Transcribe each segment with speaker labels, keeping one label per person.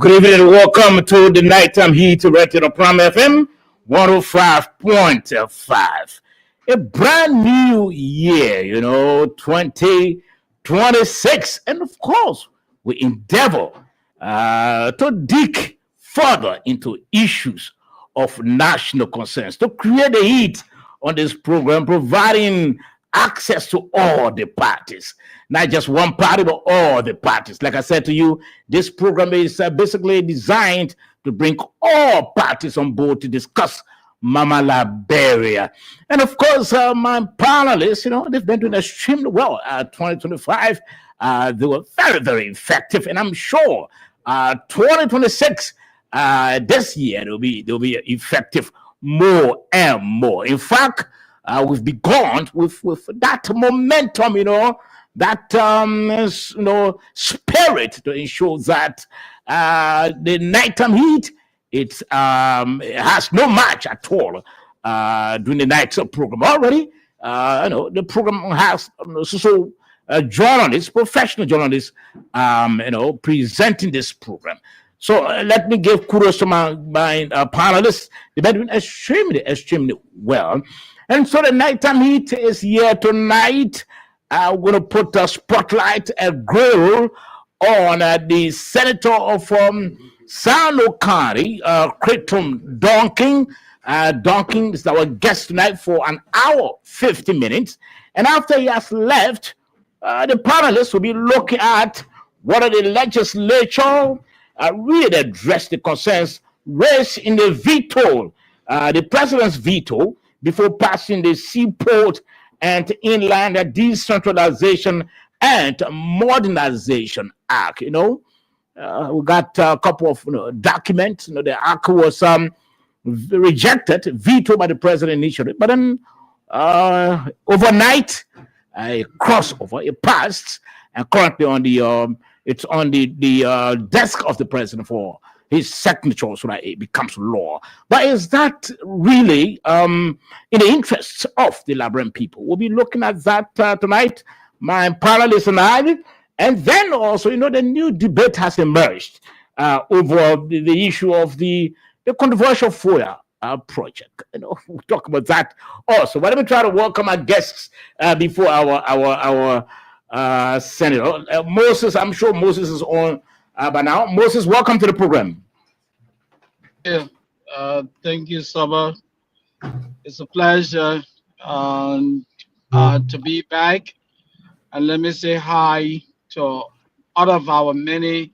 Speaker 1: Good evening and welcome to the Nighttime Heat directed on Prime FM 105.5. A brand new year, 2026. And of course, we endeavor to dig further into issues of national concerns, to create the heat on this program, providing access to all the parties, not just one party, but all the parties. Like I said to you, this program is basically designed to bring all parties on board to discuss Mama Liberia. And of course, my panelists, they've been doing extremely well. 2025, they were very, very effective. And I'm sure 2026, this year, they'll be effective more and more. In fact, we've begun with that momentum, that spirit to ensure that the Nighttime Heat it has no match at all during the night program. Already, the program has journalists, professional journalists, presenting this program. So let me give kudos to my panelists. They've been doing extremely well. And so the Nighttime Heat is here tonight. We're going to put a spotlight, a grill on the senator of Sano County, Creighton Duncan. Duncan is our guest tonight for an hour, 50 minutes. And after he has left, the panelists will be looking at what are the legislature really address the concerns raised in the veto, the president's veto, before passing the Seaport and Inland Decentralization and Modernization Act. We got a couple of documents. The act was rejected, vetoed by the president initially, but then overnight, a crossover, it passed, and currently on the it's on the desk of the president for his signature so that it becomes law. But is that really in the interests of the Liberian people? We'll be looking at that tonight, my panelists and I. And then also, the new debate has emerged over the issue of the controversial FOIA project. We'll talk about that also. But let me try to welcome our guests before our senator. Moses, I'm sure Moses is on by now. Moses, welcome to the program.
Speaker 2: Yeah, thank you, Saba. It's a pleasure to be back. And let me say hi to all of our many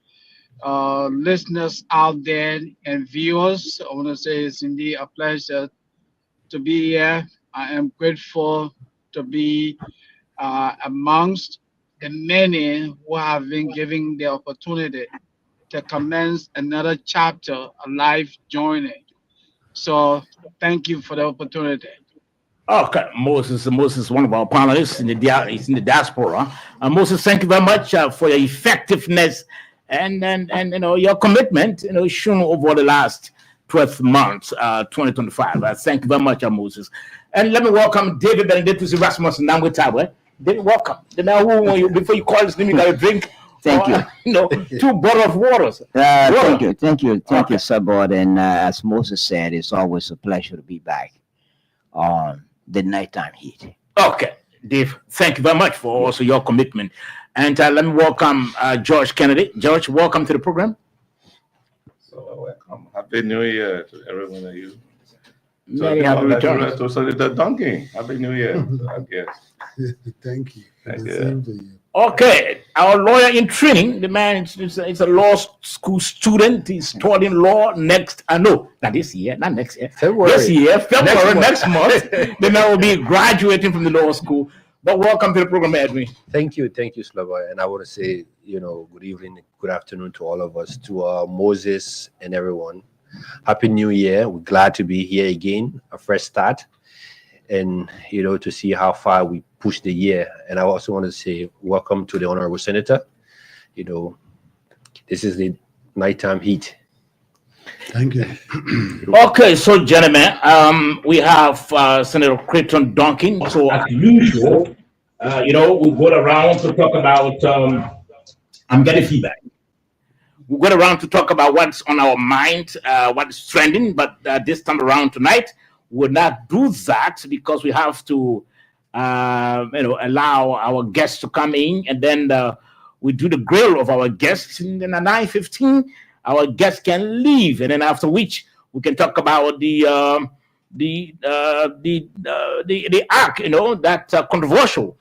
Speaker 2: listeners out there and viewers. I want to say it's indeed a pleasure to be here. I am grateful to be amongst the many who have been given the opportunity to commence another chapter of life journey. So thank you for the opportunity.
Speaker 1: Okay, Moses is one of our panelists in the diaspora. Moses, thank you very much for your effectiveness and your commitment, shown over the last 12 months, 2025. Thank you very much, Moses. And let me welcome David Benedictus Erasmus Nangwetawe. David, welcome. Before you call his name, you got a drink.
Speaker 3: Thank you.
Speaker 1: 2 bottles of water.
Speaker 3: Thank you, Sabot. And as Moses said, it's always a pleasure to be back on the Nighttime Heat.
Speaker 1: Okay, Dave, thank you very much for also your commitment. And let me welcome George Kennedy. George, welcome to the program.
Speaker 4: So welcome. Happy New Year to every one of you.
Speaker 1: Very happy return.
Speaker 4: To Senator Duncan. Happy New Year, I guess.
Speaker 5: Thank you.
Speaker 4: Thank
Speaker 5: The
Speaker 4: you.
Speaker 5: same to you.
Speaker 1: Okay, our lawyer in training, the man is a law school student. He's studying law next, not this year, not next year.
Speaker 5: February.
Speaker 1: This year, February, next month. Then I will be graduating from the law school. But welcome to the program, Edwin.
Speaker 6: Thank you, Slava. And I want to say, good evening, good afternoon to all of us, to Moses and everyone. Happy New Year. We're glad to be here again, a fresh start. And, to see how far we push the year. And I also want to say welcome to the Honorable Senator. This is the Nighttime Heat.
Speaker 5: Thank you.
Speaker 1: Okay, so gentlemen, we have Senator Creighton Duncan. So as usual, we go around to talk about. I'm getting feedback. we went around to talk about what's on our mind, what's trending. But this time around tonight, we'll not do that because we have to, allow our guests to come in, and then we do the grill of our guests, and then at 9:15, our guests can leave, and then after which we can talk about the act, that controversial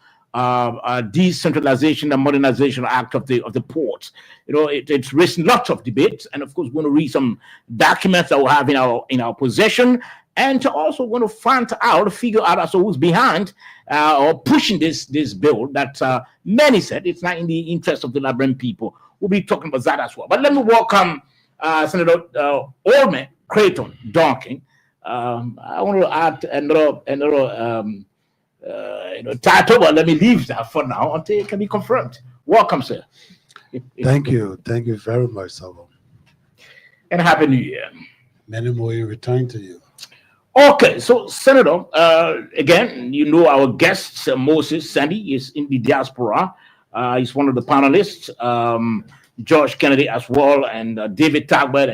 Speaker 1: decentralization and modernization act of the ports. It's raised lots of debates, and of course, we're going to read some documents that we have in our possession, and to also going to figure out also who's behind or pushing this bill that many said it's not in the interest of the Liberian people. We'll be talking about that as well. But let me welcome Senator Orme Creighton Duncan. I want to add another title, but let me leave that for now until it can be confirmed. Welcome, sir.
Speaker 5: Thank you. Thank you very much, Sabo.
Speaker 1: And Happy New Year.
Speaker 5: Many more in return to you.
Speaker 1: Okay, so Senator, again, our guest, Moses Sandy, is in the diaspora. He's one of the panelists. George Kennedy as well, and David Tagbert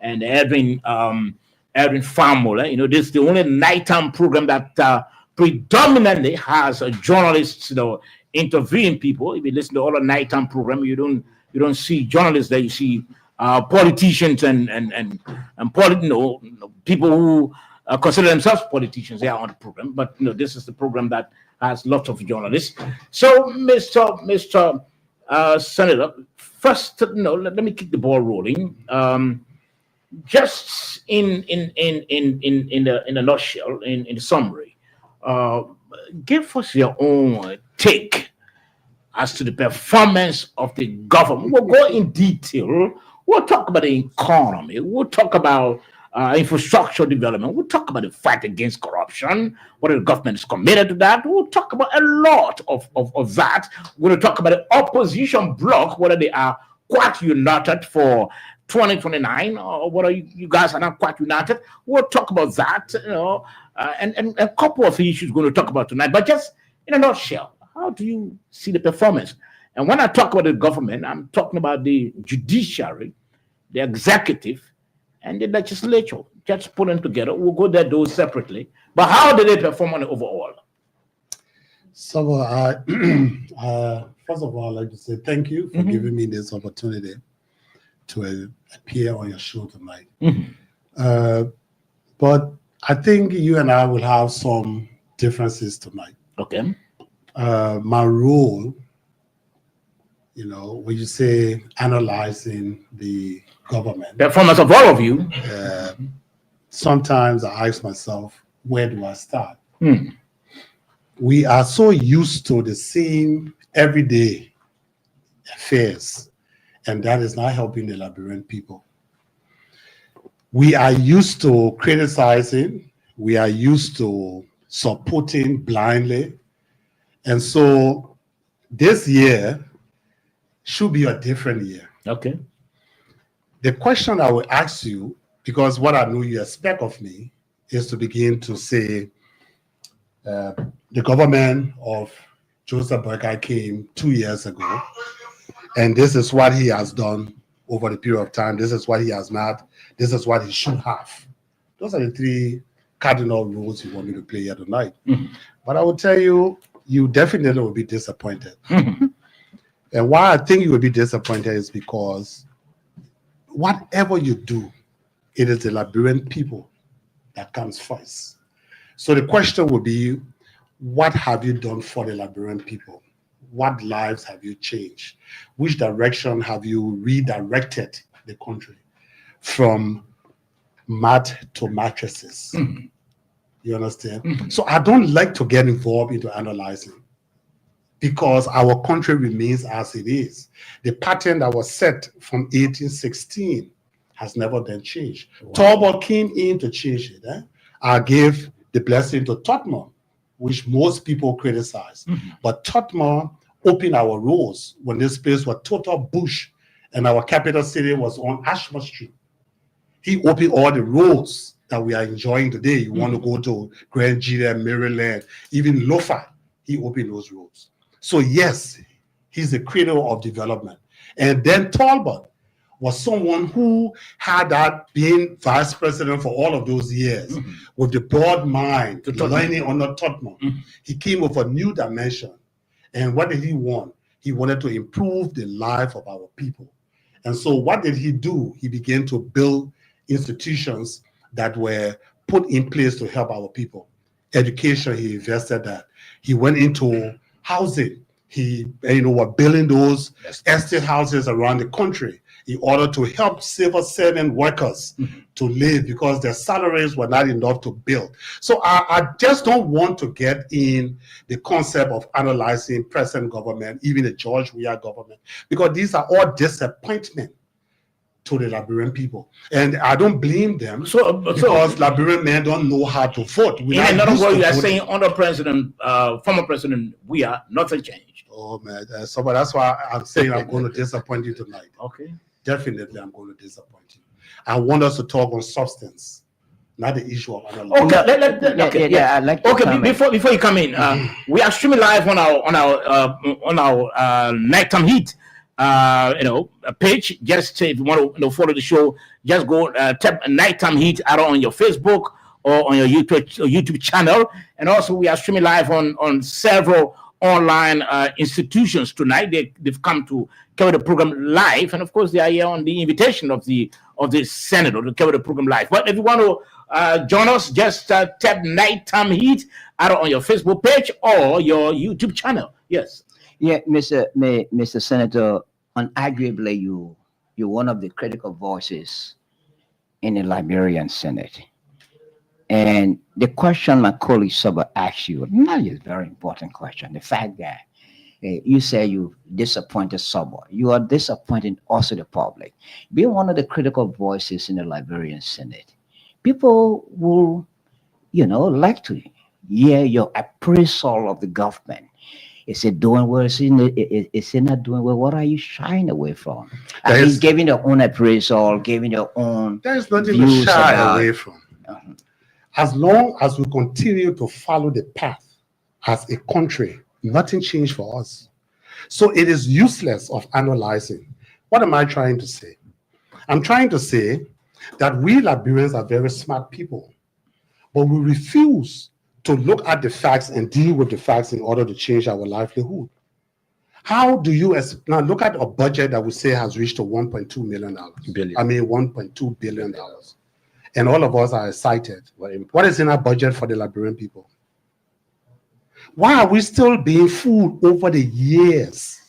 Speaker 1: and Edwin Famola. This is the only nighttime program that predominantly has journalists, interviewing people. If you listen to all the nighttime program, you don't see journalists there. You see politicians and people who consider themselves politicians. They are on the program, but this is the program that has lots of journalists. So, Mr. Senator, first, let me kick the ball rolling. Just in a nutshell, in summary, give us your own take as to the performance of the government. We'll go in detail. We'll talk about the economy. We'll talk about infrastructure development. We'll talk about the fight against corruption, whether the government is committed to that. We'll talk about a lot of that. We're going to talk about the opposition bloc, whether they are quite united for 2029 or whether you guys are not quite united. We'll talk about that, and a couple of issues we're going to talk about tonight. But just in a nutshell, how do you see the performance? And when I talk about the government, I'm talking about the judiciary, the executive, and the legislature. Just put them together. We'll go there those separately. But how did they perform on the overall?
Speaker 5: So, first of all, I'd like to say thank you for giving me this opportunity to appear on your show tonight. But I think you and I will have some differences tonight.
Speaker 1: Okay.
Speaker 5: My role, when you say analyzing the government,
Speaker 1: Performance of all of you.
Speaker 5: Sometimes I ask myself, where do I start? We are so used to the same everyday affairs, and that is not helping the Liberian people. We are used to criticizing, we are used to supporting blindly, and so this year should be a different year.
Speaker 1: Okay.
Speaker 5: The question I will ask you, because what I know you expect of me, is to begin to say the government of Joseph Boakai came 2 years ago, and this is what he has done over the period of time. This is what he has not. This is what he should have. Those are the three cardinal rules you want me to play here tonight. But I will tell you, you definitely will be disappointed. And why I think you will be disappointed is because whatever you do, it is the Liberian people that comes first. So the question will be, what have you done for the Liberian people? What lives have you changed? Which direction have you redirected the country from mat to mattresses? You understand? So I don't like to get involved into analyzing because our country remains as it is. The pattern that was set from 1816 has never been changed. Wow. Talbot came in to change it. I gave the blessing to Tottenham, which most people criticize. But Tottenham opened our roads when this place was total bush and our capital city was on Ashmore Street. He opened all the roads that we are enjoying today. You want to go to Grand Gita, Maryland, even Lofa, he opened those roads. So yes, he's the cradle of development. And then Talbot was someone who had that being vice president for all of those years with the broad mind, learning under Tottenham. He came with a new dimension. And what did he want? He wanted to improve the life of our people. And so what did he do? He began to build institutions that were put in place to help our people. Education, he invested that. He went into housing. He, were building those estate houses around the country in order to help civil servant workers to live, because their salaries were not enough to build. So I just don't want to get in the concept of analyzing present government, even the George Weah government, because these are all disappointment to the Liberian people. And I don't blame them because Liberian men don't know how to vote.
Speaker 1: In other words, you are saying under former President Weah, nothing changed.
Speaker 5: Oh man, so but that's why I'm saying I'm going to disappoint you tonight.
Speaker 1: Okay.
Speaker 5: Definitely, I'm going to disappoint you. I want us to talk on substance, not the issue of analysis.
Speaker 1: Okay,
Speaker 3: I'd like to comment.
Speaker 1: Before you come in, we are streaming live on our Nighttime Heat page. Just if you want to follow the show, just go tap Nighttime Heat either on your Facebook or on your YouTube channel. And also we are streaming live on several online institutions tonight. They've come to cover the program live, and of course they are here on the invitation of the senator to cover the program live. But if you want to join us, just tap Nighttime Heat either on your Facebook page or your YouTube channel. Yes.
Speaker 3: Yeah, Mr. Senator, unarguably you're one of the critical voices in the Liberian Senate. And the question my colleague Saba asked you, that is a very important question. The fact that you say you disappointed Saba, you are disappointing also the public. Being one of the critical voices in the Liberian Senate, people will, like to hear your appraisal of the government. Is it doing well? Is it not doing well? What are you shying away from? I mean, giving your own appraisal, giving your own.
Speaker 5: There's nothing to shy away from. As long as we continue to follow the path as a country, nothing changed for us. So it is useless of analyzing. What am I trying to say? I'm trying to say that we Liberians are very smart people, but we refuse to look at the facts and deal with the facts in order to change our livelihood. How do you now look at a budget that we say has reached to $1.2 $1.2 billion. And all of us are excited. What is in our budget for the Liberian people? Why are we still being fooled over the years?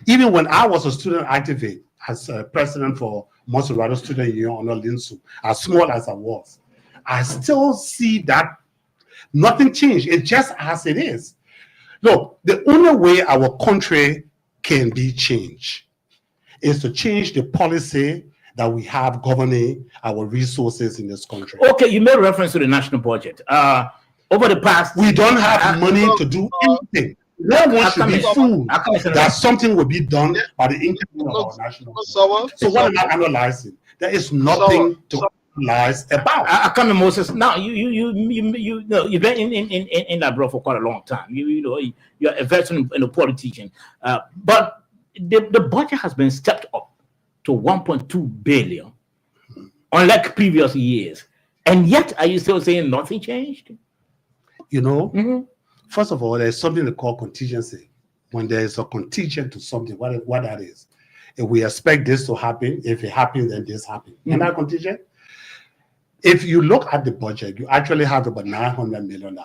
Speaker 5: Even when I was a student activist, as president for Maserati Student Union under Linsu, as small as I was, I still see that nothing changed. It's just as it is. Look, the only way our country can be changed is to change the policy that we have governing our resources in this country.
Speaker 1: Okay, you made reference to the national budget. Over the past,
Speaker 5: we don't have money to do anything. No one should be fooled that something will be done by the income of our national budget. So what am I analyzing? There is nothing to analyze about.
Speaker 1: I come in, Moses. Now you've been in Liberia for quite a long time. You're a veteran and a politician. But the budget has been stepped up to 1.2 billion, unlike previous years. And yet, are you still saying nothing changed?
Speaker 5: First of all, there's something they call contingency. When there is a contingent to something, what that is. If we expect this to happen, if it happens, then this happens. And that contingent, if you look at the budget, you actually have about $900 million.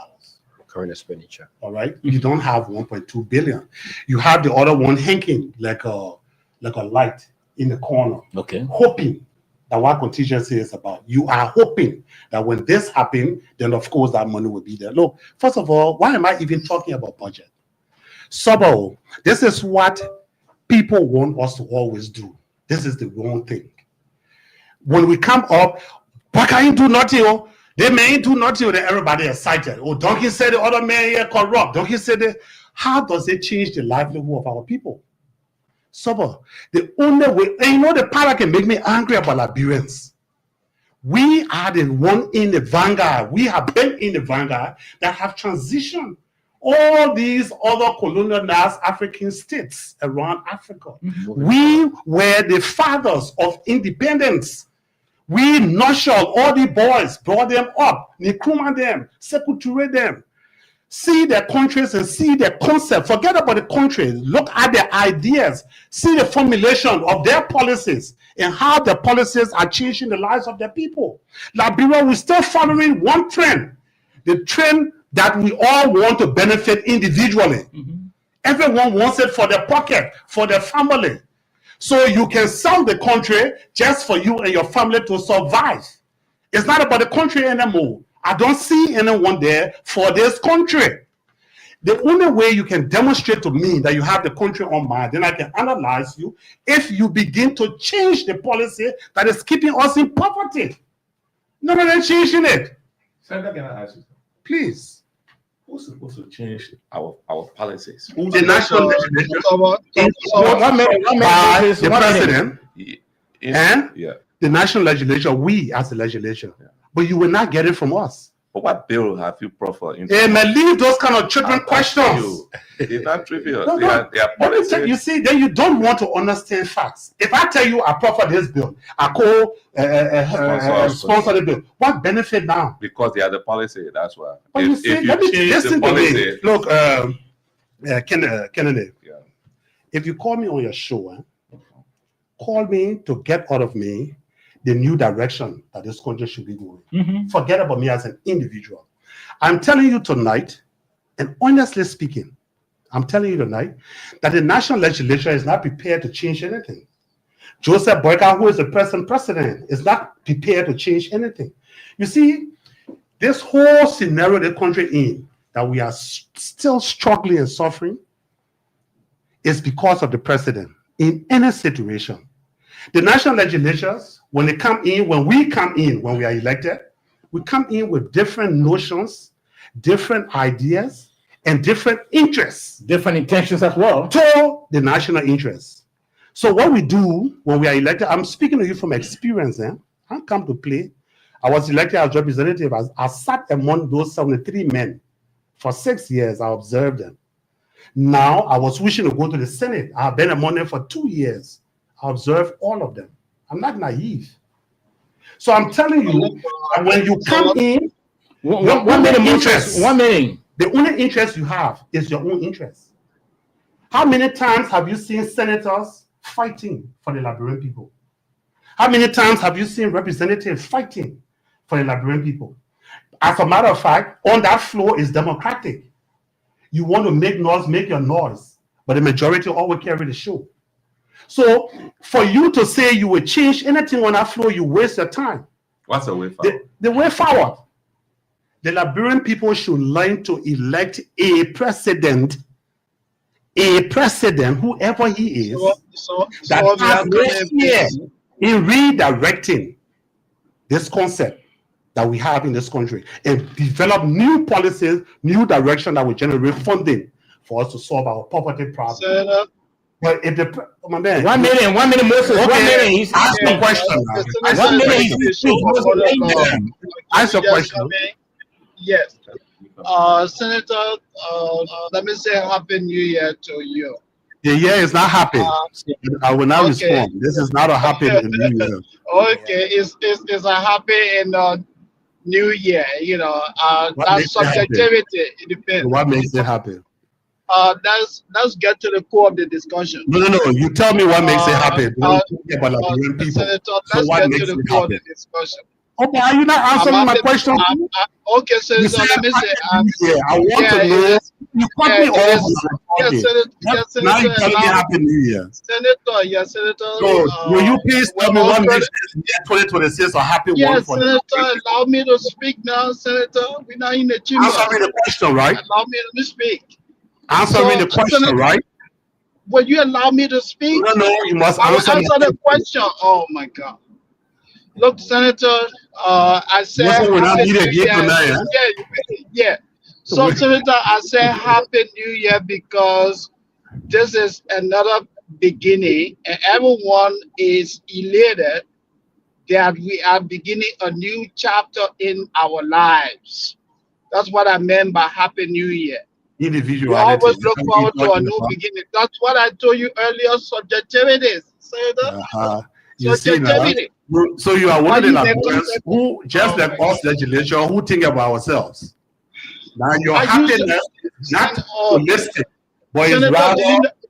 Speaker 6: Current expenditure.
Speaker 5: All right. You don't have 1.2 billion. You have the other one hanging like a light in the corner.
Speaker 1: Okay.
Speaker 5: Hoping that what contingency is about. You are hoping that when this happens, then of course that money will be there. Look, first of all, why am I even talking about budget? Sabo, this is what people want us to always do. This is the wrong thing. When we come up, why can't you do nothing? Oh? They may do nothing, then everybody is excited. Oh, Donkey said the other man here corrupt. Donkey said that. How does it change the livelihood of our people? Sabo, the only way, and the power can make me angry about Liberians. We are the one in the vanguard. We have been in the vanguard that have transitioned all these other colonialized African states around Africa. We were the fathers of independence. We nurtured all the boys, brought them up, Nkrumah them, Sekou Touré them. See their countries and see their concept. Forget about the country. Look at their ideas. See the formulation of their policies and how the policies are changing the lives of their people. Liberia, we're still following one trend. The trend that we all want to benefit individually. Everyone wants it for their pocket, for their family. So you can sell the country just for you and your family to survive. It's not about the country anymore. I don't see anyone there for this country. The only way you can demonstrate to me that you have the country on mind, then I can analyze you if you begin to change the policy that is keeping us in poverty. No, they're changing it.
Speaker 4: Senator, can I ask you something?
Speaker 5: Please.
Speaker 4: Who's supposed to change our policies?
Speaker 5: The national legislature
Speaker 1: One minute,
Speaker 5: by
Speaker 1: please,
Speaker 5: the
Speaker 1: 1 minute.
Speaker 5: president and
Speaker 4: Yeah.
Speaker 5: the national legislature, we as the legislature. But you will not get it from us.
Speaker 4: But what bill have you brought for?
Speaker 5: Hey, man, leave those kind of children questions.
Speaker 4: It's not trivial.
Speaker 5: No,
Speaker 4: They are
Speaker 5: Let me tell
Speaker 4: policies.
Speaker 5: you, see, then you don't want to understand facts. If I tell you I proffer this bill, I call sponsor the bill, what benefit now?
Speaker 4: Because they are the policy. That's why.
Speaker 5: But you see, let me
Speaker 4: change
Speaker 5: listen
Speaker 4: the
Speaker 5: to me.
Speaker 4: policy,
Speaker 5: Look, Kennedy,
Speaker 4: yeah.
Speaker 5: if you call me on your show, call me to get out of me the new direction that this country should be going. Forget about me as an individual. I'm telling you tonight, and honestly speaking, I'm telling you tonight that the national legislature is not prepared to change anything. Joseph Boyka, who is the present president, is not prepared to change anything. You see, this whole scenario the country in, that we are still struggling and suffering, is because of the president. In any situation, the national legislatures, when we come in, when we are elected, we come in with different notions, different ideas, and different interests
Speaker 1: Different intentions as well.
Speaker 5: to the national interests. So what we do when we are elected, I'm speaking to you from experience. I come to play. I was elected as representative. I sat among those 73 men for 6 years. I observed them. Now I was wishing to go to the Senate. I've been among them for 2 years. I observed all of them. I'm not naive. So I'm telling you, that when you come in,
Speaker 1: One minute, Moses. 1 minute.
Speaker 5: the only interest you have is your own interest. How many times have you seen senators fighting for the Liberian people? How many times have you seen representatives fighting for the Liberian people? As a matter of fact, on that floor is democratic. You want to make noise, make your noise, but the majority always carry the show. So for you to say you will change anything on that floor, you waste your time.
Speaker 4: What's the way forward?
Speaker 5: The way forward, the Liberian people should learn to elect a president, whoever he is, that has no fear in redirecting this concept that we have in this country and develop new policies, new direction that will generate funding for us to solve our poverty problem.
Speaker 2: Senator,
Speaker 5: But if the my man,
Speaker 1: 1 minute, Moses. 1 minute. He's
Speaker 5: ask your question now. Ask your question. Ask your question.
Speaker 2: Yes. Senator, let me say Happy New Year to you.
Speaker 5: The year is not happy. I will not
Speaker 2: okay.
Speaker 5: respond. This is not a happy new year.
Speaker 2: Okay, it's a happy and New Year. You know,
Speaker 5: What makes
Speaker 2: that's
Speaker 5: it happy?
Speaker 2: subjectivity. It depends.
Speaker 5: What makes it happy?
Speaker 2: Let's get to the core of the discussion.
Speaker 5: No. You tell me what makes it happy. Don't talk about Liberian people.
Speaker 2: Senator,
Speaker 5: So
Speaker 2: let's
Speaker 5: what
Speaker 2: get
Speaker 5: makes
Speaker 2: to the
Speaker 5: it
Speaker 2: core of the
Speaker 5: happy?
Speaker 2: discussion.
Speaker 5: Okay, are you not answering my question?
Speaker 2: Okay,
Speaker 5: You
Speaker 2: Senator,
Speaker 5: said
Speaker 2: let me say,
Speaker 5: happy new year. I want to know. You cut me off. Okay. Now you tell me happy new year.
Speaker 2: Senator, yes, Senator.
Speaker 5: So will you please tell me what makes this year 2026 a happy one
Speaker 2: Yes,
Speaker 5: for
Speaker 2: Senator,
Speaker 5: you?
Speaker 2: allow me to speak now, Senator. We're not in the chamber.
Speaker 5: Answer me the question, right?
Speaker 2: Allow me to speak.
Speaker 5: Answer me the question,
Speaker 2: Senator,
Speaker 5: right?
Speaker 2: Will you allow me to speak?
Speaker 5: No, you must
Speaker 2: I will
Speaker 5: answer me.
Speaker 2: answer the question. Oh my God. Look, Senator, I said
Speaker 5: Listen, we're not
Speaker 2: Happy
Speaker 5: meeting
Speaker 2: New
Speaker 5: again
Speaker 2: Year.
Speaker 5: tonight,
Speaker 2: Yeah. So, Senator, I said Happy New Year because this is another beginning, and everyone is elated that we are beginning a new chapter in our lives. That's what I meant by Happy New Year. You
Speaker 5: individuality.
Speaker 2: always
Speaker 5: Is
Speaker 2: look
Speaker 5: that what you're
Speaker 2: forward to a
Speaker 5: talking
Speaker 2: new
Speaker 5: about?
Speaker 2: beginning. That's what I told you earlier. Subjectivity, Senator.
Speaker 5: You see now,
Speaker 2: Subjectivity.
Speaker 5: so you are one
Speaker 2: Why
Speaker 5: of the
Speaker 2: you never
Speaker 5: Liberians
Speaker 2: said-
Speaker 5: who, just
Speaker 2: Oh
Speaker 5: like
Speaker 2: my
Speaker 5: us legislature, who think about ourselves. Now your
Speaker 2: I use it-
Speaker 5: happiness not
Speaker 2: Oh,
Speaker 5: holistic, but it's
Speaker 2: Senator,
Speaker 5: rather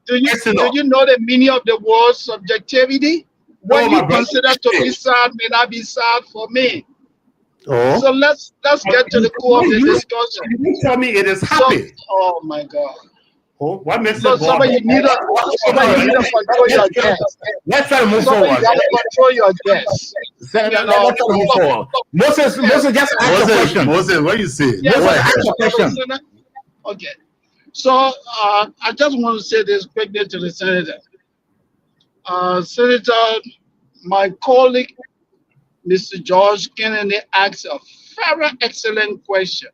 Speaker 2: do
Speaker 5: personal.
Speaker 2: you know the meaning of the word subjectivity? What
Speaker 5: No, my
Speaker 2: you
Speaker 5: brother.
Speaker 2: consider to be sad may not be sad for me.
Speaker 5: Oh,
Speaker 2: So let's get to the core of the discussion.
Speaker 5: you tell me it is
Speaker 2: So,
Speaker 5: happy.
Speaker 2: oh my God.
Speaker 5: Oh, what makes
Speaker 2: So
Speaker 5: it
Speaker 2: somebody
Speaker 5: God?
Speaker 2: need to control your guests.
Speaker 1: Let's try to move
Speaker 2: Somebody
Speaker 1: forward.
Speaker 2: got to control your guests.
Speaker 1: Senator,
Speaker 2: You know,
Speaker 1: let's try to move forward. Moses, just ask a
Speaker 5: Moses,
Speaker 1: question.
Speaker 5: Moses, what you say?
Speaker 2: Yeah,
Speaker 5: Go
Speaker 1: Moses,
Speaker 5: ahead.
Speaker 1: ask a question.
Speaker 2: Okay. So I just want to say this quickly to the senator. Senator, my colleague, Mr. George Kennedy, asked a very excellent question.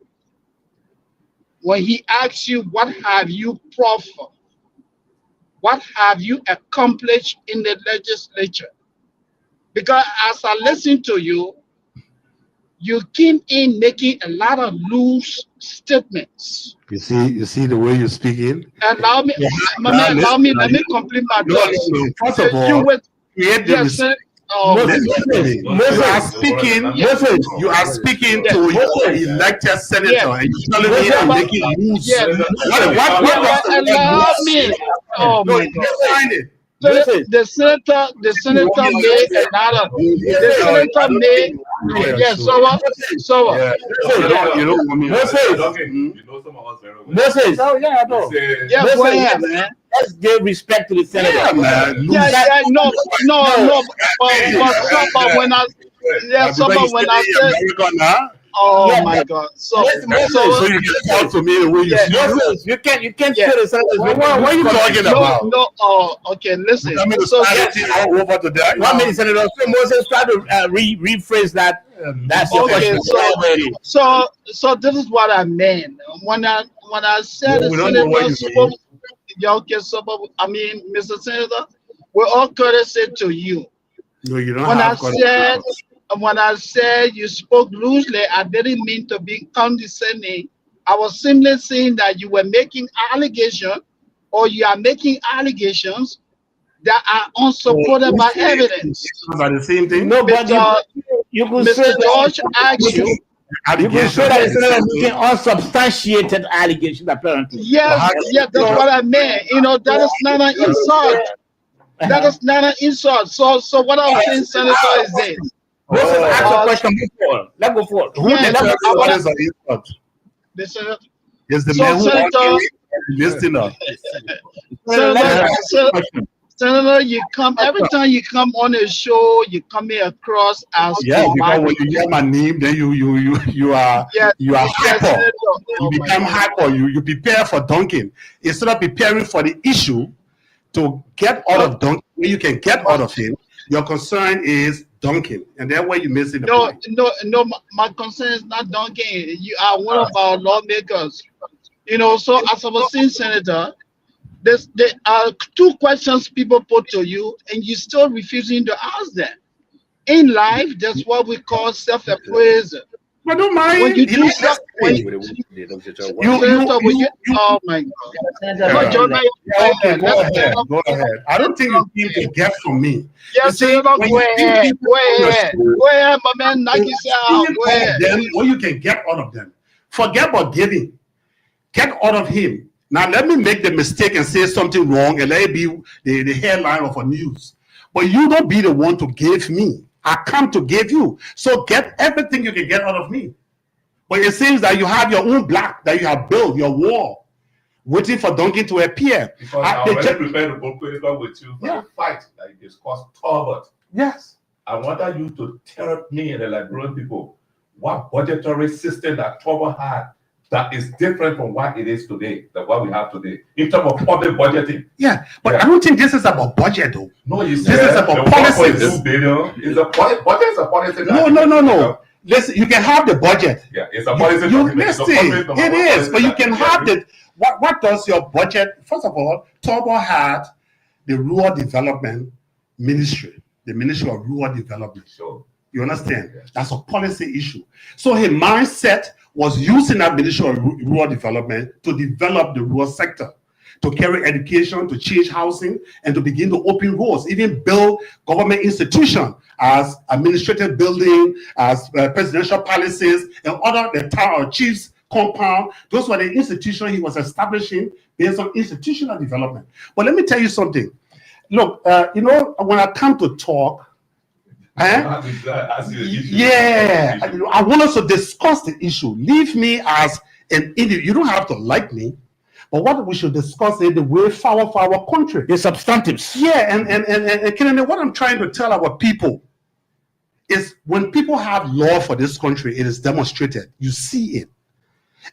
Speaker 2: When he asks you, what have you proffered? What have you accomplished in the legislature? Because as I listen to you, you came in making a lot of loose statements.
Speaker 5: You see the way you're speaking.
Speaker 2: Allow me, let me complete my
Speaker 5: No,
Speaker 2: thoughts.
Speaker 5: no. First of all,
Speaker 2: You went,
Speaker 5: create the
Speaker 2: yes,
Speaker 5: respect.
Speaker 2: sir. Oh,
Speaker 1: Moses,
Speaker 5: You are speaking.
Speaker 1: Moses,
Speaker 5: You are speaking
Speaker 2: Yes.
Speaker 5: to your elected senator,
Speaker 2: Yes.
Speaker 5: and you're telling me
Speaker 2: Yes.
Speaker 5: I'm making loose.
Speaker 2: Yes.
Speaker 5: What does the word
Speaker 2: allow
Speaker 5: loose
Speaker 2: me.
Speaker 5: mean?
Speaker 2: Oh
Speaker 5: No,
Speaker 2: my
Speaker 5: you
Speaker 2: God.
Speaker 5: define it.
Speaker 2: So
Speaker 1: Moses.
Speaker 2: the senator made another. The senator made. Yes. So what? So what?
Speaker 5: Yeah. You don't want me.
Speaker 1: Moses.
Speaker 4: You know some of us very well.
Speaker 1: Moses,
Speaker 3: yeah, I know.
Speaker 2: Yeah, go ahead, man.
Speaker 1: let's give respect to the
Speaker 5: Yeah,
Speaker 1: senator.
Speaker 5: man. Loose.
Speaker 2: Yeah, no. But when I,
Speaker 5: Because
Speaker 2: when
Speaker 5: you
Speaker 2: I
Speaker 5: stay in
Speaker 2: said,
Speaker 5: America now,
Speaker 2: oh my God. So
Speaker 5: so you can talk to me the way you
Speaker 2: Yeah.
Speaker 5: speak.
Speaker 1: Moses, you can't
Speaker 2: Yeah.
Speaker 1: say the senator.
Speaker 5: What are you talking about?
Speaker 2: no. Oh, okay. Listen.
Speaker 5: I mean, to
Speaker 2: So
Speaker 5: start it all over to that.
Speaker 1: One minute, Senator. So Moses, try to rephrase that. That's your
Speaker 2: Okay,
Speaker 1: question.
Speaker 2: so this is what I meant when I said
Speaker 5: No,
Speaker 2: the
Speaker 5: we don't know what
Speaker 2: senator
Speaker 5: you
Speaker 2: spoke. Yeah, okay, so I mean, Mr. Senator, we're all courtesy to you.
Speaker 5: No, you don't
Speaker 2: When I
Speaker 5: have
Speaker 2: said you spoke loosely, I didn't mean to be condescending. I was simply saying that you were making allegations, or you are making allegations that are unsupported by evidence.
Speaker 5: about the same thing.
Speaker 1: No, but
Speaker 2: Mr.
Speaker 1: you could say
Speaker 2: Mr.
Speaker 1: that.
Speaker 2: George asked you.
Speaker 1: You could say that the senator is making unsubstantiated allegations, apparently.
Speaker 2: Yes, that's what I meant. You know, that is not an insult. That is not an insult. So what I'm saying, Senator, is this.
Speaker 1: Moses, ask a question. Move forward. Let's go forward.
Speaker 5: Who
Speaker 2: Yeah,
Speaker 5: determines
Speaker 2: I
Speaker 5: what
Speaker 2: wanna-
Speaker 5: is an insult?
Speaker 2: The Senator,
Speaker 5: Is the
Speaker 2: So,
Speaker 5: man who
Speaker 2: Senator-
Speaker 5: wants to listen up.
Speaker 2: Senator, you come every time you come on a show, you come here across as
Speaker 5: Yes,
Speaker 2: a
Speaker 5: because when you hear my name, then you are
Speaker 2: Yes,
Speaker 5: hyper.
Speaker 2: Senator.
Speaker 5: You
Speaker 2: Oh my
Speaker 5: become
Speaker 2: God.
Speaker 5: hyper. You prepare for dunking instead of preparing for the issue to get out of dunking. When you can get out of him, your concern is dunking, and that's where you missing the
Speaker 2: No,
Speaker 5: point.
Speaker 2: no. My concern is not dunking. You are one of our lawmakers. You know, so as I was saying, Senator, there are two questions people put to you, and you still refusing to ask them. In life, that's what we call self-appraisal.
Speaker 5: But don't mind.
Speaker 2: When you do
Speaker 5: know,
Speaker 2: stuff, when you,
Speaker 5: you-
Speaker 2: Senator, when you, oh my God. No, John,
Speaker 5: Okay, go ahead. I don't think you came to get from me.
Speaker 2: Yes,
Speaker 5: see,
Speaker 2: Senator,
Speaker 5: when
Speaker 2: go
Speaker 5: you see
Speaker 2: ahead,
Speaker 5: people
Speaker 2: go
Speaker 5: on your
Speaker 2: ahead,
Speaker 5: show,
Speaker 2: go ahead, my man, knock yourself out, go ahead.
Speaker 5: Then what you can get out of them. Forget about giving. Get out of him. Now let me make the mistake and say something wrong and let it be the headline of a news. But you don't be the one to give me. I come to give you. So get everything you can get out of me. But it seems that you have your own block that you have built, your wall, waiting for Duncan to appear.
Speaker 4: Because I already prepared to go critical with you for the fight that you discussed, Talbot.
Speaker 5: Yes.
Speaker 4: I wanted you to tell me and the Liberian people what budgetary system that Talbot had that is different from what it is today, than what we have today, in terms of public budgeting.
Speaker 5: Yeah, but I don't think this is about budget though.
Speaker 4: No, you
Speaker 5: This
Speaker 4: said
Speaker 5: is about
Speaker 4: the
Speaker 5: policies.
Speaker 4: 1.2 billion is a budget is a policy.
Speaker 5: No. Listen, you can have the budget.
Speaker 4: Yeah, it's a policy.
Speaker 5: You
Speaker 4: document. It's
Speaker 5: missed
Speaker 4: a
Speaker 5: it.
Speaker 4: public number
Speaker 5: It
Speaker 4: one
Speaker 5: is,
Speaker 4: policy
Speaker 5: but you
Speaker 4: that
Speaker 5: can
Speaker 4: we
Speaker 5: have
Speaker 4: agree.
Speaker 5: the what does your budget? First of all, Tobo had the Rural Development Ministry, the Ministry of Rural Development.
Speaker 4: Sure.
Speaker 5: You understand? That's a policy issue. So his mindset was using that Ministry of Rural Development to develop the rural sector, to carry education, to change housing, and to begin to open roads, even build government institutions as administrative building, as presidential palaces, and other, the town chiefs compound. Those were the institutions he was establishing based on institutional development. But let me tell you something. Look, when I come to talk, I want us to discuss the issue. Leave me as an individual. You don't have to like me, but what we should discuss is the way forward for our country.
Speaker 1: The substantives.
Speaker 5: Yeah, and Kennedy, what I'm trying to tell our people is when people have law for this country, it is demonstrated. You see it.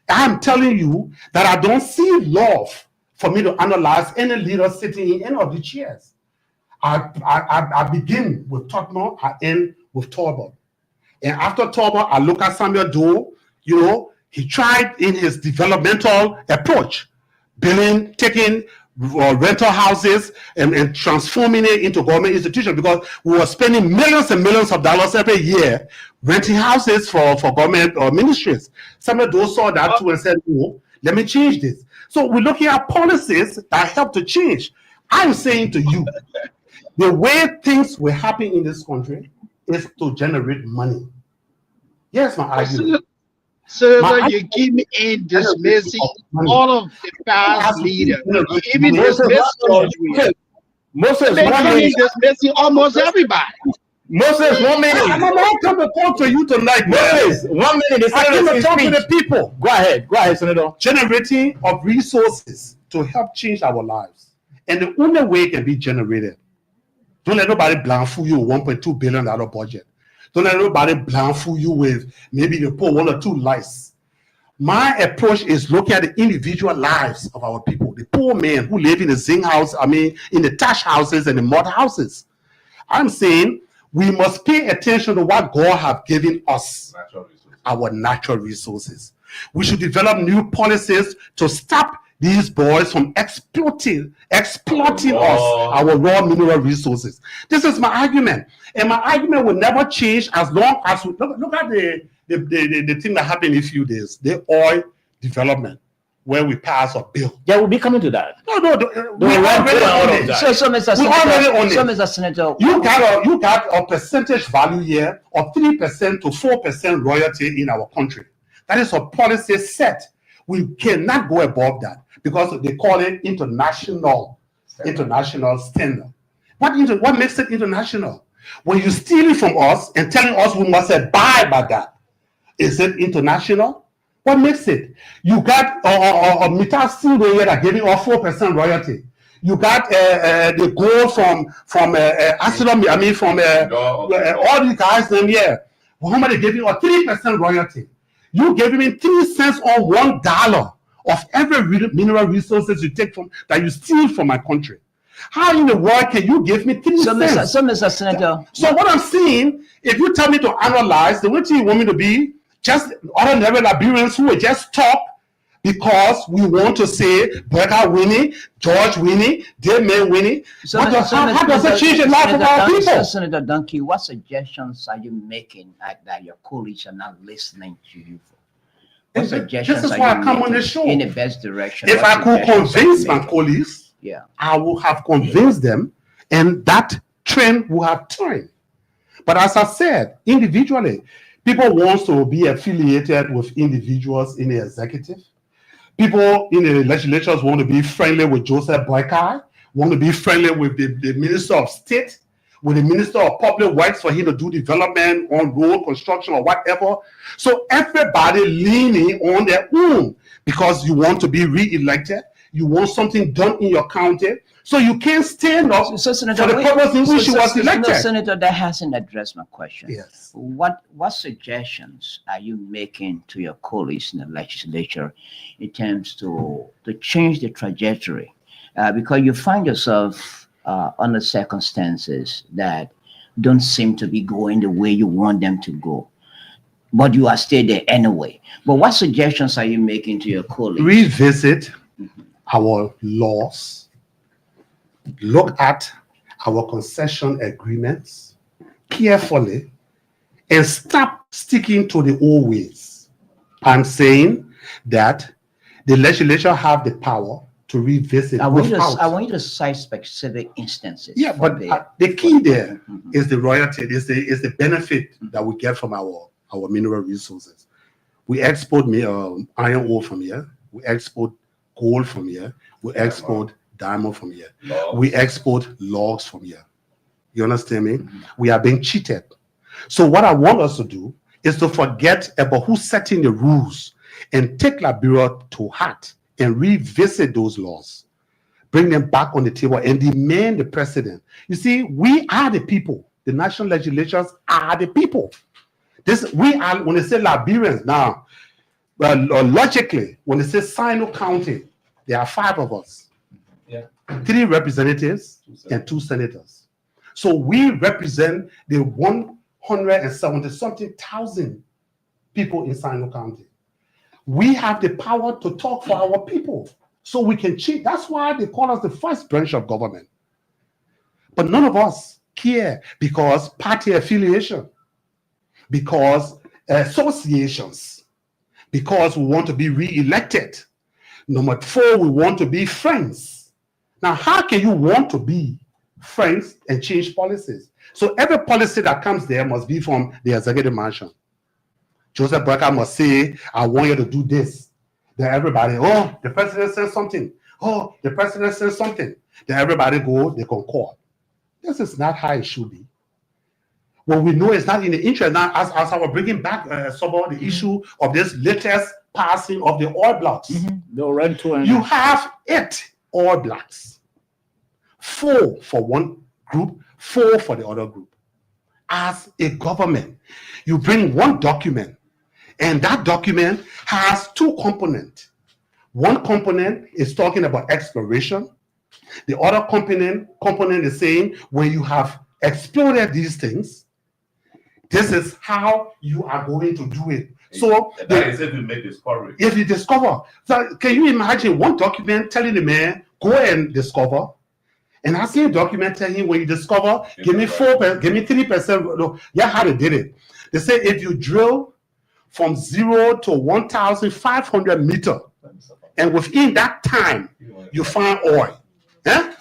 Speaker 5: I'm telling you that I don't see love for me to analyze any leader sitting in any of the chairs. I begin with Tottenham, I end with Talbot. And after Talbot, I look at Samuel Doe. He tried in his developmental approach, taking rental houses and transforming it into government institutions, because we were spending millions and millions of dollars every year renting houses for government or ministries. Samuel Doe saw that too and said, "No, let me change this." So we're looking at policies that help to change. I'm saying to you, the way things will happen in this country is to generate money. Yes, my argument.
Speaker 2: So you keep dismissing all of the past leaders. You even dismiss George Weah.
Speaker 1: Moses,
Speaker 2: dismissing almost everybody.
Speaker 1: Moses, 1 minute.
Speaker 5: I'm not going to talk to you tonight.
Speaker 1: Moses, 1 minute.
Speaker 5: I'm going to talk to the people.
Speaker 1: Go ahead, Senator.
Speaker 5: Generating of resources to help change our lives. And the only way it can be generated. Don't let nobody blindfool you with $1.2 billion budget. Don't let nobody blindfool you with maybe you put 1 or 2 lies. My approach is looking at the individual lives of our people, the poor men who live in the zinc house, in the thatch houses and the mud houses. I'm saying we must pay attention to what God has given us, our natural resources. We should develop new policies to stop these boys from exploiting us, our raw mineral resources. This is my argument. And my argument will never change as long as we look at the thing that happened in a few days, the oil development, where we pass a bill.
Speaker 1: Yeah, we'll be coming to that.
Speaker 5: No, we already own it.
Speaker 3: So, Mr. Senator,
Speaker 5: you got a percentage value here of 3% to 4% royalty in our country. That is a policy set. We cannot go above that because they call it international standard. What makes it international? When you steal it from us and telling us we must abide by that, is it international? What makes it? You got a metal steel here that giving us 4% royalty. You got the gold from Asylum, from all these guys them here. Muhammad is giving us 3% royalty. You gave me 3 cents on $1 of every mineral resources you take from that you steal from my country. How in the world can you give me 3 cents?
Speaker 3: Mr. Senator.
Speaker 5: So what I'm saying, if you tell me to analyze, the way you want me to be just ordinary Liberians who will just talk because we want to say Boyka Winnie, George Winnie, Dave May Winnie. How does it change the life of our people?
Speaker 3: Senator Donkey, what suggestions are you making that your colleagues are not listening to you for? What suggestions
Speaker 5: this is why I come on the show.
Speaker 3: In the best direction?
Speaker 5: If I could convince my colleagues, I would have convinced them, and that trend will have turned. But as I said, individually, people want to be affiliated with individuals in the executive. People in the legislatures want to be friendly with Joseph Boyka, want to be friendly with the Minister of State, with the Minister of Public Works for him to do development on road construction or whatever. So everybody leaning on their own because you want to be re-elected, you want something done in your county, so you can't stand up
Speaker 3: Senator,
Speaker 5: for the purpose in which you was elected.
Speaker 3: Senator, that hasn't addressed my question.
Speaker 5: Yes.
Speaker 3: What suggestions are you making to your colleagues in the legislature in terms to change the trajectory? Because you find yourself under circumstances that don't seem to be going the way you want them to go, but you are still there anyway. But what suggestions are you making to your colleagues?
Speaker 5: Revisit our laws, look at our concession agreements carefully, and stop sticking to the old ways. I'm saying that the legislature have the power to revisit.
Speaker 3: I want
Speaker 5: without-
Speaker 3: you to cite specific instances.
Speaker 5: Yeah,
Speaker 3: for
Speaker 5: but the key there
Speaker 3: Mhm.
Speaker 5: is the royalty, is the benefit that we get from our mineral resources. We export iron ore from here. We export gold from here. We export diamond from here. We export logs from here. You understand me? We are being cheated. So what I want us to do is to forget about who's setting the rules and take Liberia to heart and revisit those laws. Bring them back on the table and demand the president. You see, we are the people. The national legislatures are the people. We are, when they say Liberians now, logically, when they say Sino County, there are 5 of us.
Speaker 4: Yeah.
Speaker 5: 3 representatives and 2 senators. So we represent the 170-something thousand people in Sino County. We have the power to talk for our people. So we can change. That's why they call us the first branch of government. But none of us care because party affiliation, because associations, because we want to be re-elected. Number 4, we want to be friends. Now, how can you want to be friends and change policies? So every policy that comes there must be from the executive mansion. Joseph Boyka must say, I want you to do this. Then everybody, oh, the president says something. Oh, the president says something. Then everybody go, they concord. This is not how it should be. Well, we know it's not in the interest. Now, as I was bringing back some of the issue of this latest passing of the oil blocks.
Speaker 1: They'll run to and
Speaker 5: You have 8 oil blocks. 4 for one group, 4 for the other group. As a government, you bring one document, and that document has 2 components. One component is talking about exploration. The other component is saying when you have explored these things, this is how you are going to do it. So
Speaker 4: that is if you make discovery.
Speaker 5: if you discover, so can you imagine one document telling the man, go and discover? And I see a document telling him, when you discover, give me 4%, give me 3%. No, yeah, how they did it. They say if you drill from 0 to 1,500 meters, and within that time, you find oil.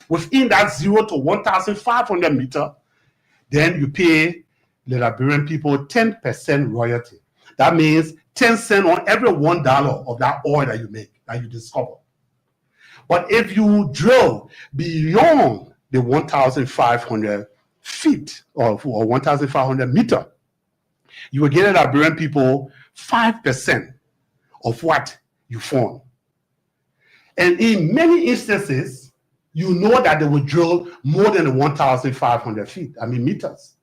Speaker 5: Within that 0 to 1,500 meters, then you pay the Liberian people 10% royalty. That means 10 cents on every $1 of that oil that you make, that you discover. But if you drill beyond the 1,500 feet or 1,500 meters, you will get the Liberian people 5% of what you found. And in many instances, you know that they will drill more than the 1,500 feet, meters.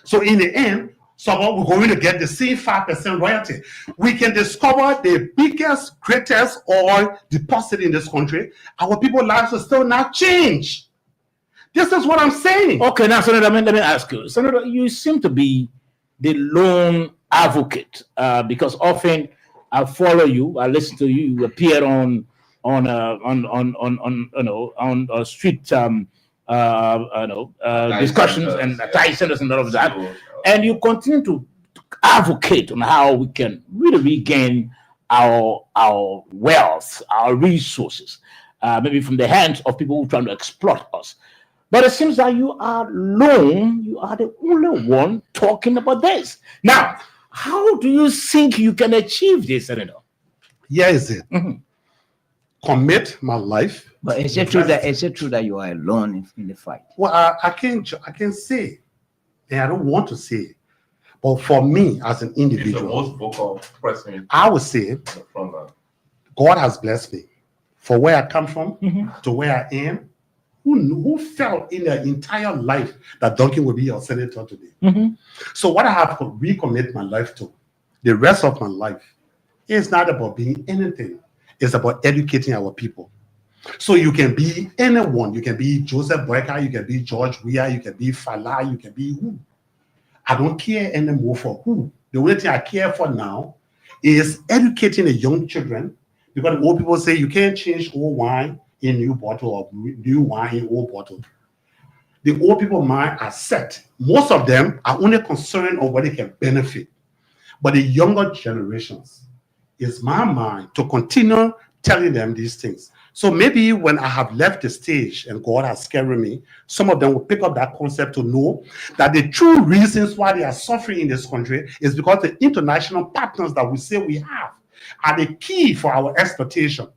Speaker 5: So in the end, we're going to get the same 5% royalty. We can discover the biggest, greatest oil deposit in this country. Our people's lives will still not change. This is what I'm saying.
Speaker 1: Okay, now, Senator, let me ask you. Senator, you seem to be the lone advocate because often I follow you, I listen to you, you appear on street discussions and tie centers and all of that, and you continue to advocate on how we can really regain our wealth, our resources, maybe from the hands of people who are trying to exploit us. But it seems that you are alone. You are the only one talking about this. Now, how do you think you can achieve this, Senator?
Speaker 5: Here is it. Commit my life.
Speaker 3: But is it true that you are alone in the fight?
Speaker 5: Well, I can say, and I don't want to say, but for me as an
Speaker 4: He's the
Speaker 5: individual,
Speaker 4: most vocal person
Speaker 5: I would say
Speaker 4: in the front line.
Speaker 5: God has blessed me. For where I come from to where I am, who felt in their entire life that Duncan would be your senator today? So what I have to recommit my life to, the rest of my life, is not about being anything. It's about educating our people. So you can be anyone. You can be Joseph Boyka, you can be George Weah, you can be Fala, you can be who. I don't care anymore for who. The only thing I care for now is educating the young children, because old people say you can't change old wine in new bottle or new wine in old bottle. the old people mind are set. Most of them are only concerned on what they can benefit. But the younger generations, it's my mind to continue telling them these things. So maybe when I have left the stage and God has carried me, some of them will pick up that concept to know that the true reasons why they are suffering in this country is because the international partners that we say we have are the key for our exploitation,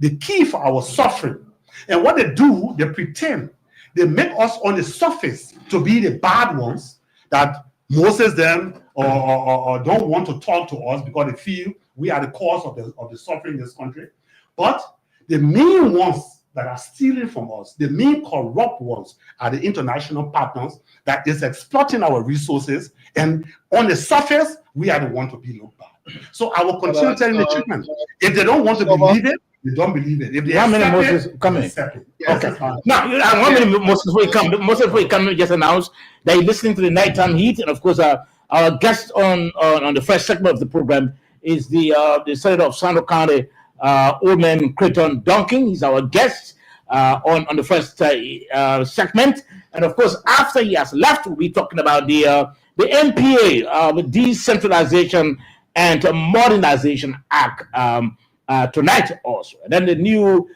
Speaker 5: the key for our suffering. And what they do, they pretend. They make us on the surface to be the bad ones that Moses them or don't want to talk to us because they feel we are the cause of the suffering in this country. But the main ones that are stealing from us, the main corrupt ones, are the international partners that is exploiting our resources. And on the surface, we are the ones to be looked bad. So I will continue telling the children, if they don't want to believe it, they don't believe it. If they accept it,
Speaker 1: Yes, okay. Now, one minute, Moses, before you come, just announce that you're listening to the Nighttime Heat, and of course, our guest on the first segment of the program is the Senator of Sando County, Oldman Creighton Duncan. He's our guest on the first segment, and of course, after he has left, we'll be talking about the NPA, Decentralization and Modernization Act tonight also, and then the new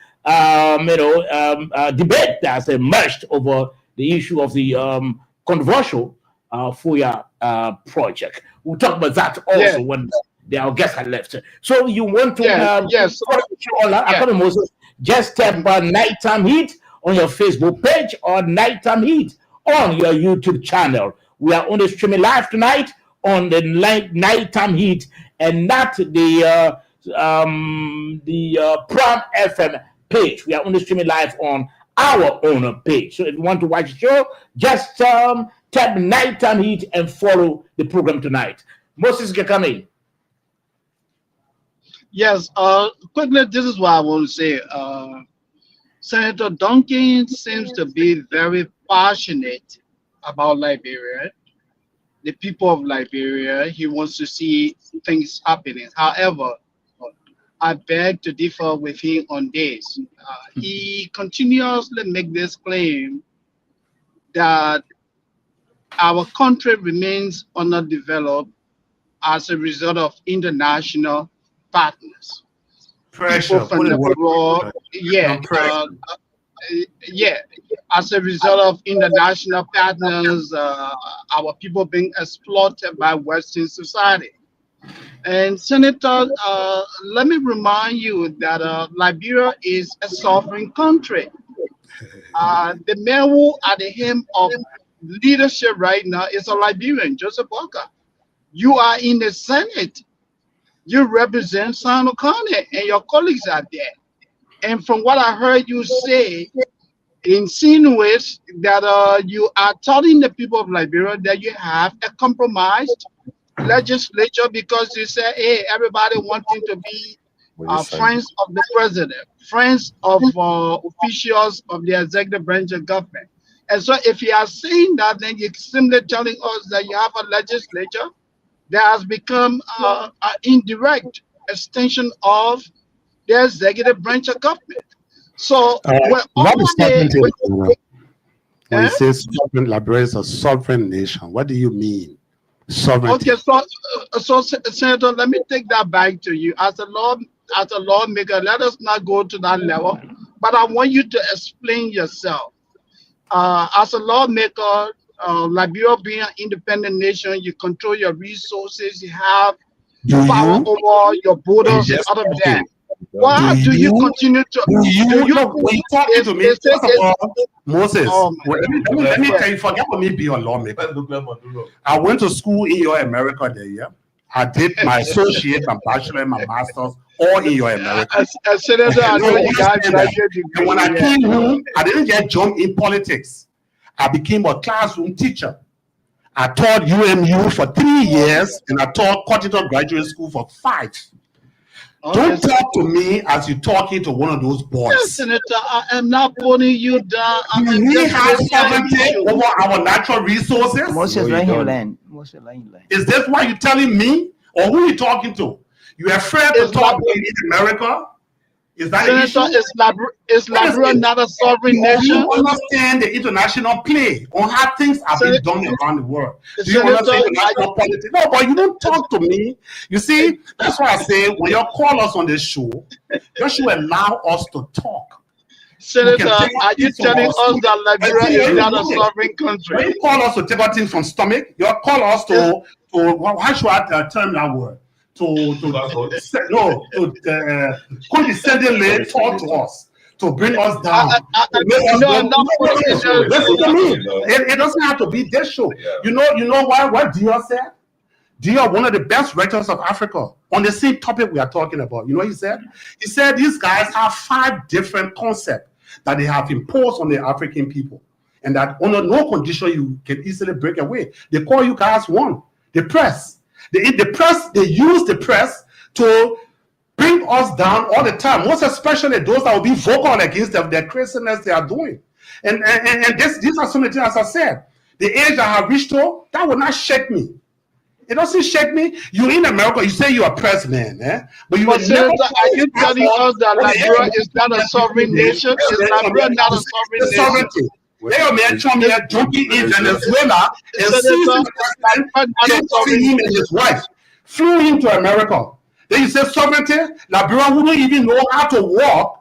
Speaker 1: debate that's emerged over the issue of the controversial FOIA project. We'll talk about that also when our guests had left. So you want to Moses, just tap Nighttime Heat on your Facebook page or Nighttime Heat on your YouTube channel. We are only streaming live tonight on the Nighttime Heat and not the Prime FM page. We are only streaming live on our own page. So if you want to watch the show, just tap Nighttime Heat and follow the program tonight. Moses Gekame.
Speaker 2: Yes, quickly, this is what I want to say. Senator Duncan seems to be very passionate about Liberia, the people of Liberia. He wants to see things happening. However, I beg to differ with him on this. He continuously makes this claim that our country remains underdeveloped as a result of international partners.
Speaker 5: Pressure.
Speaker 2: People from abroad, as a result of international partners, our people being exploited by Western society. And Senator, let me remind you that Liberia is a sovereign country. The man who at the helm of leadership right now is a Liberian, Joseph Walker. You are in the Senate. You represent Sando County, and your colleagues are there. And from what I heard you say, insinuates that you are telling the people of Liberia that you have a compromised legislature because you say, hey, everybody wanting to be friends of the president, friends of officials of the executive branch of government. And so if you are saying that, then you're simply telling us that you have a legislature that has become an indirect extension of the executive branch of government. So
Speaker 5: when you say sovereign, Liberia is a sovereign nation, what do you mean? Sovereignty.
Speaker 2: Okay, so Senator, let me take that back to you. As a lawmaker, let us not go to that level, but I want you to explain yourself. As a lawmaker, Liberia being an independent nation, you control your resources, you have power over your borders and other than that. Why do you continue to
Speaker 5: when you talking to me, first of all, Moses, let me tell you, forget me being a lawmaker. I went to school in your America there, yeah. I did my associate, my bachelor, my master's, all in your America.
Speaker 2: Senator, I know you guys graduated.
Speaker 5: And when I came home, I didn't get jump in politics. I became a classroom teacher. I taught UMU for 3 years, and I taught Cottington Graduate School for 5. Don't talk to me as you're talking to one of those boys.
Speaker 2: Yes, Senator, I am not putting you down.
Speaker 5: We have sovereignty over our natural resources.
Speaker 3: Moses, let him land.
Speaker 5: Is this what you're telling me? Or who are you talking to? You're afraid to talk in America? Is that the issue?
Speaker 2: Senator, is Liberia not a sovereign
Speaker 5: Do you
Speaker 2: nation?
Speaker 5: understand the international play on how things are being done around the world? Do you
Speaker 2: Senator,
Speaker 5: understand international politics? No, but you don't talk to me. You see, that's why I say when you call us on this show, you should allow us to talk.
Speaker 2: Senator, are you telling us that Liberia is not a sovereign
Speaker 5: When
Speaker 2: country?
Speaker 5: you call us to take our things from stomach, you call us to how should I term that word? Condescendingly talk to us, to bring us down. Listen to me. It doesn't have to be this show. You know what Dior said? Dior, one of the best writers of Africa, on the same topic we are talking about. You know what he said? He said these guys have 5 different concepts that they have imposed on the African people, and that under no condition you can easily break away. They call you guys one. The press. They use the press to bring us down all the time, most especially those that will be vocal against their craziness they are doing. And these are some of the things, as I said, the age I have reached to, that will not shake me. It doesn't shake me. You're in America, you say you're a press man, but you will
Speaker 2: Senator,
Speaker 5: never.
Speaker 2: are you telling us that Liberia is not a sovereign nation? Is Liberia not a sovereign nation?
Speaker 5: Sovereignty. They are man from here jumping in Venezuela and seizing him and his wife, flew him to America. Then you say sovereignty, Liberia wouldn't even know how to walk.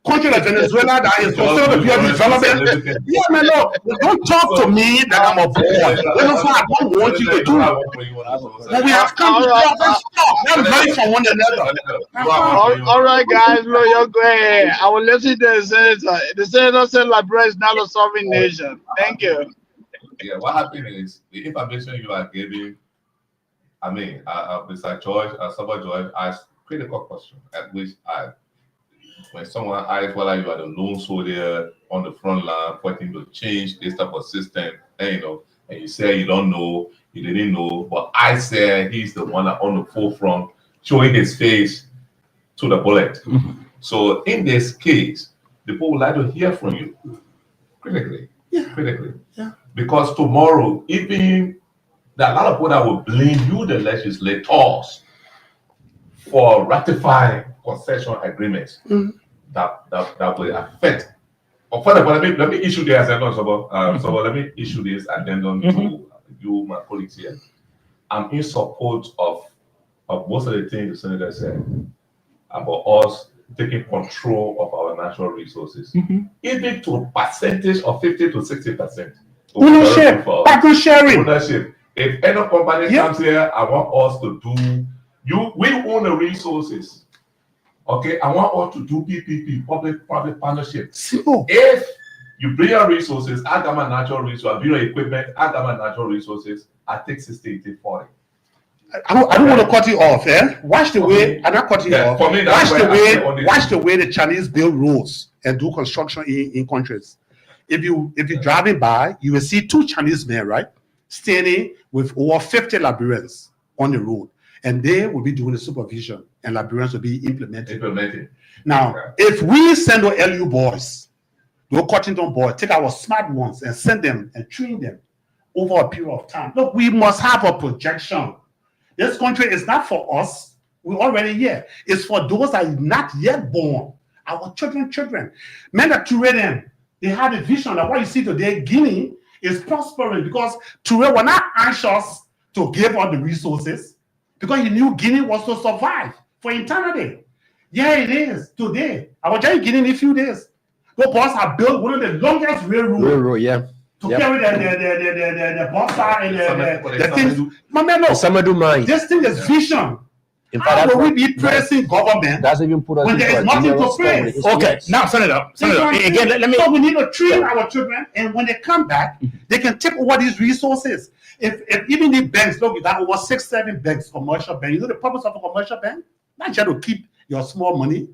Speaker 5: Country like Venezuela that is considered to be a development. Yeah, man, look, don't talk to me that I'm a boy. That's what I don't want you to do. But we have come to let's learn from one another.
Speaker 2: All right, guys, look, you go ahead. I will listen to the senator. The senator said Liberia is not a sovereign nation. Thank you.
Speaker 4: Yeah, what happened is the information you are giving. I mean, Mr. George, Sabah George asked critical question at which when someone asks whether you are the lone soldier on the front line fighting to change this type of system, and you say you don't know, you didn't know, but I said he's the one on the forefront, showing his face to the bullet. So in this case, the people would like to hear from you critically, because tomorrow, even there are a lot of people that will blame you, the legislators, for ratifying concession agreements that will affect. Let me issue this addendum. So let me issue this addendum to you, my colleagues here. I'm in support of most of the things the senator said about us taking control of our natural resources, even to a percentage of 50 to 60%.
Speaker 5: Ownership, partner sharing.
Speaker 4: Ownership. If any company comes here, I want us to do. We own the resources. Okay, I want us to do PPP, public-private partnership.
Speaker 5: Simple.
Speaker 4: If you bring your resources, I got my natural resources, bring your equipment, I got my natural resources, I take 60, take 40.
Speaker 5: I don't want to cut you off, Watch the way, I'm not cutting you off.
Speaker 4: For me,
Speaker 5: watch the way the Chinese build roads and do construction in countries. If you're driving by, you will see 2 Chinese men, right, standing with over 50 Liberians on the road. And they will be doing the supervision, and Liberians will be implementing. Now, if we send our LU boys, the Cottington boys, take our smart ones and send them and train them over a period of time. Look, we must have a projection. This country is not for us. We're already here. It's for those that are not yet born. Our children. Men that train them, they have a vision that what you see today, Guinea is prospering because Toure were not anxious to give all the resources, because he knew Guinea was to survive for eternity. Yeah, it is today. I was just in Guinea in a few days. Those boys have built one of the longest railroad, to carry the bauxite and the things. My man, look,
Speaker 6: Samadou mine.
Speaker 5: this thing is vision.
Speaker 6: In
Speaker 5: How
Speaker 6: fact,
Speaker 5: will we be praising government
Speaker 6: that's even put us
Speaker 5: when there is
Speaker 6: into a
Speaker 5: nothing to
Speaker 6: general
Speaker 5: praise?
Speaker 6: story.
Speaker 1: Okay, now, Senator, again, let me.
Speaker 5: So we need to train our children, and when they come back, they can take over these resources. If even the banks, look, you got over 6-7 banks, commercial banks. You know the purpose of a commercial bank? Not just to keep your small money.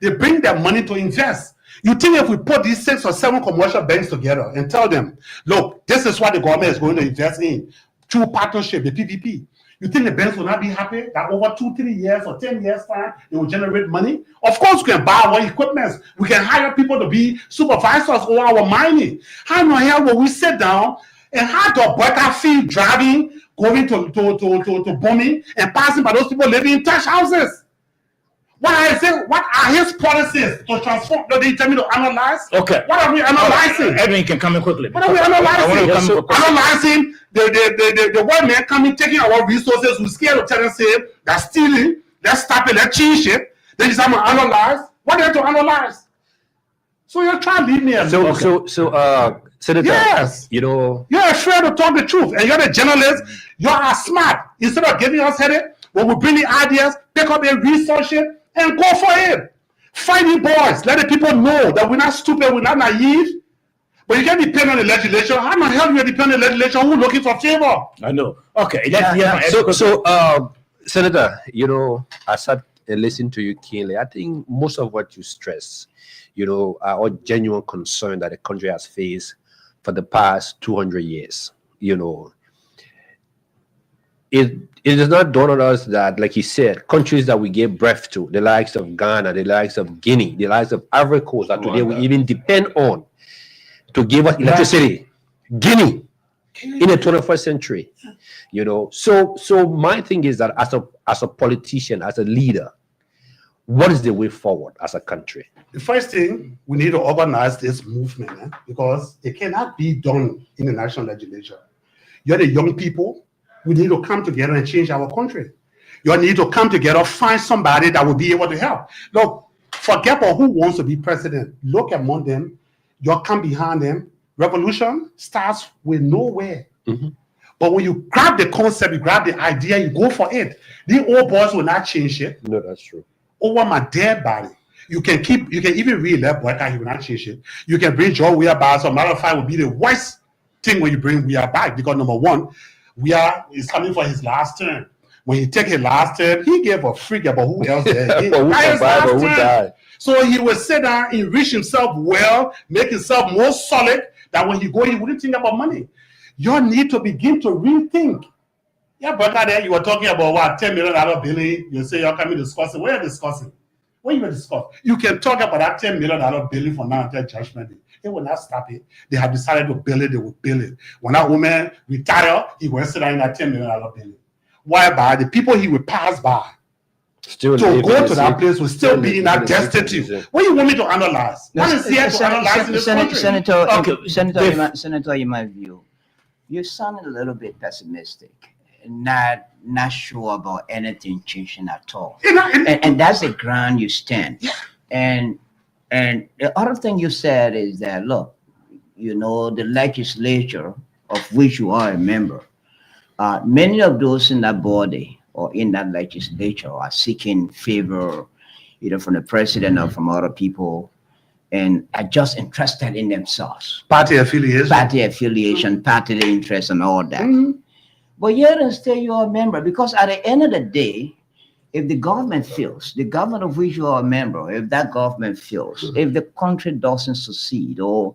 Speaker 5: They bring their money to invest. You think if we put these 6 or 7 commercial banks together and tell them, look, this is what the government is going to invest in through partnership, the PPP. You think the banks will not be happy that over 2-3 years or 10 years time they will generate money? Of course, we can buy our equipment. We can hire people to be supervisors over our mining. How in the hell will we sit down and how the Boyka feel driving, going to bombing and passing by those people living in trash houses? What are his policies to transform? No, they tell me to analyze.
Speaker 1: Okay.
Speaker 5: What are we analyzing?
Speaker 1: Edwin can come in quickly.
Speaker 5: What are we
Speaker 1: I want
Speaker 5: analyzing?
Speaker 1: to come in quickly.
Speaker 5: Analyzing the white man coming, taking our resources. We scared of telling say they're stealing, they're stopping, they're cheating. Then you say, I'm going to analyze. What are you to analyze? So you're trying to leave me alone.
Speaker 6: So, Senator,
Speaker 5: Yes.
Speaker 6: you know,
Speaker 5: You're afraid to talk the truth, and you're the journalist. You are smart. Instead of giving us headache, when we bring the ideas, pick up and research it, and go for it. Find the boys. Let the people know that we're not stupid, we're not naive. But you can't depend on the legislation. How the hell you depend on the legislation? Who's looking for favor?
Speaker 1: I know. Okay. Let's hear from Edwin.
Speaker 6: So, Senator, you know, I sat and listened to you keenly. I think most of what you stress, you know, are all genuine concern that the country has faced for the past 200 years. You know, it is not dawned on us that, like you said, countries that we gave birth to, the likes of Ghana, the likes of Guinea, the likes of Ivory Coast, that today we even depend on to give us electricity. Guinea in the 21st century, you know. So my thing is that as a politician, as a leader, what is the way forward as a country?
Speaker 5: The first thing, we need to organize this movement because it cannot be done in the national legislature. You're the young people. We need to come together and change our country. You need to come together, find somebody that will be able to help. Look, forget about who wants to be president. Look among them. You come behind them. Revolution starts with nowhere.
Speaker 6: Mm-hmm.
Speaker 5: But when you grab the concept, you grab the idea, you go for it. The old boys will not change it.
Speaker 6: No, that's true.
Speaker 5: Over my dead body. You can even re-elect Boyka, he will not change it. You can bring Joe Weah back. So matter of fact, will be the worst thing when you bring Weah back because number one, Weah is coming for his last term. When he take his last term, he gave a freak about who else there.
Speaker 6: Who survived or who died.
Speaker 5: So he will sit down, enrich himself well, make himself more solid, that when he go, he wouldn't think about money. You need to begin to rethink. Yeah, but there you were talking about what, $10 million billing. You say you're coming discussing. What are you discussing? What you discuss? You can talk about that $10 million billing for now until judgment day. They will not stop it. They have decided to bill it, they will bill it. When that woman retire, he will sit down in that $10 million billing. Whereby the people he will pass by
Speaker 6: Still
Speaker 5: to go to that place will still be in that destitute. What do you want me to analyze? What is here to analyze in this country?
Speaker 3: Senator, in my view, you sound a little bit pessimistic, not sure about anything changing at all. And that's the ground you stand. And the other thing you said is that, look, you know, the legislature of which you are a member, many of those in that body or in that legislature are seeking favor either from the president or from other people and are just interested in themselves.
Speaker 5: Party affiliation,
Speaker 3: party interest, and all that.
Speaker 5: Mm-hmm.
Speaker 3: But yet and still you're a member, because at the end of the day, if the government fails, the government of which you are a member, if that government fails, if the country doesn't succeed or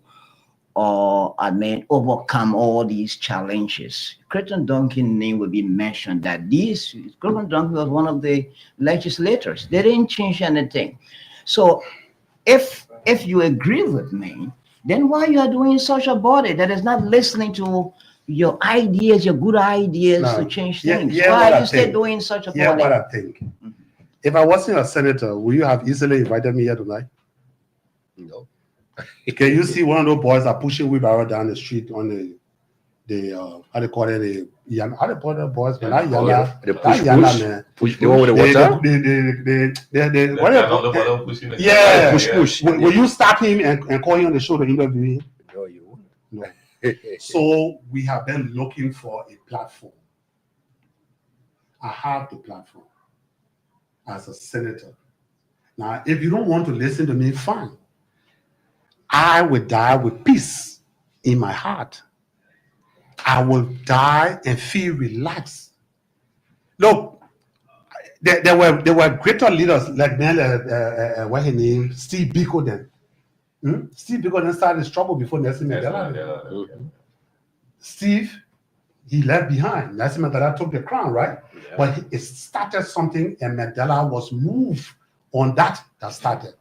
Speaker 3: overcome all these challenges, Creighton Duncan name will be mentioned that Creighton Duncan was one of the legislators. They didn't change anything. So if you agree with me, then why you are doing such a body that is not listening to your ideas, your good ideas to change things? Why are you still doing such a body?
Speaker 5: Yeah, what I think. If I wasn't a senator, would you have easily invited me here tonight?
Speaker 6: No.
Speaker 5: Can you see one of those boys are pushing wheelbarrow down the street on the how they call it, how they call it boys, but not Yana.
Speaker 6: The push, the one with the water.
Speaker 5: Yeah,
Speaker 6: push.
Speaker 5: Will you stop him and call him on the show to interview him?
Speaker 6: No, you won't.
Speaker 5: No. So we have been looking for a platform. I have the platform as a senator. Now, if you don't want to listen to me, fine. I will die with peace in my heart. I will die and feel relaxed. Look, there were greater leaders like what his name, Steve Biko then. Steve Biko then started his trouble before Nelson Mandela. Steve, he left behind. Nelson Mandela took the crown, right? Yeah. But it started something, and Mandela was moved on that started.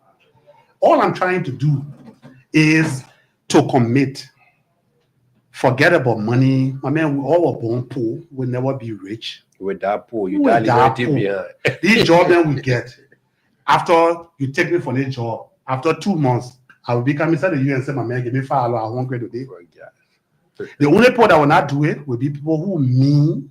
Speaker 5: All I'm trying to do is to commit. Forget about money. I mean, we all were born poor. We'll never be rich.
Speaker 6: With that poor, you die behind.
Speaker 5: These jobs that we get. after you take me for the job, after 2 months, I will be coming to the UN and say, my man, give me $500 a day. The only people that will not do it will be people who mean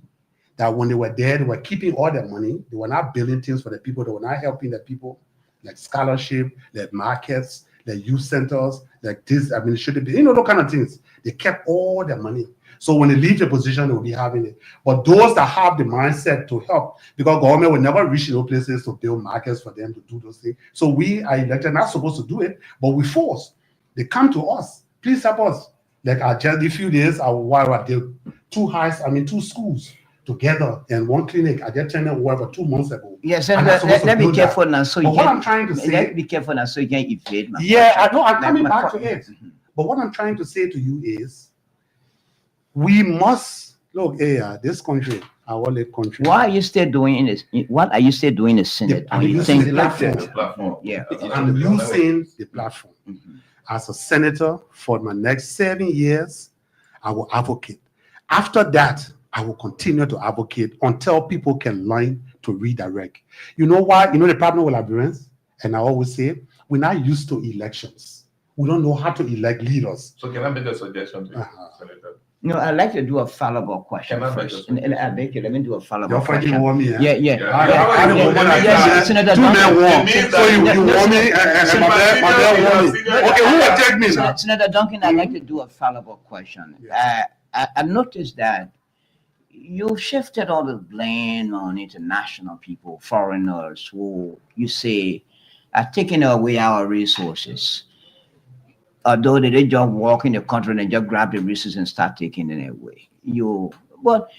Speaker 5: that when they were there, they were keeping all their money. They were not building things for the people. They were not helping the people, like scholarship, like markets, like youth centers, like this administrative, those kind of things. They kept all their money. So when they leave the position, they will be having it. But those that have the mindset to help, because government will never reach those places to build markets for them to do those things. So we are elected, not supposed to do it, but we force. They come to us. Please help us. Like I just a few days, I did 2 schools together and 1 clinic. I just turned over 2 months ago.
Speaker 3: Yes, and let me be careful now. So
Speaker 5: what I'm trying to say,
Speaker 3: let me be careful now, so you can evade my
Speaker 5: yeah,
Speaker 3: question.
Speaker 5: I know. I'm coming back to
Speaker 3: question.
Speaker 5: it. But what I'm trying to say to you is, we must look. This country, our country.
Speaker 3: Why are you still doing this? What are you still doing in the Senate?
Speaker 5: I'm
Speaker 3: When you
Speaker 5: using
Speaker 3: think
Speaker 5: the platform.
Speaker 4: The platform.
Speaker 3: Yeah.
Speaker 5: I'm using the platform.
Speaker 3: Mhm.
Speaker 5: As a senator for my next 7 years, I will advocate. After that, I will continue to advocate until people can learn to redirect. You know why? The problem with Liberians, and I always say, we're not used to elections. We don't know how to elect leaders.
Speaker 4: So can I make a suggestion to you, Senator?
Speaker 3: No, I'd like to do a follow-up question
Speaker 4: Can I make
Speaker 3: first.
Speaker 4: a
Speaker 3: And I beg you, let me do a follow-up
Speaker 5: You're fighting
Speaker 3: question.
Speaker 5: for me, eh?
Speaker 3: Yeah.
Speaker 5: I don't want to
Speaker 3: Yes, Senator
Speaker 5: two men
Speaker 3: Duncan.
Speaker 5: won.
Speaker 4: It means
Speaker 5: So you
Speaker 4: that-
Speaker 5: want me and my man won me. Okay, who will take me now?
Speaker 3: Senator Duncan, I'd like to do a follow-up question. I noticed that you shifted all the blame on international people, foreigners who you say are taking away our resources. Although they didn't just walk in the country and just grab the resources and start taking it away. But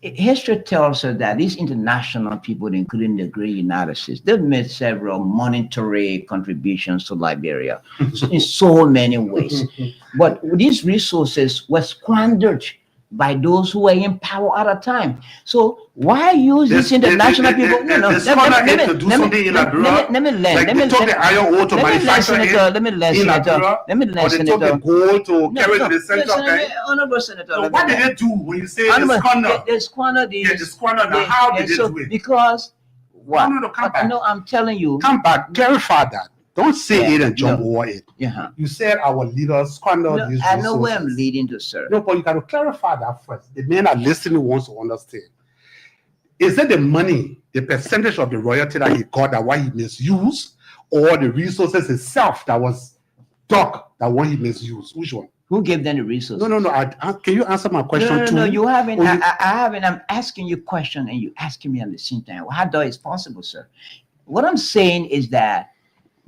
Speaker 3: history tells us that these international people, including the great United States, they've made several monetary contributions to Liberia in so many ways. But these resources were squandered by those who were in power at the time. So why use these international people? No.
Speaker 5: Let me
Speaker 3: learn.
Speaker 5: They took the iron ore to manufacture it
Speaker 3: Let me learn, Senator.
Speaker 5: or they took the gold to carry to the center.
Speaker 3: Honorable Senator.
Speaker 5: So what did they do when you say
Speaker 3: Honorable,
Speaker 5: they squander?
Speaker 3: They squander these.
Speaker 5: Yeah, they squander. Now, how did they do it?
Speaker 3: Because what?
Speaker 5: No, come back.
Speaker 3: No, I'm telling you.
Speaker 5: Come back, clarify that. Don't say
Speaker 3: Yeah,
Speaker 5: it and jump
Speaker 3: no.
Speaker 5: over it.
Speaker 3: Yeah.
Speaker 5: You said our leaders squandered
Speaker 3: No,
Speaker 5: these
Speaker 3: I
Speaker 5: resources.
Speaker 3: know where I'm leading to, sir.
Speaker 5: No, but you got to clarify that first. The men are listening wants to understand. Is it the money, the percentage of the royalty that he got that why he misused, or the resources itself that was dug that why he misused? Which one?
Speaker 3: Who gave them the resources?
Speaker 5: No. Can you answer my question too?
Speaker 3: No, you haven't.
Speaker 5: Or
Speaker 3: I haven't. I'm asking you a question and you asking me at the same time. How that is possible, sir? What I'm saying is that,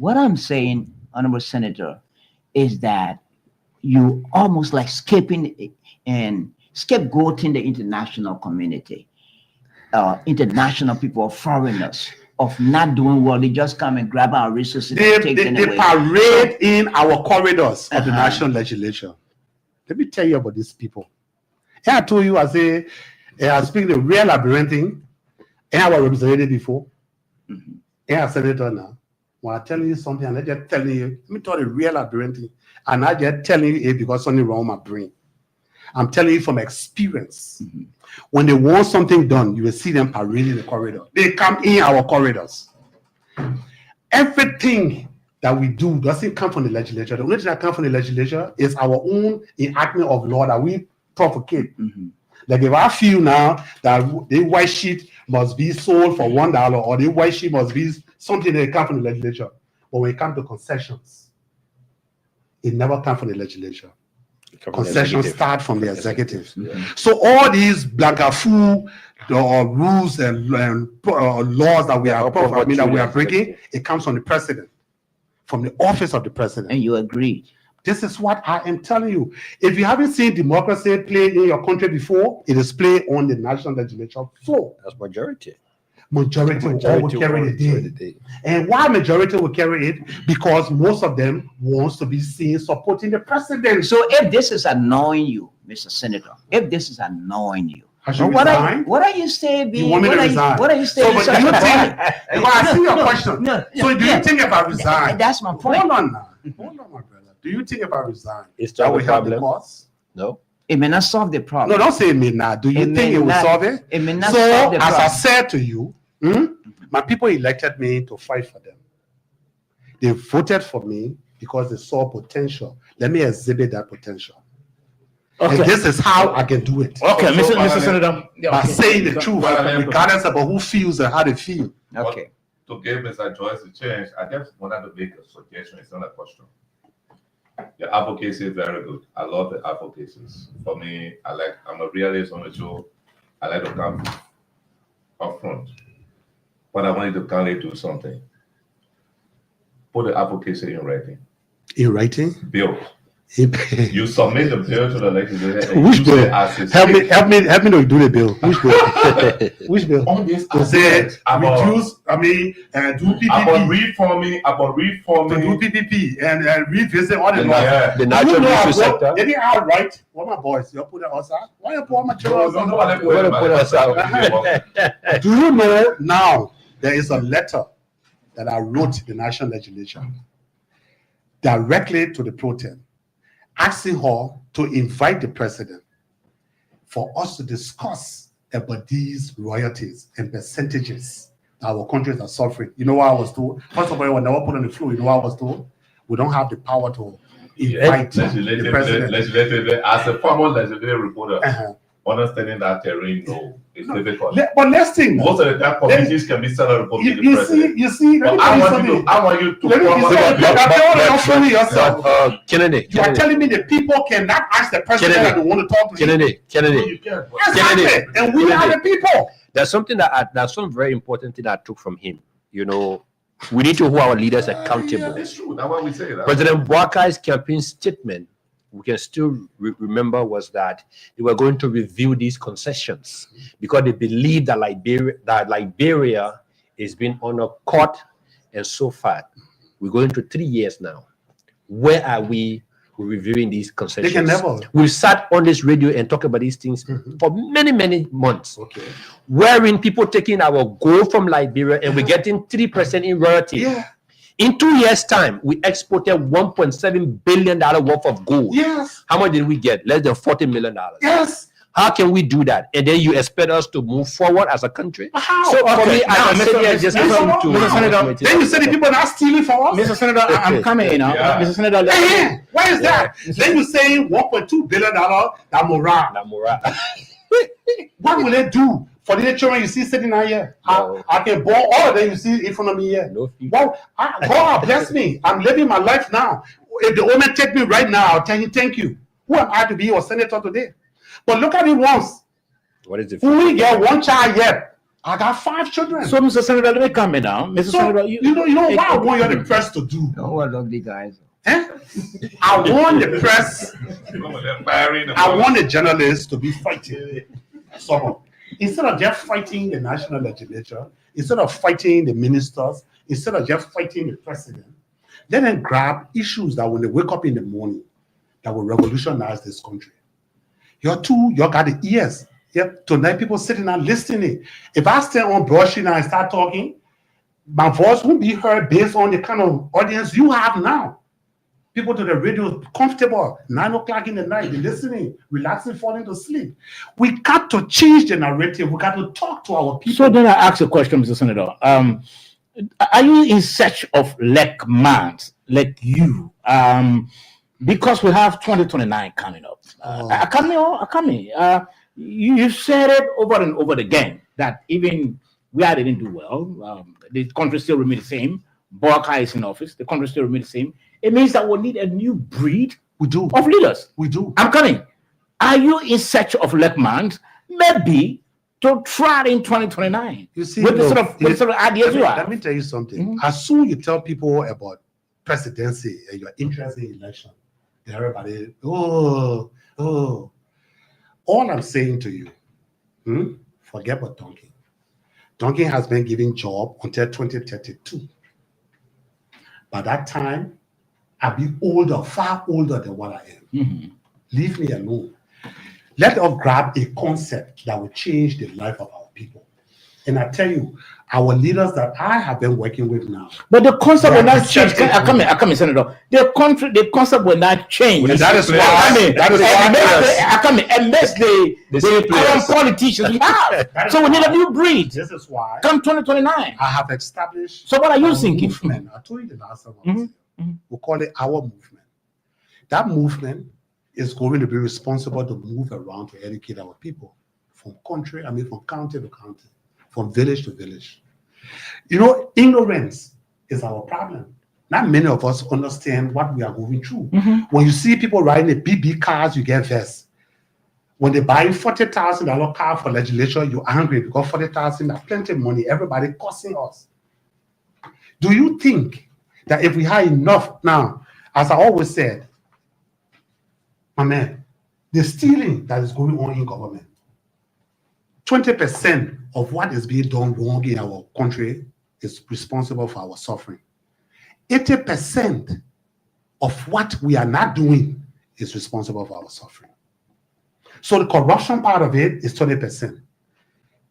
Speaker 3: Honorable Senator, is that you almost like scapegoating the international community, international people, foreigners, of not doing well. They just come and grab our resources and take them
Speaker 5: They
Speaker 3: away.
Speaker 5: parade in our corridors of the
Speaker 3: Uh-huh.
Speaker 5: national legislature. Let me tell you about these people. And I told you, I speak the real labyrinthine, and I was represented before,
Speaker 3: Mhm.
Speaker 5: and I senator now. When I'm telling you something, I'm not just telling you, let me tell you the real labyrinthine. I'm not just telling you it because something wrong with my brain. I'm telling you from experience.
Speaker 3: Mhm.
Speaker 5: When they want something done, you will see them parading the corridor. They come in our corridors. Everything that we do doesn't come from the legislature. The only thing that comes from the legislature is our own enactment of law that we provocate.
Speaker 3: Mhm.
Speaker 5: Like if I feel now that the white sheet must be sold for $1 or the white sheet must be something that comes from the legislature. But when it comes to concessions, it never comes from the legislature. Concessions start from the executives. So all these blagafu rules and laws that we are breaking, it comes from the president, from the office of the president.
Speaker 3: And you agreed.
Speaker 5: This is what I am telling you. If you haven't seen democracy play in your country before, it is played on the national legislature floor.
Speaker 6: That's majority.
Speaker 5: Majority will carry the day. And why majority will carry it? Because most of them wants to be seen supporting the president.
Speaker 3: So if this is annoying you, Mr. Senator, if this is annoying you,
Speaker 5: I should
Speaker 3: what
Speaker 5: resign.
Speaker 3: are you saying?
Speaker 5: You want me to resign?
Speaker 3: What are you saying?
Speaker 5: So, but do you think? Because I see your question. So, do you think if I resign?
Speaker 3: That's my point.
Speaker 5: Hold on now. Hold on, my brother. Do you think if I resign,
Speaker 6: Is
Speaker 5: that
Speaker 6: that
Speaker 5: will
Speaker 6: the
Speaker 5: help the
Speaker 6: problem?
Speaker 5: cause?
Speaker 6: No.
Speaker 3: It may not solve the problem.
Speaker 5: No, don't say it may not. Do you
Speaker 3: It
Speaker 5: think
Speaker 3: may
Speaker 5: it will
Speaker 3: not-
Speaker 5: solve it?
Speaker 3: It may not
Speaker 5: So,
Speaker 3: solve the
Speaker 5: as I
Speaker 3: problem.
Speaker 5: said to you, My people elected me to fight for them. They voted for me because they saw potential. Let me exhibit that potential.
Speaker 1: Okay.
Speaker 5: And this is how I can do it.
Speaker 1: Okay,
Speaker 4: So,
Speaker 1: Mr.
Speaker 4: so,
Speaker 1: Senator. Yeah,
Speaker 5: By
Speaker 1: okay.
Speaker 5: saying the truth,
Speaker 4: Well,
Speaker 5: regardless about who feels and how they feel.
Speaker 3: Okay.
Speaker 4: To give Mr. Joyce a change, I just wanted to make a suggestion. It's not a question. Your advocacy is very good. I love the advocacies. For me, I'm a realist on the show. I like to come up front. But I want you to kindly do something. Put the advocacy in writing.
Speaker 5: In writing?
Speaker 4: Bill. You submit the bill to the legislature. and
Speaker 5: Which
Speaker 4: use
Speaker 5: bill?
Speaker 4: it as a
Speaker 5: Help
Speaker 4: state.
Speaker 5: me to do the bill. Which bill? Which bill?
Speaker 4: On this
Speaker 5: To say
Speaker 4: about
Speaker 5: reduce, do
Speaker 4: about
Speaker 5: PPP,
Speaker 4: reforming.
Speaker 5: to do PPP and revisit all the laws.
Speaker 4: Yeah.
Speaker 6: The natural resource sector.
Speaker 5: They didn't outright. What my boys? You put it outside. Why you put my children
Speaker 4: No,
Speaker 5: outside?
Speaker 4: nobody put it
Speaker 6: Put us out.
Speaker 4: out.
Speaker 5: Do you know now there is a letter that I wrote to the national legislature directly to the pro-tem, asking her to invite the president for us to discuss about these royalties and percentages that our countries are suffering. You know what I was told? First of all, when I was put on the floor, you know what I was told? We don't have the power to invite the president.
Speaker 4: Legislatively, as a former legislative reporter,
Speaker 5: Uh-huh.
Speaker 4: understanding that terrain, no, it's difficult.
Speaker 5: But let's think.
Speaker 4: Most of the time, committees can be set up to the
Speaker 5: You
Speaker 4: president.
Speaker 5: see, let
Speaker 4: But
Speaker 5: me
Speaker 4: I
Speaker 5: tell you
Speaker 4: want
Speaker 5: something.
Speaker 4: you to
Speaker 5: Let me
Speaker 4: form
Speaker 5: say,
Speaker 4: a-
Speaker 5: you're telling yourself.
Speaker 6: Kennedy,
Speaker 5: You are telling me the people cannot ask the president
Speaker 6: Kennedy.
Speaker 5: that they want to talk to him.
Speaker 6: Kennedy.
Speaker 4: You can.
Speaker 5: Exactly.
Speaker 6: Kennedy.
Speaker 5: And we are the people.
Speaker 6: There's some very important thing that I took from him. You know, we need to hold our leaders accountable.
Speaker 4: Yeah, it's true. That's why we say that.
Speaker 6: President Boakai's campaign statement, we can still remember, was that they were going to review these concessions because they believe that Liberia is being undercut, and so far we're going to 3 years now. Where are we reviewing these concessions?
Speaker 5: They can never.
Speaker 6: We sat on this radio and talk about these things for many months,
Speaker 5: Okay.
Speaker 6: wherein people taking our gold from Liberia and we're getting 3% in royalty.
Speaker 5: Yeah.
Speaker 6: In 2 years' time, we exported $1.7 billion worth of gold.
Speaker 5: Yes.
Speaker 6: How much did we get? Less than $40 million.
Speaker 5: Yes.
Speaker 6: How can we do that? And then you expect us to move forward as a country?
Speaker 5: How?
Speaker 6: So for me,
Speaker 1: Now,
Speaker 6: I sit here
Speaker 1: Mr.
Speaker 6: just
Speaker 5: Mr.
Speaker 6: listening to
Speaker 1: Mr. Senator,
Speaker 5: Then you say the people are not stealing from us?
Speaker 1: Mr. Senator, I'm coming in now.
Speaker 4: Yeah.
Speaker 1: Mr. Senator,
Speaker 5: Why is that? Then you say $1.2 billion that morale.
Speaker 6: Namora.
Speaker 5: What will it do for the children you see sitting out here?
Speaker 6: No.
Speaker 5: I can born all of them you see in front of me here.
Speaker 6: No future.
Speaker 5: Well, God bless me. I'm living my life now. If the woman take me right now, I'll tell you thank you. Who am I to be your senator today? But look at it once.
Speaker 6: What is the
Speaker 5: Who we get one child yet? I got 5 children.
Speaker 1: so Mr. Senator, let me come in now. Mr.
Speaker 5: So,
Speaker 1: Senator,
Speaker 5: you know what I want you the press to do?
Speaker 3: Don't worry, ugly guys.
Speaker 5: Eh? I want the press,
Speaker 4: Firing the
Speaker 5: I want the journalists to be fighting. So instead of just fighting the national legislature, instead of fighting the ministers, instead of just fighting the president, let them grab issues that when they wake up in the morning, that will revolutionize this country. You got the ears. Yep. Tonight, people sitting and listening. If I stay on brushing and I start talking, my voice won't be heard based on the kind of audience you have now. People to the radio, comfortable, 9 o'clock in the night, they're listening, relaxing, falling to sleep. We got to change the narrative. We got to talk to our people.
Speaker 1: So then I ask a question, Mr. Senator. Are you in search of like minds, like you? Because we have 2029 coming up. You said it over and over again that even we didn't do well. The country still remains the same. Boakai is in office. The country still remains the same. It means that we need a new breed
Speaker 5: We do.
Speaker 1: of leaders.
Speaker 5: We do.
Speaker 1: I'm coming. Are you in search of like minds? Maybe to try in 2029
Speaker 5: You see,
Speaker 1: with the
Speaker 5: look,
Speaker 1: sort of ideas you
Speaker 5: let
Speaker 1: have.
Speaker 5: me tell you something.
Speaker 1: Mhm.
Speaker 5: As soon you tell people about presidency and your interest in election, then everybody, all I'm saying to you, forget about Duncan. Duncan has been giving job until 2032. By that time, I'll be older, far older than what I am.
Speaker 1: Mhm.
Speaker 5: Leave me alone. Let us grab a concept that will change the life of our people. And I tell you, our leaders that I have been working with now.
Speaker 1: But the concept will not change.
Speaker 5: Accepted.
Speaker 1: I come in, Senator. The concept will not change.
Speaker 6: Well,
Speaker 5: that is why-
Speaker 1: Unless the
Speaker 6: same
Speaker 1: current
Speaker 6: players.
Speaker 1: politicians we have.
Speaker 5: That is
Speaker 1: So we need a
Speaker 5: why-
Speaker 1: new breed.
Speaker 5: This is why
Speaker 1: Come 2029.
Speaker 5: I have established.
Speaker 1: So what are you
Speaker 5: a
Speaker 1: thinking?
Speaker 5: Movement. I told you the last time.
Speaker 1: Mhm, mhm.
Speaker 5: We call it our movement. That movement is going to be responsible to move around to educate our people from county to county, from village to village. You know, ignorance is our problem. Not many of us understand what we are going through. When you see people riding the big cars, you get vexed. When they buy $40,000 car for legislature, you're angry because $40,000 is plenty of money. Everybody cussing us. Do you think that if we had enough now, as I always said, my man, the stealing that is going on in government, 20% of what is being done wrong in our country is responsible for our suffering. 80% of what we are not doing is responsible for our suffering. So the corruption part of it is 20%.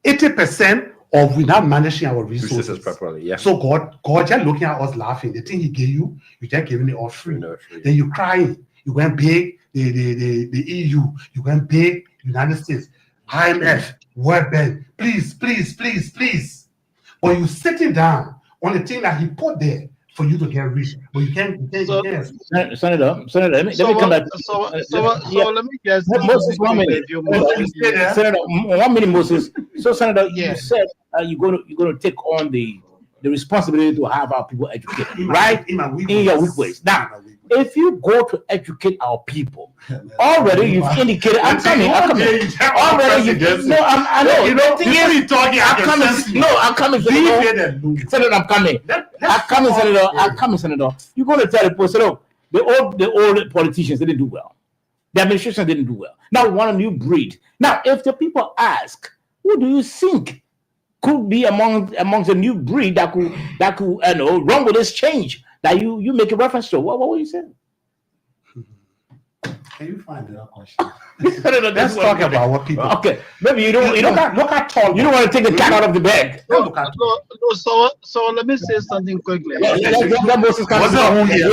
Speaker 5: 80% of we not managing our resources
Speaker 6: properly. Yeah.
Speaker 5: So God just looking at us laughing. The thing He gave you, you just giving it all free.
Speaker 6: No, free.
Speaker 5: Then you crying. You went big the EU. You went big United States, IMF, World Bank. Please. But you sitting down on the thing that He put there for you to get rich, but you can't.
Speaker 1: Senator, let me come back.
Speaker 2: So let me guess.
Speaker 1: Moses, 1 minute. Senator, 1 minute, Moses. So, Senator,
Speaker 2: Yeah.
Speaker 1: you said you're going to take on the responsibility to have our people educated, right? In your weak ways. Now, if you go to educate our people, already you've indicated. I'm coming. Already, I know.
Speaker 5: You know, before you talking,
Speaker 1: I'm coming. Senator, I'm coming. I'm coming, Senator. You're going to tell the person, the old politicians didn't do well. The administration didn't do well. Now we want a new breed. Now, if the people ask, who do you think could be amongst the new breed that could run with this change that you make a reference to? What will you say?
Speaker 5: Can you find that question?
Speaker 1: Let's
Speaker 5: talk about what people.
Speaker 1: Okay, maybe you don't
Speaker 5: Look at tall.
Speaker 1: you don't want to take the cat out of the bag.
Speaker 5: Look at
Speaker 2: So let me say something quickly.
Speaker 1: Let Moses come.
Speaker 5: We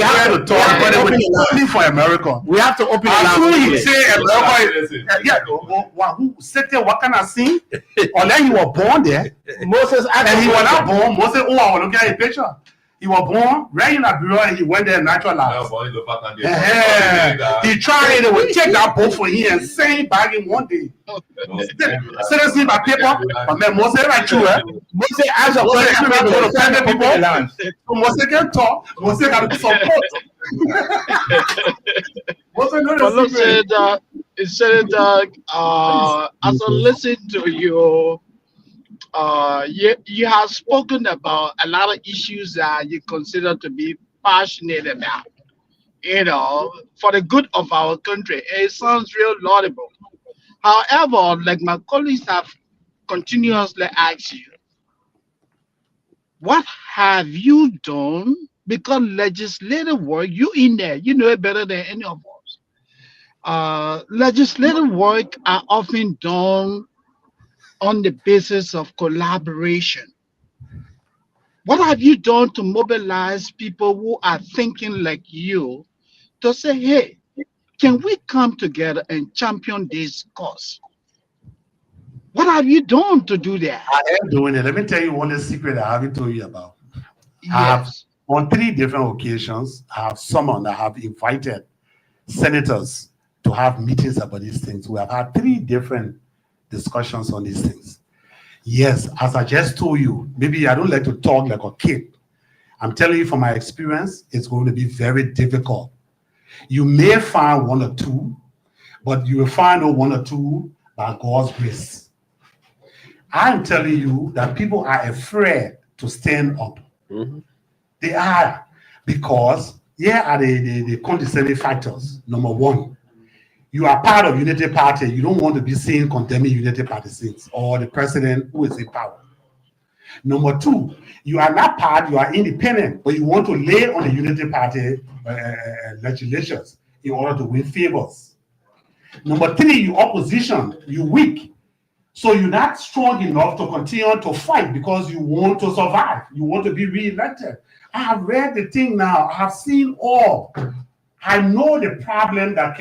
Speaker 5: have to talk, but it was only for America.
Speaker 1: We have to open it
Speaker 5: As soon as he
Speaker 1: up.
Speaker 5: say America, who sit there, what can I see? Unless he was born there,
Speaker 1: Moses
Speaker 5: and he was not born. Moses, I want to look at a picture. He was born right in Liberia, and he went there naturalized. He tried it. They would take that boat for him and send back in one day. Seriously, by paper. But man, Moses, right true, eh?
Speaker 1: Moses ask a
Speaker 5: Moses
Speaker 1: question.
Speaker 5: not going to send the people.
Speaker 1: Land.
Speaker 5: So Moses can talk. Moses got to do some Moses know
Speaker 2: But
Speaker 5: the
Speaker 2: look,
Speaker 5: secret.
Speaker 2: Senator, as I listen to you, you have spoken about a lot of issues that you consider to be passionate about, for the good of our country. It sounds real laudable. However, like my colleagues have continuously asked you, what have you done? Because legislative work, you in there, you know it better than any of us. Legislative work are often done on the basis of collaboration. What have you done to mobilize people who are thinking like you to say, hey, can we come together and champion this cause? What have you done to do that?
Speaker 5: I am doing it. Let me tell you one secret I haven't told you about.
Speaker 2: Yes.
Speaker 5: On 3 different occasions, I have summoned, I have invited senators to have meetings about these things. We have had 3 different discussions on these things. Yes, as I just told you, maybe I don't like to talk like a kid. I'm telling you from my experience, it's going to be very difficult. You may find 1 or 2, but you will find 1 or 2 by God's grace. I'm telling you that people are afraid to stand up.
Speaker 6: Mhm.
Speaker 5: They are, because here are the condescending factors. Number 1, you are part of Unity Party. You don't want to be seen condemning Unity Party things or the president who is in power. Number 2, you are not part, you are independent, but you want to lay on the Unity Party legislatures in order to win favors. Number 3, you opposition, you weak. So you're not strong enough to continue to fight because you want to survive. You want to be re-elected. I have read the thing now. I have seen all. I know the problem that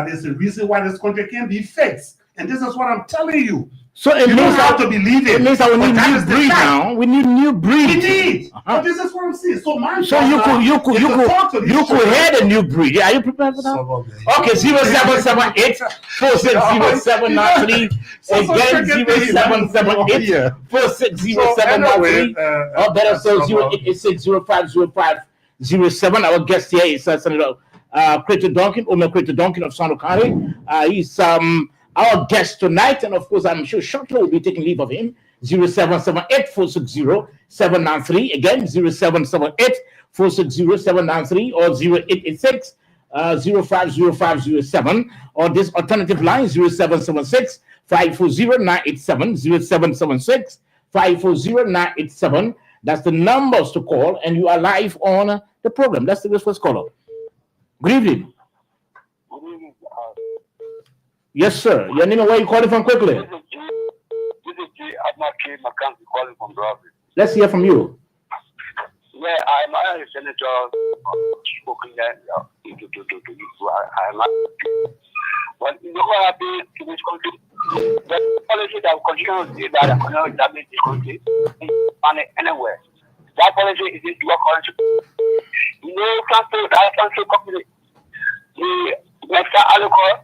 Speaker 5: is the reason why this country can't be fixed. And this is what I'm telling you.
Speaker 1: So it
Speaker 5: You
Speaker 1: means
Speaker 5: don't have to believe it.
Speaker 1: It means that we
Speaker 5: but
Speaker 1: need
Speaker 5: that
Speaker 1: new
Speaker 5: is the
Speaker 1: breed
Speaker 5: fact.
Speaker 1: now. We need new breed.
Speaker 5: We need.
Speaker 1: Uh-huh.
Speaker 5: But this is what I'm saying. So my
Speaker 1: So you could head a new breed. Are you prepared for that? Okay, 0778 460 Again, 0778 460 Or better, so 0886050507. Our guest here is Senator Creighton Duncan, Omer Creighton Duncan of Sando County. He's our guest tonight, and of course, I'm sure shortly we'll be taking leave of him. 0778 460 793. Again, 0778 460 793 or 0886 050507, or this alternative line 0776 540 987 0776 540 987. That's the numbers to call, and you are live on the program. Let's take this first caller. Good evening. Yes, sir. Your name and where you calling from quickly?
Speaker 7: This is Adnaki McCanty calling from Brazil.
Speaker 1: Let's hear from you.
Speaker 7: Yeah, I'm a senator spoken there to you. I'm but you know what happened to this country? The policy that will continue to do that will damage this country anywhere. That policy is in your country. You know, transfer company. The Mr. Aluko,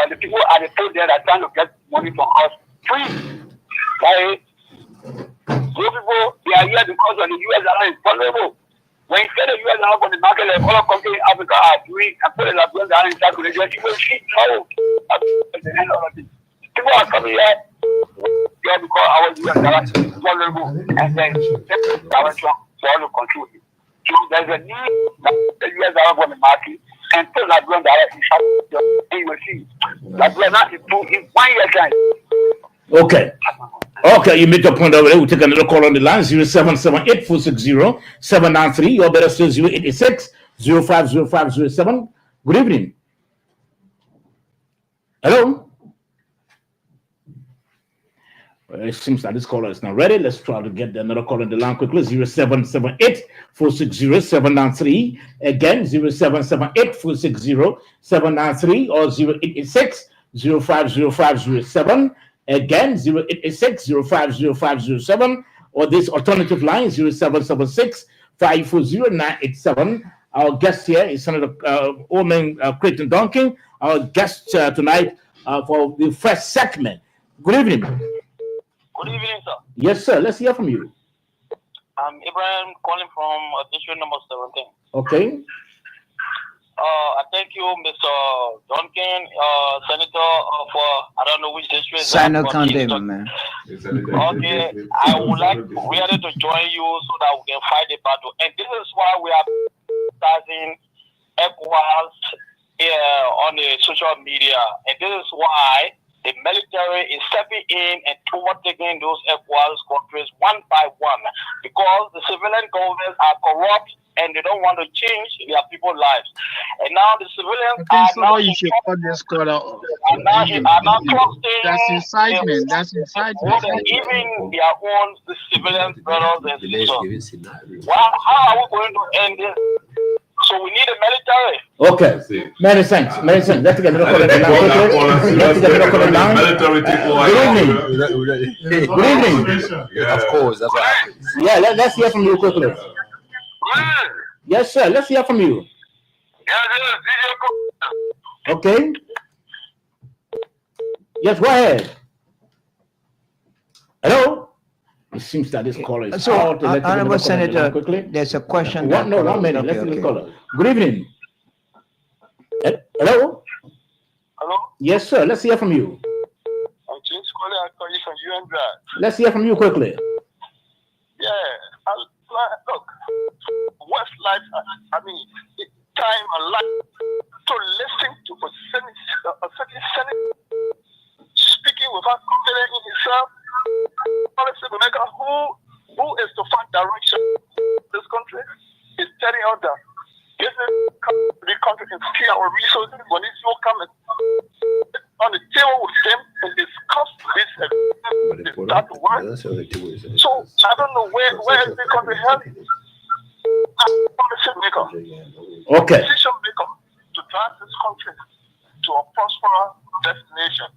Speaker 7: the people at the place there that are trying to get money from us free. Right? Those people, they are here because of the US is vulnerable. When you say the US are on the market, like all countries in Africa are doing and put the Liberians are in circulation, you will see how at the end of it. People are coming here because our US is vulnerable and then direction for all the control. So there's a need that the US are on the market and put Liberians in circulation. You will see Liberians not in 1 year time.
Speaker 1: Okay. Okay, you made your point over there. We'll take another call on the line 0778 460 793 or better still 0886 050507. Good evening. Hello. Well, it seems that this caller is not ready. Let's try to get another call on the line quickly 0778 460 793. Again, 0778 460 793 or 0886 050507. Again, 0886 050507 or this alternative line 0776 540 987. Our guest here is Senator Omer Creighton Duncan, our guest tonight for the first segment. Good evening.
Speaker 7: Good evening, sir.
Speaker 1: Yes, sir. Let's hear from you.
Speaker 7: I'm Ibrahim calling from district number 17.
Speaker 1: Okay.
Speaker 7: I thank you, Mr. Duncan, Senator for I don't know which district.
Speaker 3: Sando County, man.
Speaker 7: Okay, I would like really to join you so that we can fight the battle. And this is why we are starting ECOWAS on the social media. And this is why the military is stepping in and overtaking those ECOWAS countries one by one, because the civilian governments are corrupt and they don't want to change their people's lives. And now the civilians are now
Speaker 2: you should put this call out.
Speaker 7: are now trusting.
Speaker 2: That's incitement. That's incitement.
Speaker 7: Even their own civilian brothers and sisters. Well, how are we going to end this? So we need a military.
Speaker 1: Okay. Many thanks. Many thanks. Let's get another call on the line. Let's get another call on the line.
Speaker 4: Military people.
Speaker 1: Good evening. Good evening.
Speaker 4: Yeah.
Speaker 6: Of course, that's what happens.
Speaker 1: Yeah, let's hear from you quickly. Yes, sir. Let's hear from you. Okay. Yes, go ahead. Hello. It seems that this caller is
Speaker 3: So,
Speaker 1: out. Let's take
Speaker 3: Honorable
Speaker 1: another call on the line
Speaker 3: Senator,
Speaker 1: quickly.
Speaker 3: there's a question.
Speaker 1: One minute. Let's take the caller. Good evening. Hello.
Speaker 7: Hello?
Speaker 1: Yes, sir. Let's hear from you.
Speaker 7: I'm James Coley. I call you from UN Drive.
Speaker 1: Let's hear from you quickly.
Speaker 7: Yeah. Look, what's life? I mean, time and life to listen to a certain senator speaking without confidence in himself. Policy maker who is to find direction in this country is telling us that this the country can steal our resources when it's will come on the table with them and discuss this they start to work. So I don't know where is the country heading. Policy maker,
Speaker 1: Okay.
Speaker 7: decision maker to drive this country to a prosperous destination.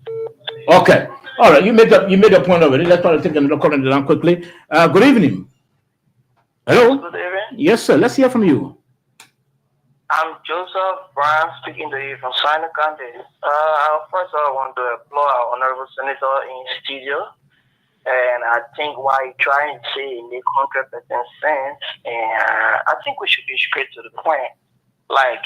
Speaker 1: Okay. All right. You made a point already. Let's try to take another call on the line quickly. Good evening. Hello.
Speaker 7: Good evening.
Speaker 1: Yes, sir. Let's hear from you.
Speaker 7: I'm Joseph Brown speaking to you from Sino County. First of all, I want to applaud our honorable senator in studio. And I think what he's trying to say makes 100% sense. And I think we should be straight to the point. Like,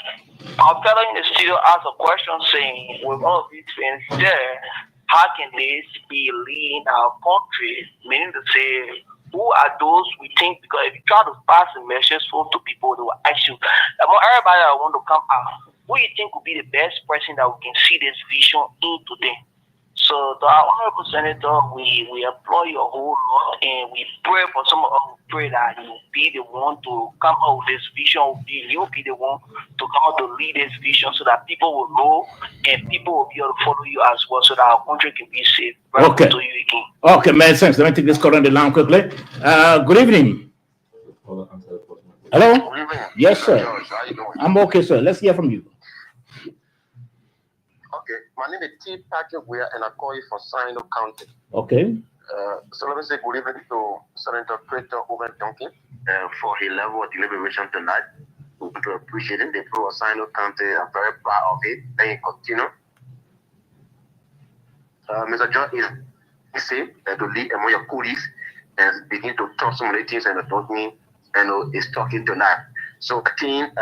Speaker 7: our fellow in the studio asked a question saying, with all of these things there, how can this be leading our country? Meaning to say, who are those we think? Because if you try to pass a message to people, they will ask you, among everybody that want to come out, who you think would be the best person that we can see this vision in today? So to our honorable senator, we applaud your whole lot, and we pray for some of us. Pray that you'll be the one to come out with this vision. You'll be the one to come out to lead this vision, so that people will know and people will be able to follow you as well, so that our country can be safe.
Speaker 1: Okay.
Speaker 7: To you again.
Speaker 1: Okay, man. Thanks. Let me take this call on the line quickly. Good evening. Hello.
Speaker 7: Good evening.
Speaker 1: Yes, sir.
Speaker 7: George, how you doing?
Speaker 1: I'm okay, sir. Let's hear from you.
Speaker 7: Okay, my name is T. Patrick Weir, and I call you from Sino County.
Speaker 1: Okay.
Speaker 7: So let me say good evening to Senator Peter Owen Duncan for his level of deliberation tonight. We want to appreciate it. The people of Sino County are very proud of it. Then you continue. Mr. John is safe to lead among your colleagues and begin to talk some of the things and talking and is talking tonight. So I think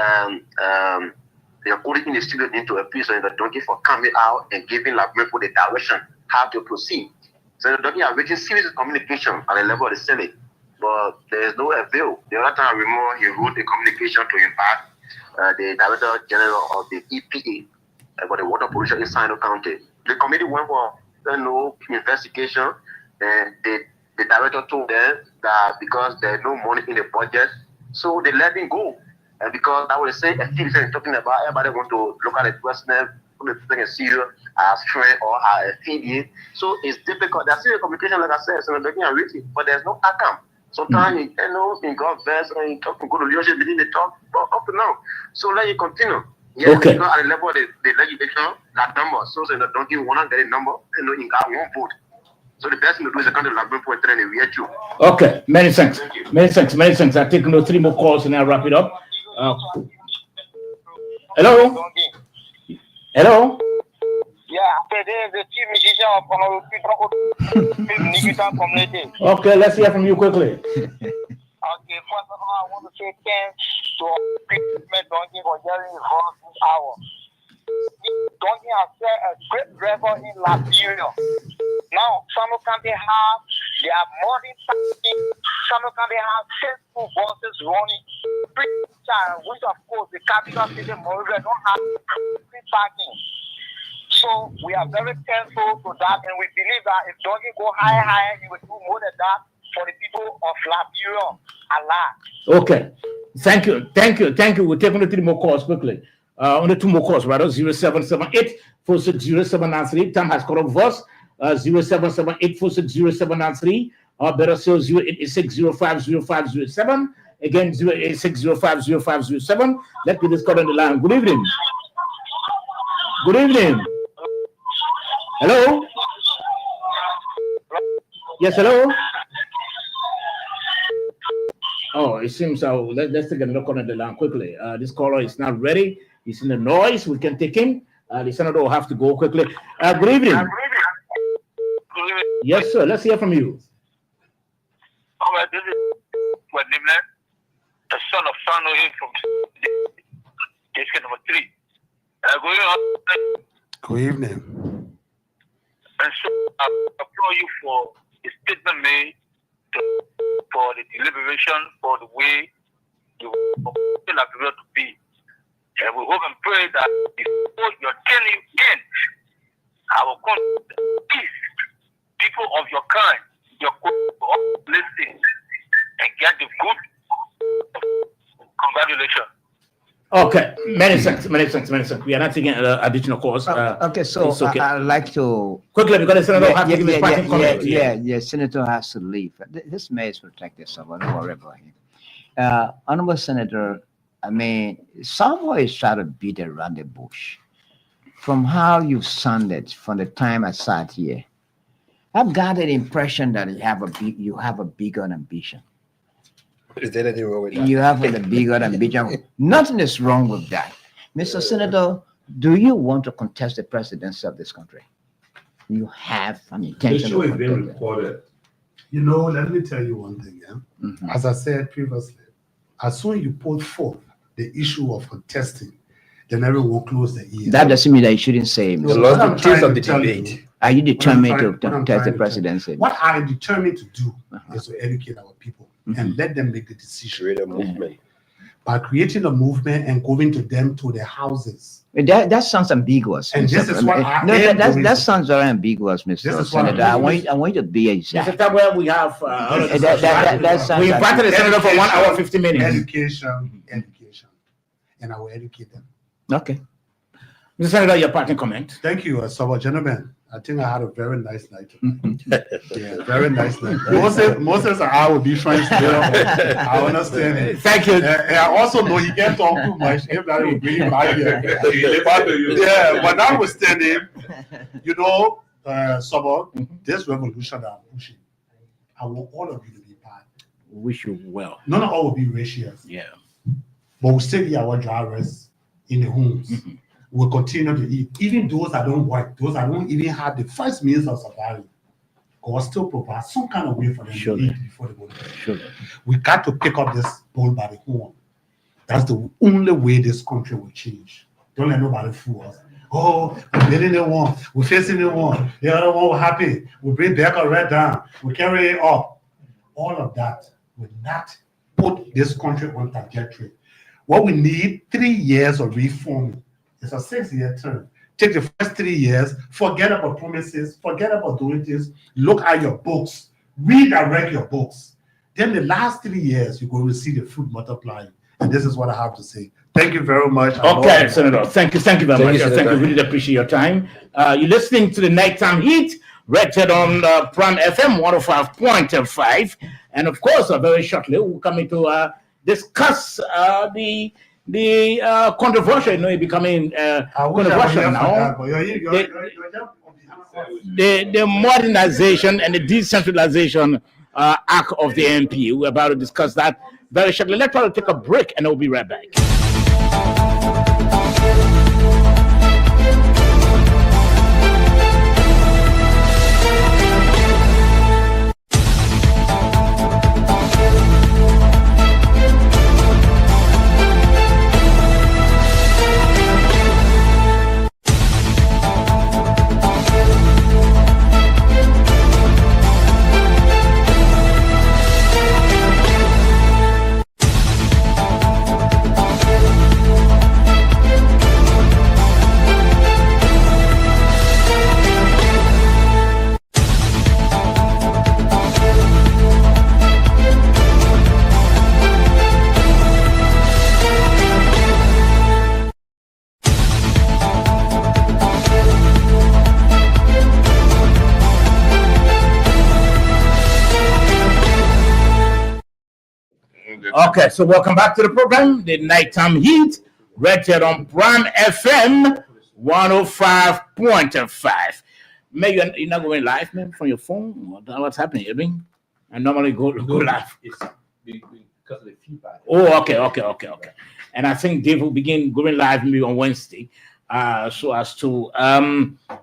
Speaker 7: your colleague in the studio need to appreciate the donkey for coming out and giving people the direction how to proceed. So the donkey are making serious communication at the level of the Senate, but there is no avail. The other time I remember he wrote a communication to invite the Director General of the EPA about the water pollution in Sino County. The committee went for investigation, and the director told them that because there's no money in the budget, so they let him go. And because I would say a thing is talking about everybody want to look at the president, put the president serious as friend or as affiliate. So it's difficult. There's still a communication, like I said, so they're written, but there's no outcome. Sometimes in God verse and you talk to go to leadership within the talk, but up to now. So let you continue. Yes,
Speaker 1: Okay.
Speaker 7: at the level of the legislation, that number. So the donkey wanna get a number, you got one vote. So the best thing to do is to come to Labrador for train and we at you.
Speaker 1: Okay. Many thanks. Many thanks. Many thanks. I'll take 3 more calls and I'll wrap it up. Hello? Hello?
Speaker 7: Yeah, today the chief musician of Nikita community.
Speaker 1: Okay, let's hear from you quickly.
Speaker 7: Okay, first of all, I want to say thanks to Donkey for hearing his voice this hour. Donkey has set a great record in Liberia. Now, Sino County have their modern parking. Sino County have 6 school buses running. Which, of course, the capital city Monrovia don't have free parking. So we are very thankful for that, and we believe that if Donkey go higher, he will do more than that for the people of Liberia a lot.
Speaker 1: Okay. Thank you. We'll take only 3 more calls quickly. Only 2 more calls, rather. 0778 460 Time has cut off us. 0778 460 or better still 0886 050507. Again, 0886 050507. Let's get this call on the line. Good evening. Good evening. Hello? Yes, hello? Oh, it seems so. Let's take another call on the line quickly. This caller is not ready. He's in the noise. We can take him. The senator will have to go quickly. Good evening. Yes, sir. Let's hear from you.
Speaker 7: All right, this is Wadimlet, the son of Sanohi from district number 3.
Speaker 5: Good evening.
Speaker 7: And so I applaud you for the statement made, for the deliberation, for the way you want Liberia to be. And we hope and pray that before your tenure ends, our country, peace, people of your kind, your listen and get the good. Congratulations.
Speaker 1: Okay, many thanks. We are not taking additional calls.
Speaker 3: Okay, so
Speaker 1: it's okay.
Speaker 3: I'd like to.
Speaker 1: Quickly, because the senator have to give his parting comment.
Speaker 3: Senator has to leave. This may is protected, so don't worry about him. Honorable Senator, I mean, someone is trying to beat around the bush. From how you sounded from the time I sat here, I've got the impression that you have a bigger ambition.
Speaker 6: Is there anything wrong with that?
Speaker 3: You have a bigger ambition. Nothing is wrong with that. Mr. Senator, do you want to contest the presidency of this country? You have an
Speaker 5: The
Speaker 3: intention
Speaker 5: show
Speaker 3: to
Speaker 5: is being
Speaker 3: contest it.
Speaker 5: recorded. You know, let me tell you one thing. Yeah?
Speaker 3: Mhm.
Speaker 5: As I said previously, as soon as you put forth the issue of contesting, then everyone will close their ears.
Speaker 3: That doesn't mean that you shouldn't say him.
Speaker 5: No,
Speaker 6: The
Speaker 5: what
Speaker 6: lost
Speaker 5: I'm
Speaker 6: the taste
Speaker 5: trying
Speaker 6: of
Speaker 5: to
Speaker 6: the
Speaker 5: tell you-
Speaker 6: debate.
Speaker 3: Are you determined to
Speaker 5: what I'm
Speaker 3: contest
Speaker 5: trying
Speaker 3: the
Speaker 5: to tell-
Speaker 3: presidency?
Speaker 5: What I'm determined to do
Speaker 3: Uh-huh.
Speaker 5: is to educate our people
Speaker 3: Mhm.
Speaker 5: and let them make the decision
Speaker 6: Create a movement.
Speaker 5: by creating a movement and going to them to their houses.
Speaker 3: That sounds ambiguous.
Speaker 5: And
Speaker 3: Mr.
Speaker 5: this is what I
Speaker 3: No,
Speaker 5: am
Speaker 3: that
Speaker 5: going to-
Speaker 3: sounds very ambiguous,
Speaker 5: This
Speaker 3: Mr.
Speaker 5: is what I'm
Speaker 3: Senator. I
Speaker 5: doing.
Speaker 3: want you to be
Speaker 1: It's a
Speaker 3: exact.
Speaker 1: time where we have
Speaker 3: That sounds
Speaker 1: we invited the senator for 1 hour 50 minutes.
Speaker 5: Education, and I will educate them.
Speaker 3: Okay.
Speaker 1: Mr. Senator, your parting comment.
Speaker 5: Thank you, so gentlemen. I think I had a very nice night tonight. Yeah, very nice night. Moses and I will be friends still. I understand it.
Speaker 1: Thank you.
Speaker 5: And I also know he can't talk too much. If that will bring him back here.
Speaker 4: He listened to you.
Speaker 5: Yeah, but notwithstanding, you know, this revolution that I'm pushing, I want all of you to be part.
Speaker 1: Wish you well.
Speaker 5: None of all will be ratios,
Speaker 1: Yeah.
Speaker 5: but we still be our drivers in the homes.
Speaker 1: Mhm.
Speaker 5: We'll continue to eat. Even those that don't work, those that don't even have the first means of surviving, God still provide some kind of way for them
Speaker 1: Sure.
Speaker 5: to eat before they go to bed.
Speaker 1: Sure.
Speaker 5: We got to pick up this bull by the horn. That's the only way this country will change. Don't let nobody fool us. Oh, we're building the one, we're facing the one, the other one we're happy. We bring back a red down, we carry it up. All of that will not put this country on trajectory. What we need, 3 years of reforming. It's a 6-year term. Take the first 3 years, forget about promises, forget about doing this, look at your books, redirect your books. Then the last 3 years, you're going to see the fruit multiplying. And this is what I have to say. Thank you very much.
Speaker 1: Okay, Senator. Thank you very much.
Speaker 6: you,
Speaker 1: Thank
Speaker 6: Senator.
Speaker 1: you. Really appreciate your time. You're listening to the Nighttime Heat, rated on Prime FM 105.5. And of course, very shortly, we're coming to discuss the controversial, it becoming
Speaker 5: I wish I was
Speaker 1: controversial
Speaker 5: here for
Speaker 1: now.
Speaker 5: that, but
Speaker 1: The modernization and the decentralization act of the MP. We're about to discuss that very shortly. Let's try to take a break and we'll be right back. Okay, so welcome back to the program, the Nighttime Heat, rated on Prime FM 105.5. Maybe you're not going live, man, from your phone. What's happening, Irving? I normally go live.
Speaker 8: It's because of the feedback.
Speaker 1: Oh, okay. And I think Dave will begin going live maybe on Wednesday, so as to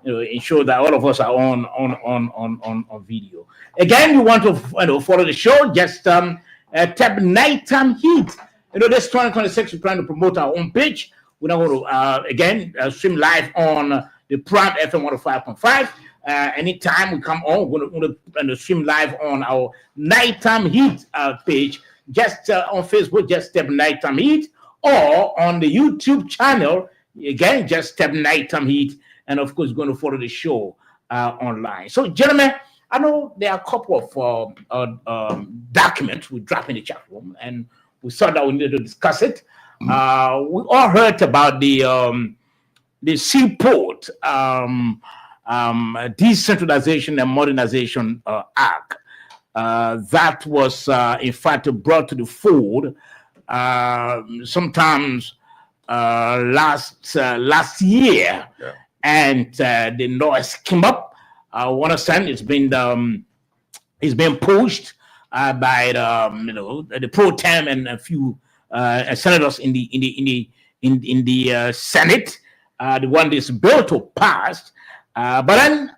Speaker 1: ensure that all of us are on video. Again, you want to follow the show? Just tap Nighttime Heat. This 2026 we're trying to promote our own page. We're not going to stream live on the Prime FM 105.5. Anytime we come on, we're going to stream live on our Nighttime Heat page. Just on Facebook, just tap Nighttime Heat, or on the YouTube channel, again, just tap Nighttime Heat, and of course, going to follow the show online. So, gentlemen, I know there are a couple of documents we dropped in the chat room, and we thought that we needed to discuss it. we all heard about the seaport decentralization and modernization act that was in fact brought to the fold sometimes last year, and the noise came up. I understand it's been pushed by the pro tem and a few senators in the Senate. The one this bill to pass, but then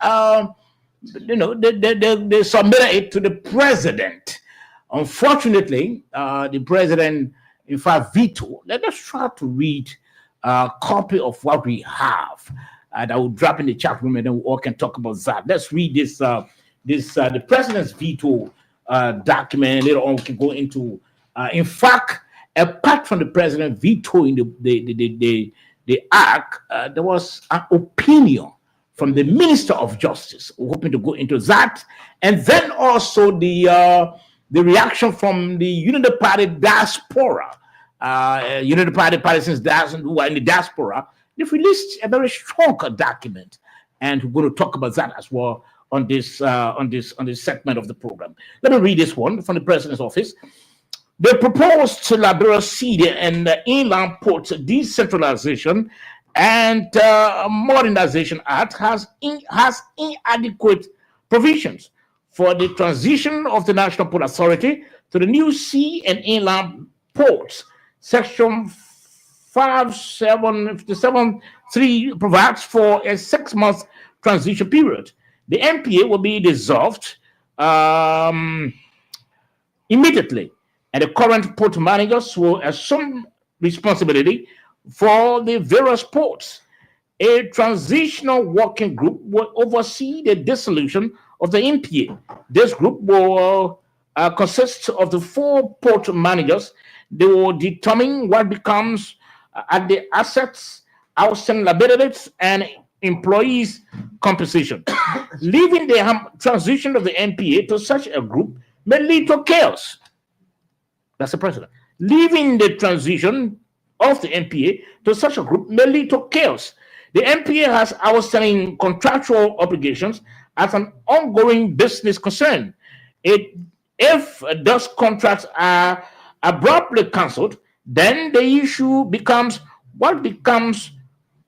Speaker 1: they submitted it to the president. Unfortunately, the president, in fact, vetoed. Let us try to read a copy of what we have. And I will drop in the chat room, and then we all can talk about that. Let's read this. The president's veto document. Later on, we can go into. In fact, apart from the president vetoing the act, there was an opinion from the Minister of Justice. We're hoping to go into that, and then also the reaction from the Unity Party diaspora, Unity Party partisans who are in the diaspora. They've released a very strong document, and we're going to talk about that as well on this segment of the program. Let me read this one from the President's office. The proposed Liberia City and Inland Ports Decentralization and Modernization Act has inadequate provisions for the transition of the National Port Authority to the new sea and inland ports. Section 5753 provides for a 6-month transition period. The MPA will be dissolved immediately, and the current port managers will assume responsibility for the various ports. A transitional working group will oversee the dissolution of the MPA. This group will consist of the 4 port managers. They will determine what becomes at the assets, outstanding liabilities, and employees' compensation. Leaving the transition of the MPA to such a group may lead to chaos. That's the president. Leaving the transition of the MPA to such a group may lead to chaos. The MPA has outstanding contractual obligations as an ongoing business concern. If those contracts are abruptly cancelled, then the issue becomes what becomes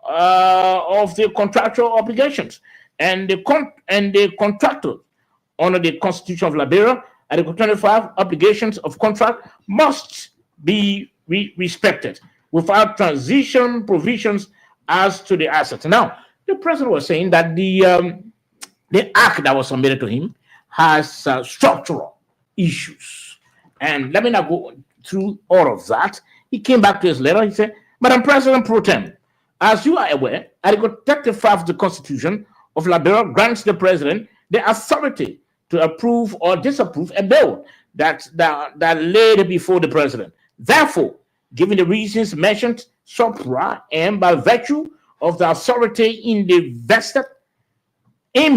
Speaker 1: of the contractual obligations, and the contractor under the Constitution of Liberia, Article 25, obligations of contract must be respected without transition provisions as to the assets. Now, the president was saying that the act that was submitted to him has structural issues, and let me not go through all of that. He came back to his letter. He said, Madam President Pro Tem, as you are aware, Article 35 of the Constitution of Liberia grants the president the authority to approve or disapprove a bill that laid before the president. Therefore, given the reasons mentioned, supra, and by virtue of the authority in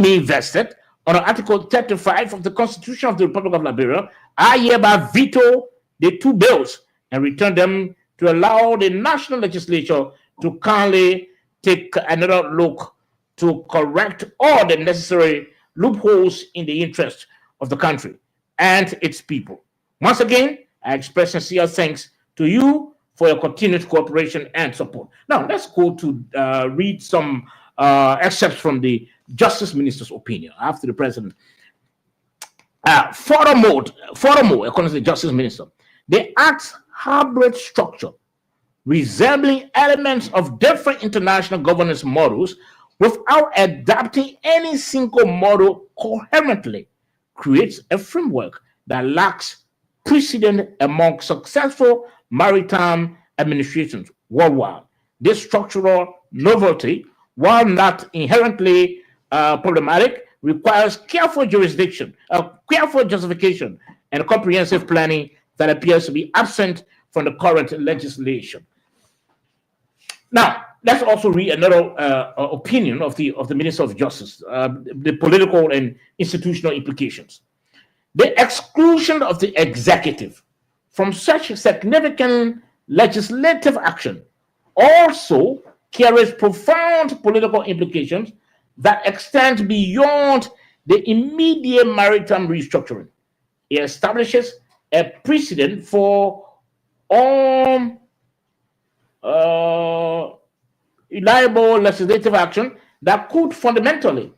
Speaker 1: me vested under Article 35 of the Constitution of the Republic of Liberia, I hereby veto the 2 bills and return them to allow the national legislature to kindly take another look to correct all the necessary loopholes in the interest of the country and its people. Once again, I express sincere thanks to you for your continued cooperation and support. Now, let's go to read some excerpts from the Justice Minister's opinion after the president. Furthermore, according to the Justice Minister, the Act's hybrid structure, resembling elements of different international governance models without adapting any single model coherently, creates a framework that lacks precedent among successful maritime administrations worldwide. This structural novelty, while not inherently problematic, requires careful justification, and comprehensive planning that appears to be absent from the current legislation. Now, let's also read another opinion of the Minister of Justice, the political and institutional implications. The exclusion of the executive from such significant legislative action also carries profound political implications that extend beyond the immediate maritime restructuring. It establishes a precedent for reliable legislative action that could fundamentally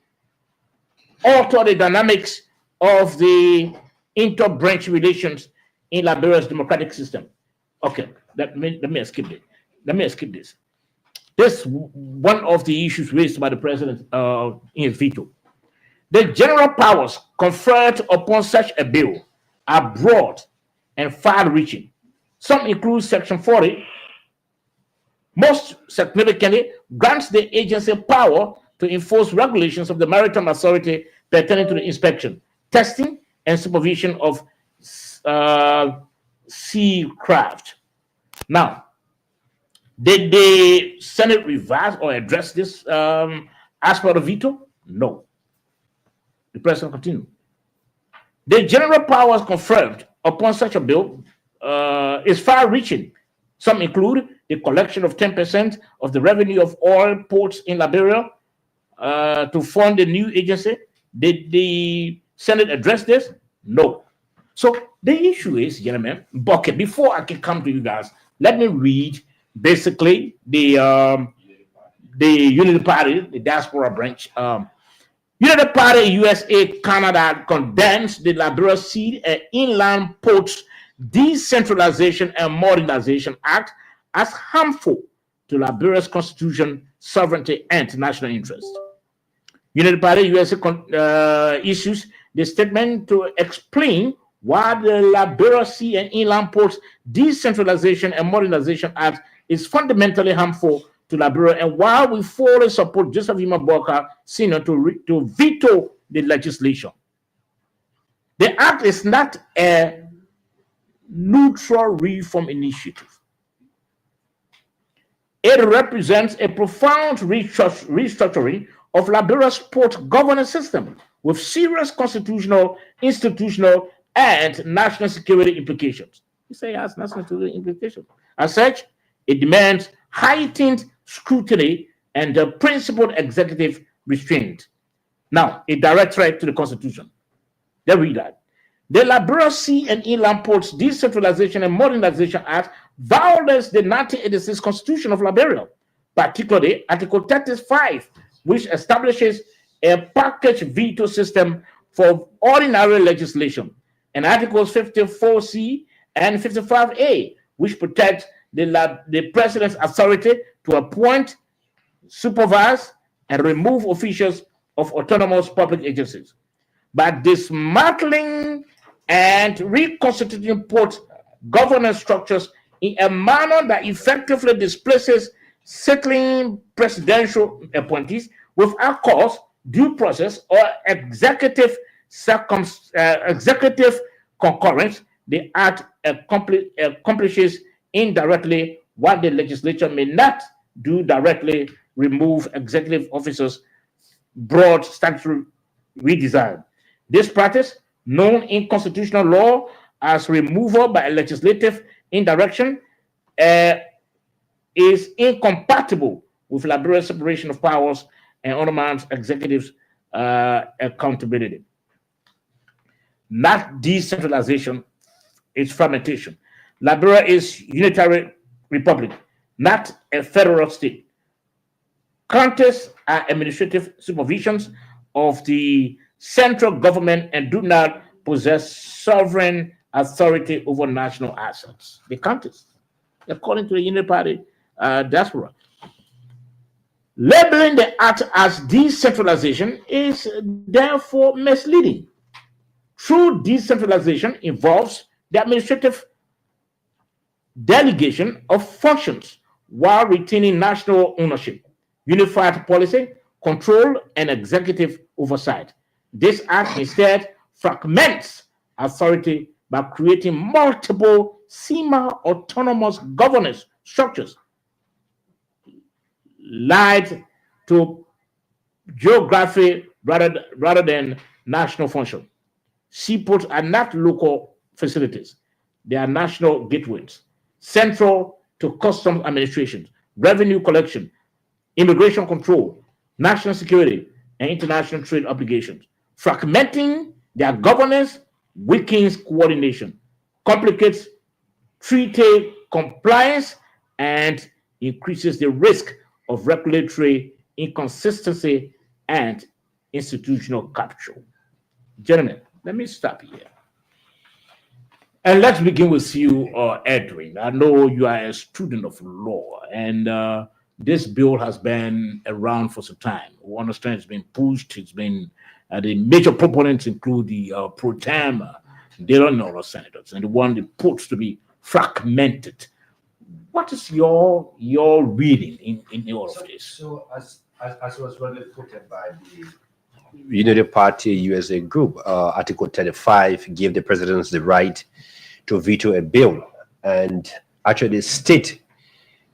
Speaker 1: alter the dynamics of the inter-branch relations in Liberia's democratic system. Okay, let me skip it. Let me skip this. This one of the issues raised by the president in his veto. The general powers conferred upon such a bill are broad and far-reaching. Some include Section 40. Most significantly, grants the agency power to enforce regulations of the Maritime Authority pertaining to the inspection, testing, and supervision of sea craft. Now, did the Senate revise or address this aspect of veto? No. The president continued. The general powers conferred upon such a bill is far-reaching. Some include the collection of 10% of the revenue of oil ports in Liberia to fund the new agency. Did the Senate address this? No. So the issue is, gentlemen, okay, before I can come to you guys, let me read basically the Unity Party, the diaspora branch. Unity Party USA Canada condemns the Liberia Sea and Inland Ports Decentralization and Modernization Act as harmful to Liberia's constitution, sovereignty, and national interest. Unity Party USA issues the statement to explain why the Liberia Sea and Inland Ports Decentralization and Modernization Act is fundamentally harmful to Liberia, and why we fully support Joseph Yuma Boakai Sr. to veto the legislation. The act is not a neutral reform initiative. It represents a profound restructuring of Liberia's port governance system with serious constitutional, institutional, and national security implications. You say it has national security implications. As such, it demands heightened scrutiny and the principled executive restraint. Now, a direct threat to the Constitution. They read that. The Liberia Sea and Inland Ports Decentralization and Modernization Act violates the 1986 Constitution of Liberia, particularly Article 35, which establishes a package veto system for ordinary legislation, and Articles 54C and 55A, which protect the president's authority to appoint, supervise, and remove officials of autonomous public agencies. By dismantling and reconstituting port governance structures in a manner that effectively displaces settling presidential appointees without cause, due process, or executive concurrence, the act accomplishes indirectly what the legislature may not do directly: remove executive officers' broad statutory redesign. This practice, known in constitutional law as removal by legislative indirection, is incompatible with Liberia's separation of powers and undermines executives' accountability. Not decentralization, it's fragmentation. Liberia is unitary republic, not a federal state. Counties are administrative supervisions of the central government and do not possess sovereign authority over national assets. The counties, according to the Unity Party diaspora. Labeling the act as decentralization is therefore misleading. True decentralization involves the administrative delegation of functions while retaining national ownership, unified policy, control, and executive oversight. This act instead fragments authority by creating multiple semi-autonomous governance structures lied to geography rather than national function. Seaports are not local facilities. They are national gateways, central to customs administration, revenue collection, immigration control, national security, and international trade obligations. Fragmenting their governance weakens coordination, complicates treaty compliance, and increases the risk of regulatory inconsistency and institutional capture. Gentlemen, let me stop here. And let's begin with you, Edwin. I know you are a student of law, and this bill has been around for some time. We understand it's been pushed. It's been the major proponents include the pro tem Delano senators, and the one reports to be fragmented. What is your reading in all of this?
Speaker 8: So as was rightly put by the
Speaker 6: Unity Party USA Group, Article 35 gave the president the right to veto a bill and actually state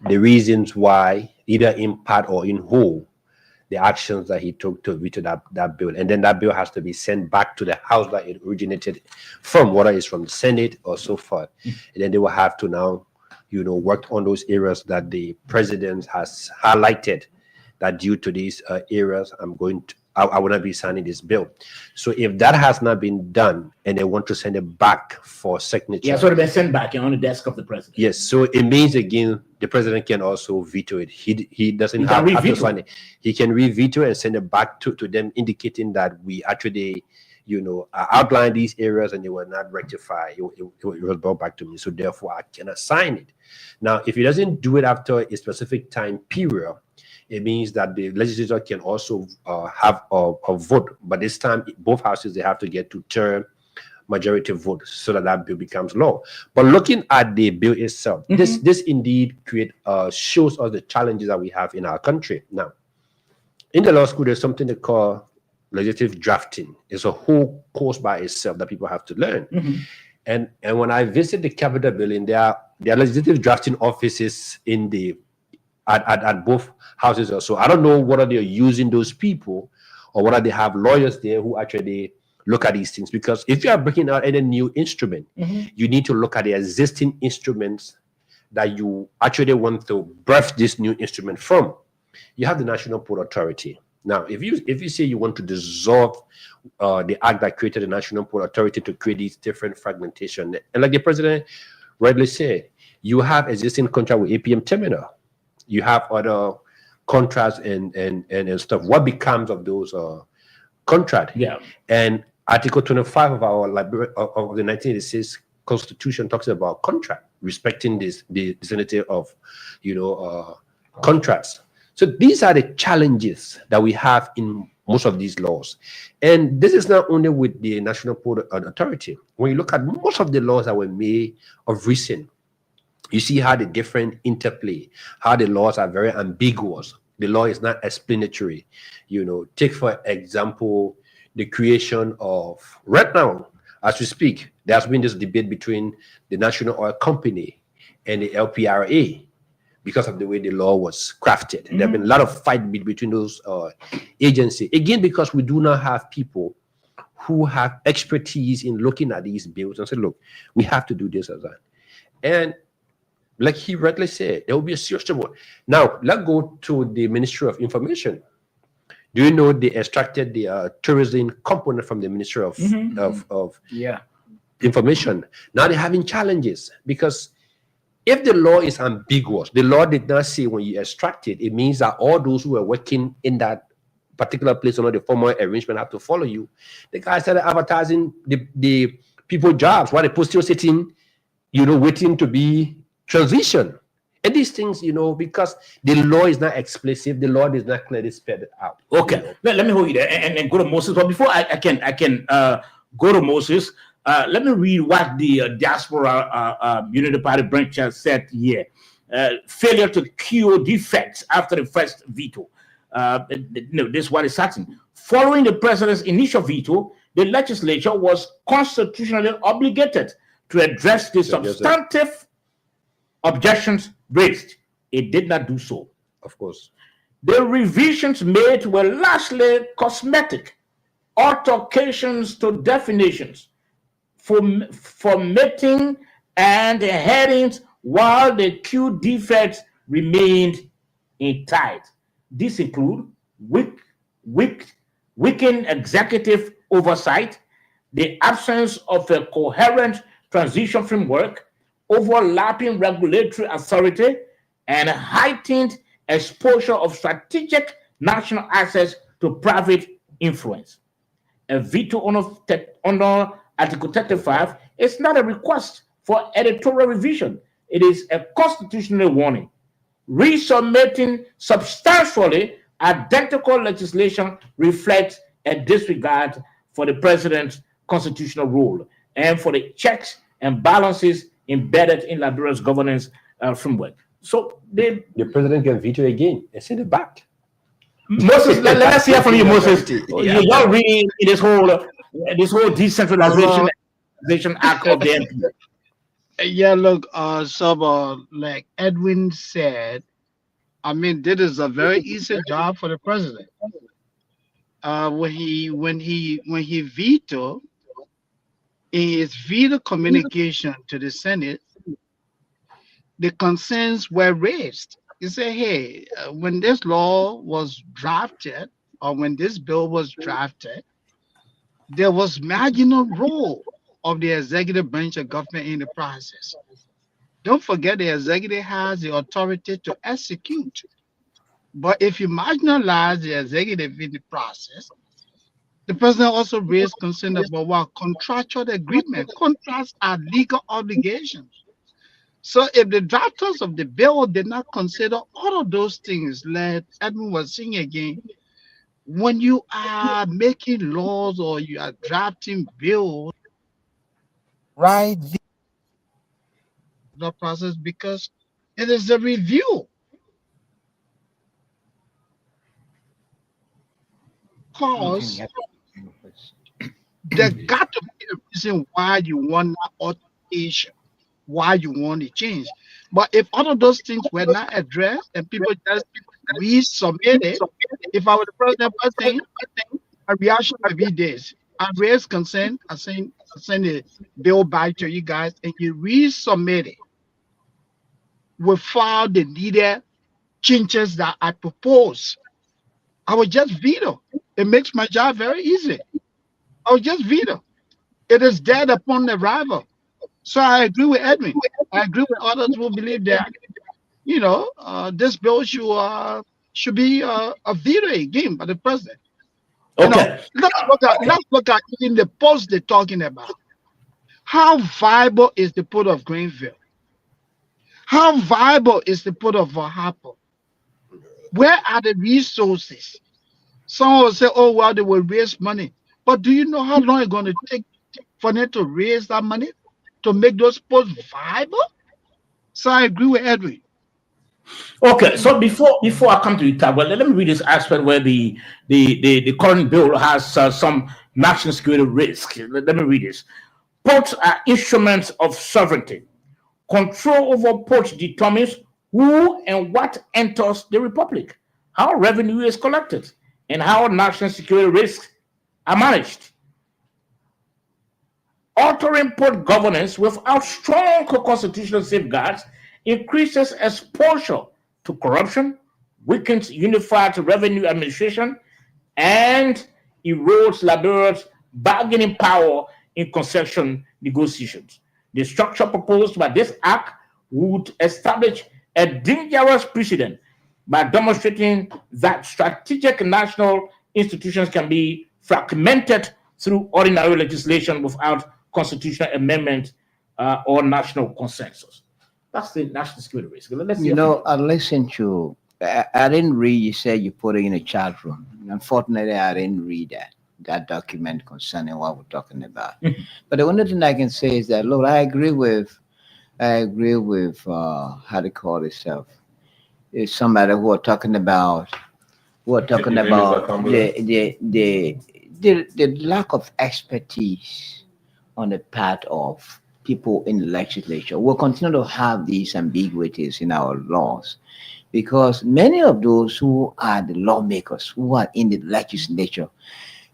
Speaker 6: the reasons why, either in part or in whole, the actions that he took to veto that bill. And then that bill has to be sent back to the House that it originated from, whether it's from the Senate or so forth. And then they will have to now, work on those areas that the president has highlighted, that due to these areas, I will not be signing this bill. So if that has not been done and they want to send it back for signature.
Speaker 1: Yeah, so it's been sent back on the desk of the president.
Speaker 6: Yes, so it means again, the president can also veto it. He doesn't have to sign it. He can re-veto and send it back to them, indicating that we actually, outline these areas and they were not rectified. It was brought back to me. So therefore, I cannot sign it. Now, if he doesn't do it after a specific time period, it means that the legislature can also have a vote, but this time both houses, they have to get to term majority vote so that bill becomes law. But looking at the bill itself, this indeed shows us the challenges that we have in our country. Now, in the law school, there's something they call legislative drafting. It's a whole course by itself that people have to learn. And when I visit the Capitol building, there are legislative drafting offices in at both houses or so. I don't know whether they're using those people or whether they have lawyers there who actually look at these things. Because if you are breaking out any new instrument, you need to look at the existing instruments that you actually want to birth this new instrument from. You have the National Port Authority. Now, if you say you want to dissolve the act that created the National Port Authority to create these different fragmentation, and like the president rightly said, you have existing contract with APM Terminal. You have other contracts and stuff. What becomes of those contracts? Yeah. And Article 25 of our of the 1986 Constitution talks about contract, respecting the vicinity of contracts. So these are the challenges that we have in most of these laws. And this is not only with the National Port Authority. When you look at most of the laws that were made of recent, you see how the different interplay, how the laws are very ambiguous. The law is not explanatory. Take for example, the creation of, right now, as we speak, there's been this debate between the National Oil Company and the LPRA because of the way the law was crafted. There have been a lot of fight between those agencies. Again, because we do not have people who have expertise in looking at these bills and say, look, we have to do this or that. And like he rightly said, there will be a serious trouble. Now, let's go to the Ministry of Information. Do you know they extracted the tourism component from the Ministry of Information? Now they're having challenges because if the law is ambiguous, the law did not say when you extract it, it means that all those who are working in that particular place under the formal arrangement have to follow you. The guy started advertising the people jobs while they're still sitting, waiting to be transition. And these things, because the law is not explicit, the law is not clearly spelled out.
Speaker 1: Okay, let me hold you there and go to Moses. But before I can go to Moses, let me read what the Diaspora Unity Party branch has said here. Failure to cure defects after the first veto. This is what is certain. Following the president's initial veto, the legislature was constitutionally obligated to address the substantive objections raised. It did not do so.
Speaker 6: Of course.
Speaker 1: The revisions made were largely cosmetic, altercations to definitions, formatting, and headings while the key defects remained intact. These include weakened executive oversight, the absence of a coherent transition framework, overlapping regulatory authority, and heightened exposure of strategic national assets to private influence. A veto under Article 35 is not a request for editorial revision. It is a constitutional warning. Resubmitting substantially identical legislation reflects a disregard for the president's constitutional role and for the checks and balances embedded in Liberia's governance framework. So
Speaker 6: the president can veto again. It's in the back.
Speaker 1: Moses, let's hear from you, Moses. You're reading this whole decentralization act of the MP.
Speaker 2: Yeah, look, like Edwin said, I mean, this is a very easy job for the president. When he vetoed, in his veto communication to the Senate, the concerns were raised. You say, hey, when this law was drafted, or when this bill was drafted, there was marginal role of the executive branch of government in the process. Don't forget the executive has the authority to execute. But if you marginalize the executive in the process, the president also raised concern about what contractual agreement. Contracts are legal obligations. So if the drafters of the bill did not consider all of those things, like Edmund was saying again, when you are making laws or you are drafting bills, right, the process, because it is a review. Because there got to be a reason why you want that alteration, why you want to change. But if all of those things were not addressed and people just resubmit it, if I were the president, a reaction would be this. I raised consent, I send the bill back to you guys, and you resubmit it without the needed changes that I propose. I would just veto. It makes my job very easy. I would just veto. It is dead upon arrival. So I agree with Edwin. I agree with others who believe that, this bill should be a veto again by the president.
Speaker 1: Okay.
Speaker 2: Let's look at in the post they're talking about. How viable is the port of Greenville? How viable is the port of Vahapo? Where are the resources? Some will say, oh, well, they will raise money. But do you know how long it's going to take for them to raise that money to make those ports viable? So I agree with Edwin.
Speaker 1: Okay, so before I come to you, Tab, well, let me read this aspect where the current bill has some national security risk. Let me read this. Ports are instruments of sovereignty. Control over ports determines who and what enters the republic, how revenue is collected, and how national security risks are managed. Altering port governance without strong constitutional safeguards increases exposure to corruption, weakens unified revenue administration, and erodes Liberia's bargaining power in concession negotiations. The structure proposed by this act would establish a dangerous precedent by demonstrating that strategic national institutions can be fragmented through ordinary legislation without constitutional amendment or national consensus. That's the national security risk.
Speaker 3: I listened to, I didn't read, you said you put it in a chat room. Unfortunately, I didn't read that document concerning what we're talking about. But the only thing I can say is that, look, I agree with how do you call itself? It's somebody who are talking about the lack of expertise on the part of people in the legislature. We'll continue to have these ambiguities in our laws because many of those who are the lawmakers, who are in the legislature,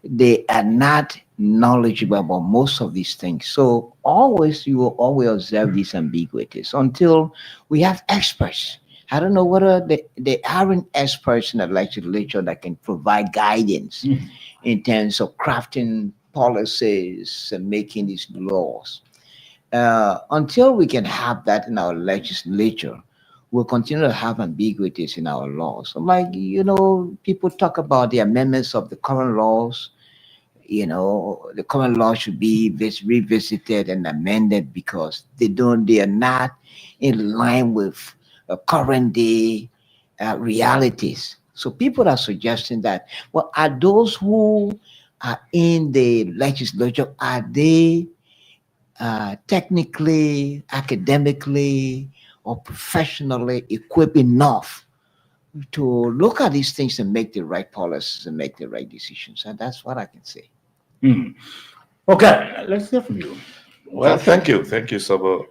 Speaker 3: they are not knowledgeable about most of these things. So always you will always observe these ambiguities until we have experts. I don't know whether they aren't experts in the legislature that can provide guidance
Speaker 1: Mhm.
Speaker 3: in terms of crafting policies and making these laws. Until we can have that in our legislature, we'll continue to have ambiguities in our laws. So like, people talk about the amendments of the current laws. The current law should be revisited and amended because they are not in line with current day realities. So people are suggesting that, well, are those who are in the legislature, are they technically, academically, or professionally equipped enough to look at these things and make the right policies and make the right decisions? And that's what I can say.
Speaker 1: Hmm. Okay, let's hear from you.
Speaker 4: Well, thank you, Sabo.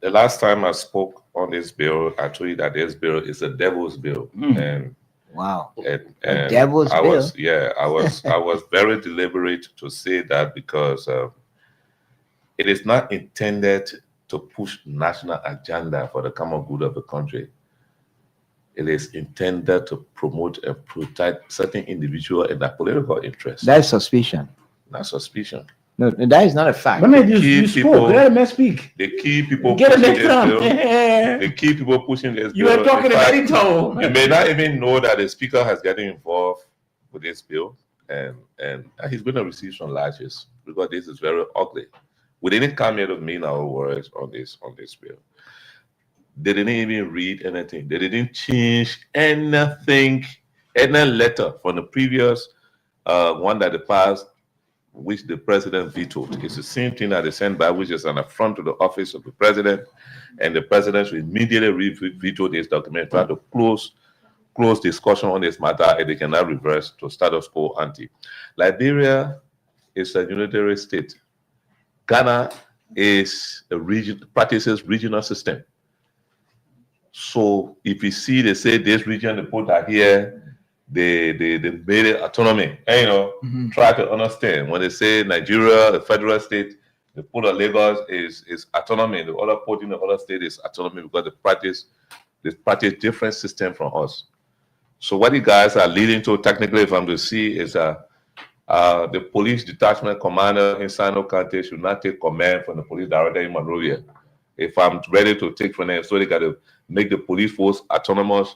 Speaker 4: The last time I spoke on this bill, I told you that this bill is a devil's bill, and
Speaker 3: Wow.
Speaker 4: and
Speaker 3: devil's
Speaker 4: I
Speaker 3: bill?
Speaker 4: was I was very deliberate to say that because it is not intended to push national agenda for the common good of the country. It is intended to promote and protect certain individual and their political interests.
Speaker 3: That's suspicion.
Speaker 4: Not suspicion.
Speaker 3: No, that is not a fact.
Speaker 1: But man, you
Speaker 4: Key
Speaker 1: spoke.
Speaker 4: people-
Speaker 1: Let him speak.
Speaker 4: The key people
Speaker 1: Get him
Speaker 4: pushing
Speaker 1: next
Speaker 4: this
Speaker 1: time.
Speaker 4: bill. The key people pushing this
Speaker 1: You
Speaker 4: bill.
Speaker 1: are talking
Speaker 4: in
Speaker 1: in
Speaker 4: fact,
Speaker 1: any tone.
Speaker 4: you may not even know that the speaker has gotten involved with this bill, and he's going to receive some lashes because this is very ugly. We didn't come here to mean our words on this bill. They didn't even read anything. They didn't change anything, any letter from the previous one that they passed, which the president vetoed. It's the same thing that they sent back, which is an affront to the office of the president, and the president should immediately veto this document, try to close discussion on this matter, and they cannot reverse to status quo ante. Liberia is a unitary state. Ghana is a region, practices regional system. So if you see they say this region they put that here, they made it autonomy. And, try to understand when they say Nigeria, the federal state, the put of Lagos is autonomy. The other put in the other state is autonomy because they practice different system from us. So what you guys are leading to, technically, if I'm to see, is the police detachment commander in Sino County should not take command from the police director in Monrovia. If I'm ready to take from them, so they got to make the police force autonomous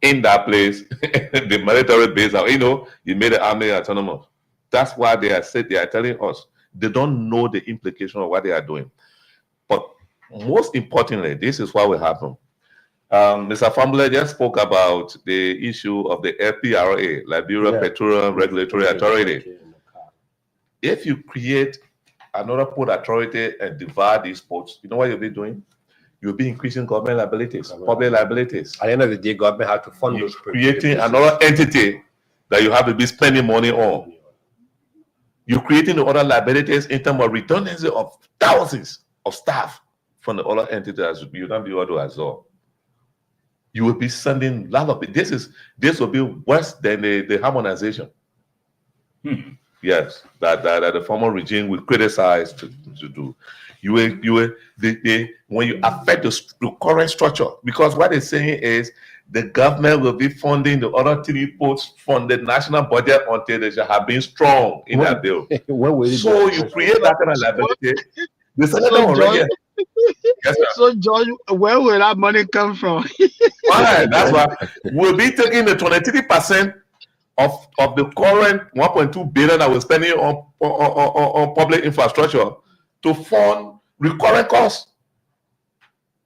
Speaker 4: in that place, the military base. You made the army autonomous. That's why they are telling us they don't know the implication of what they are doing. But most importantly, this is what will happen. Mr. Fambule just spoke about the issue of the FPRA, Liberia Petroleum Regulatory Authority. If you create another port authority and divide these ports, you know what you'll be doing? You'll be increasing government liabilities, public liabilities.
Speaker 6: At the end of the day, government had to fund
Speaker 4: You're
Speaker 6: those
Speaker 4: creating another entity that you have to be spending money on. You're creating the other liabilities in terms of redundancy of thousands of staff from the other entities you don't be able to absorb. You will be sending a lot of it. This will be worse than the harmonization. Yes, that the former regime will criticize to do. When you affect the current structure, because what they're saying is the government will be funding the other three ports from the national budget until they shall have been strong in that bill. So you create that kind of liability. The senator already. Yes, sir.
Speaker 2: So, George, where will that money come from?
Speaker 4: Fine, that's why we'll be taking the 23% of the current 1.2 billion that we're spending on public infrastructure to fund recurrent costs.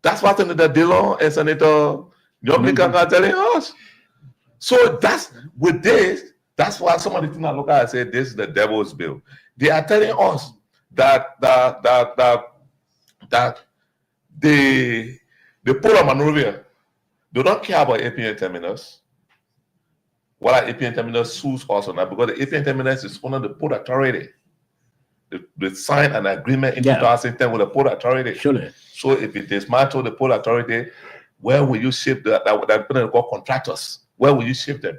Speaker 4: That's what Senator Dillon and Senator Yoblikan are telling us. So that's with this. That's why some of the things I look at and say this is the devil's bill. They are telling us that the Port of Monrovia, they don't care about APN terminus. What APN terminus sues us on that because the APN terminus is under the Port Authority. They signed an agreement in 2010 with the Port Authority.
Speaker 1: Surely.
Speaker 4: So if it dismantle the Port Authority, where will you ship that people call contractors? Where will you ship them?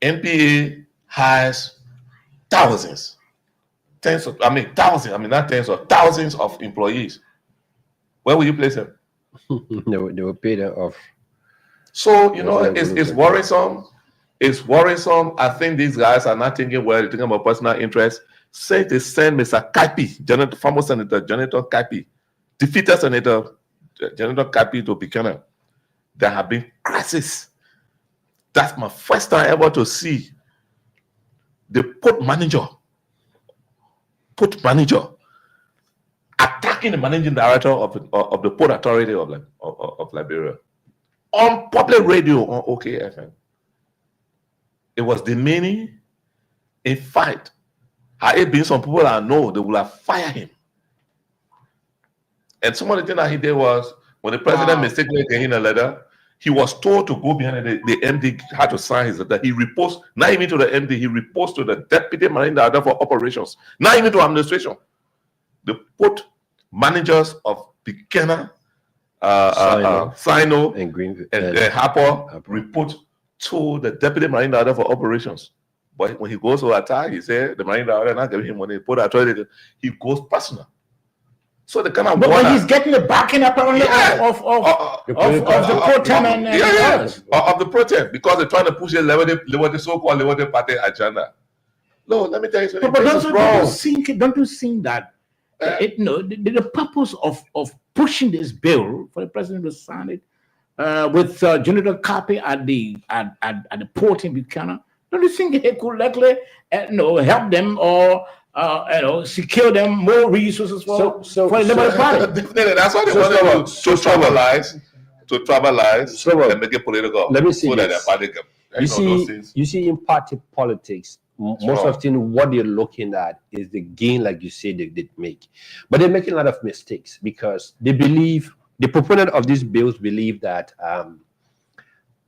Speaker 4: NPA has thousands, not tens of thousands of employees. Where will you place them?
Speaker 6: They will pay them off.
Speaker 4: So, it's worrisome. It's worrisome. I think these guys are not thinking well, thinking about personal interest. Say they send Mr. Kaipi, former Senator Jonathan Kaipi, defeated Senator Jonathan Kaipi to Buchanan. There have been crises. That's my first time ever to see the port manager attacking the managing director of the Port Authority of Liberia on public radio on OKFM. It was demeaning. In fact, had it been some people I know, they would have fired him. And some of the things that he did was, when the president mistakenly gave him a letter, he was told to go behind it. The MD had to sign his letter. He reports, not even to the MD, he reports to the deputy managing director for operations, not even to administration. The port managers of Buchanan, Sino, and Harper report to the deputy marine director for operations. But when he goes to attack, he said the marine director not giving him money. Port Authority, he goes personal. So the kind of
Speaker 1: but he's getting the backing apparently of the pro-tem
Speaker 4: of the pro-tem, because they're trying to push the so-called Liberty Party agenda. No, let me tell you something.
Speaker 1: But don't you think that the purpose of pushing this bill for the president to sign it with Jonathan Kaipi at the port in Buchanan? Don't you think it could likely help them or secure them more resources for the Liberty Party?
Speaker 4: Definitely, that's why they want to tribalize and make it political.
Speaker 6: Let me see.
Speaker 4: So that their party can,
Speaker 6: you see, in party politics, most often what they're looking at is the gain, like you say, they make. But they're making a lot of mistakes because they believe, the proponent of these bills believe that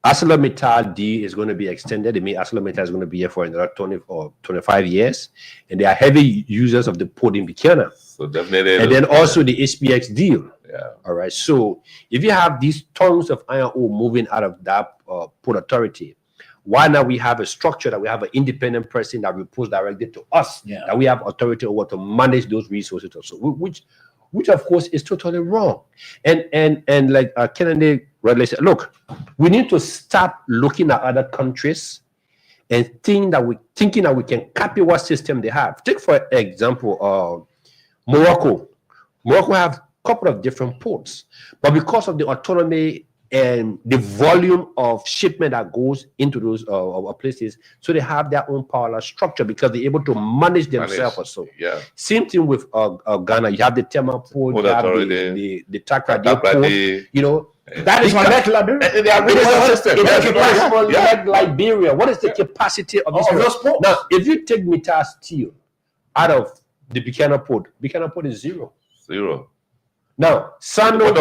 Speaker 6: ArcelorMittal D is going to be extended. They mean ArcelorMittal is going to be here for another 20 or 25 years. And they are heavy users of the port in Buchanan.
Speaker 4: So definitely.
Speaker 6: And then also the SPX deal.
Speaker 4: Yeah.
Speaker 6: All right. So if you have these tons of iron ore moving out of that port authority, why now we have a structure that we have an independent person that reports directly to us, that we have authority over to manage those resources also, which of course is totally wrong. And like Kennedy rightly said, look, we need to stop looking at other countries and thinking that we can copy what system they have. Take for example, Morocco. Morocco have a couple of different ports, but because of the autonomy and the volume of shipment that goes into those places, so they have their own parallel structure because they're able to manage themselves also.
Speaker 4: Yeah.
Speaker 6: Same thing with Ghana. You have the Tema port, you have the Takrady port,
Speaker 1: that is like
Speaker 6: Liberia. What is the capacity of those ports? Now, if you take Mittal Steel out of the Buchanan port is zero. Now, Sando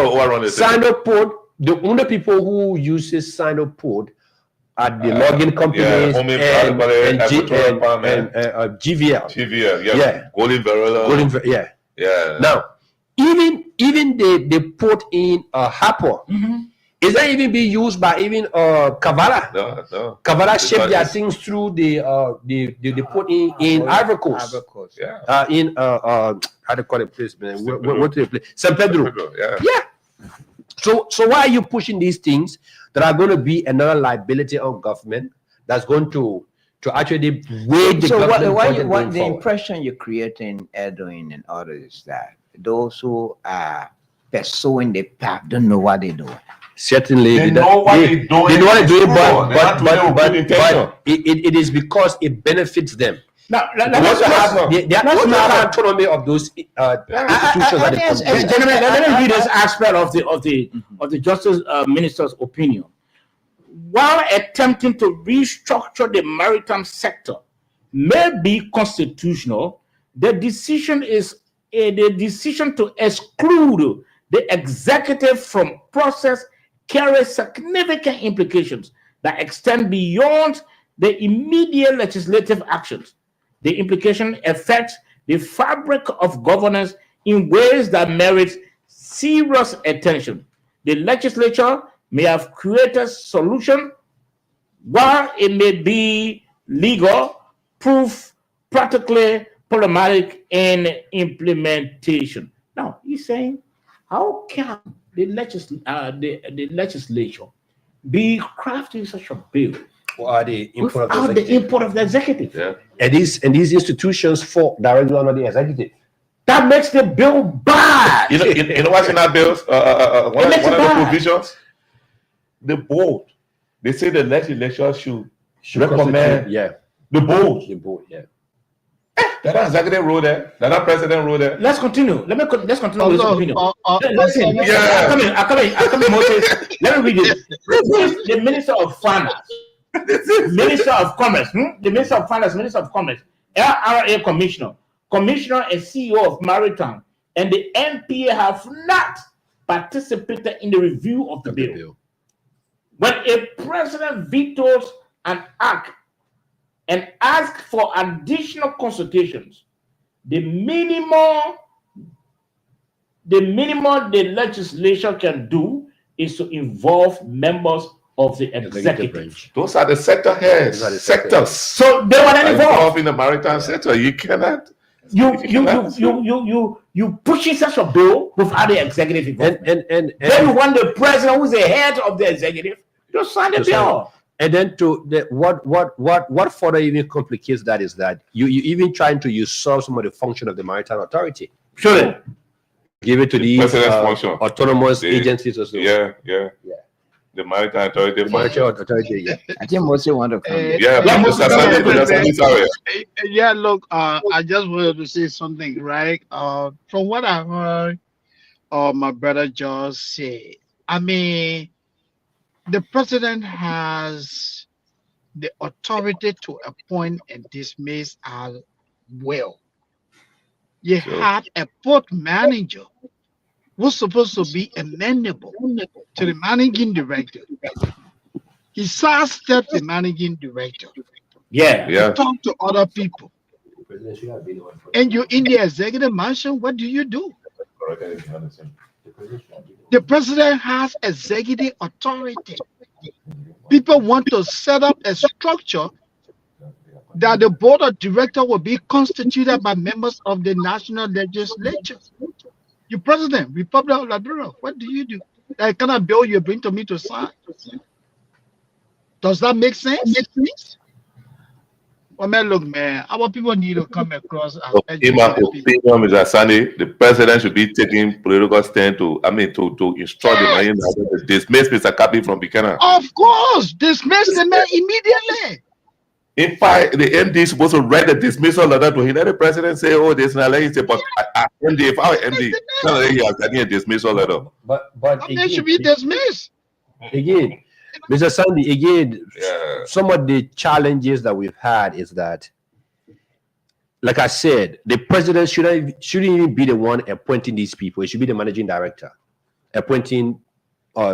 Speaker 6: port, the only people who uses Sino port are the logging companies and GVL.
Speaker 4: Golden Varela.
Speaker 6: Now, even the port in Harper, is that even being used by even Kavala?
Speaker 4: No.
Speaker 6: Kavala ship their things through the port in Ivory Coast. In how do you call it place, man? What do they play? San Pedro. So why are you pushing these things that are going to be another liability on government that's going to actually weigh the government?
Speaker 3: The impression you're creating, Edwin and others, is that those who are pursuing the path don't know what they're doing.
Speaker 6: Certainly,
Speaker 4: they know what they're doing.
Speaker 6: They know what they're doing, but it is because it benefits them.
Speaker 1: Now,
Speaker 6: they have autonomy of those institutions.
Speaker 1: Gentlemen, let me read this aspect of the Justice Minister's opinion. While attempting to restructure the maritime sector may be constitutional, the decision to exclude the executive from process carries significant implications that extend beyond the immediate legislative actions. The implication affects the fabric of governance in ways that merit serious attention. The legislature may have created a solution while it may be legal, proof, practically problematic in implementation. Now, he's saying, how can the legislature be crafting such a bill
Speaker 6: Or the input of the
Speaker 1: without the
Speaker 6: executive.
Speaker 1: input of the executive?
Speaker 4: Yeah.
Speaker 6: And these institutions fall directly under the executive.
Speaker 1: That makes the bill bad.
Speaker 4: You know what's in that bill? One of
Speaker 1: makes it
Speaker 4: the
Speaker 1: bad.
Speaker 4: provisions. The board. They say the legislature should recommend
Speaker 6: Yeah,
Speaker 4: the board.
Speaker 6: the board. Yeah.
Speaker 4: That executive rule there. That president rule there.
Speaker 1: Let's continue. Let's continue with this opinion. Listen,
Speaker 2: Senator-
Speaker 1: I come in, Moses. Let me read it. This is the Minister of Finance, Minister of Commerce, the Minister of Finance, Minister of Commerce, LRA Commissioner, Commissioner and CEO of Maritime, and the MPA have not participated in the review of the bill. When a president vetoes an act and asks for additional consultations, the minimum the legislature can do is to involve members of the executive.
Speaker 6: branch.
Speaker 4: Those are the sector heads.
Speaker 6: Those are the sector
Speaker 4: Sectors.
Speaker 1: So they were not involved.
Speaker 4: Involved in the maritime sector. You cannot.
Speaker 1: You pushing such a bill without the executive involvement.
Speaker 6: And
Speaker 1: Then you want the president, who's the head of the executive, to sign the
Speaker 6: To sign
Speaker 1: bill.
Speaker 6: And then what further even complicates that is that you even trying to usurp some of the function of the maritime authority,
Speaker 1: Sure.
Speaker 6: give it to these
Speaker 4: President's function.
Speaker 6: autonomous
Speaker 4: The-
Speaker 6: agencies or so.
Speaker 4: Yeah.
Speaker 6: Yeah.
Speaker 4: The maritime authority.
Speaker 6: The maritime authority. Yeah.
Speaker 3: I think Moses want to come.
Speaker 2: Eh,
Speaker 4: Yeah,
Speaker 1: Yeah,
Speaker 4: but
Speaker 1: most
Speaker 4: Mr.
Speaker 1: of them
Speaker 4: Sunday,
Speaker 1: are
Speaker 4: Mr. Sunday, sorry.
Speaker 2: Yeah, look, I just wanted to say something, right? From what I heard, my brother just said, I mean, the president has the authority to appoint and dismiss as well. You
Speaker 4: Sure.
Speaker 2: have a port manager who's supposed to be amenable to the managing director. He sidestepped the managing director,
Speaker 1: Yeah.
Speaker 4: Yeah.
Speaker 2: talk to other people. And you're in the executive mansion, what do? The president has executive authority. People want to set up a structure that the board of directors will be constituted by members of the national legislature. You president, Republic of Liberia, what do? That kind of bill you bring to me to sign? Does that make sense? Well, man, look, man, our people need to come across as
Speaker 4: In my
Speaker 2: educated people.
Speaker 4: opinion, Mr. Sunday, the president should be taking political stand to instruct the man to dismiss Mr. Kapi from Buchanan.
Speaker 2: Of course, dismiss the man immediately.
Speaker 4: In fact, the MD is supposed to write the dismissal letter to him. Let the president say, "Oh, this not like say, but MD, if our MD, tell her he has written a dismissal letter."
Speaker 6: But
Speaker 2: That man should be dismissed.
Speaker 6: again, Mr. Sandy, again,
Speaker 4: Yeah.
Speaker 6: some of the challenges that we've had is that, like I said, the president shouldn't even be the one appointing these people. It should be the managing director appointing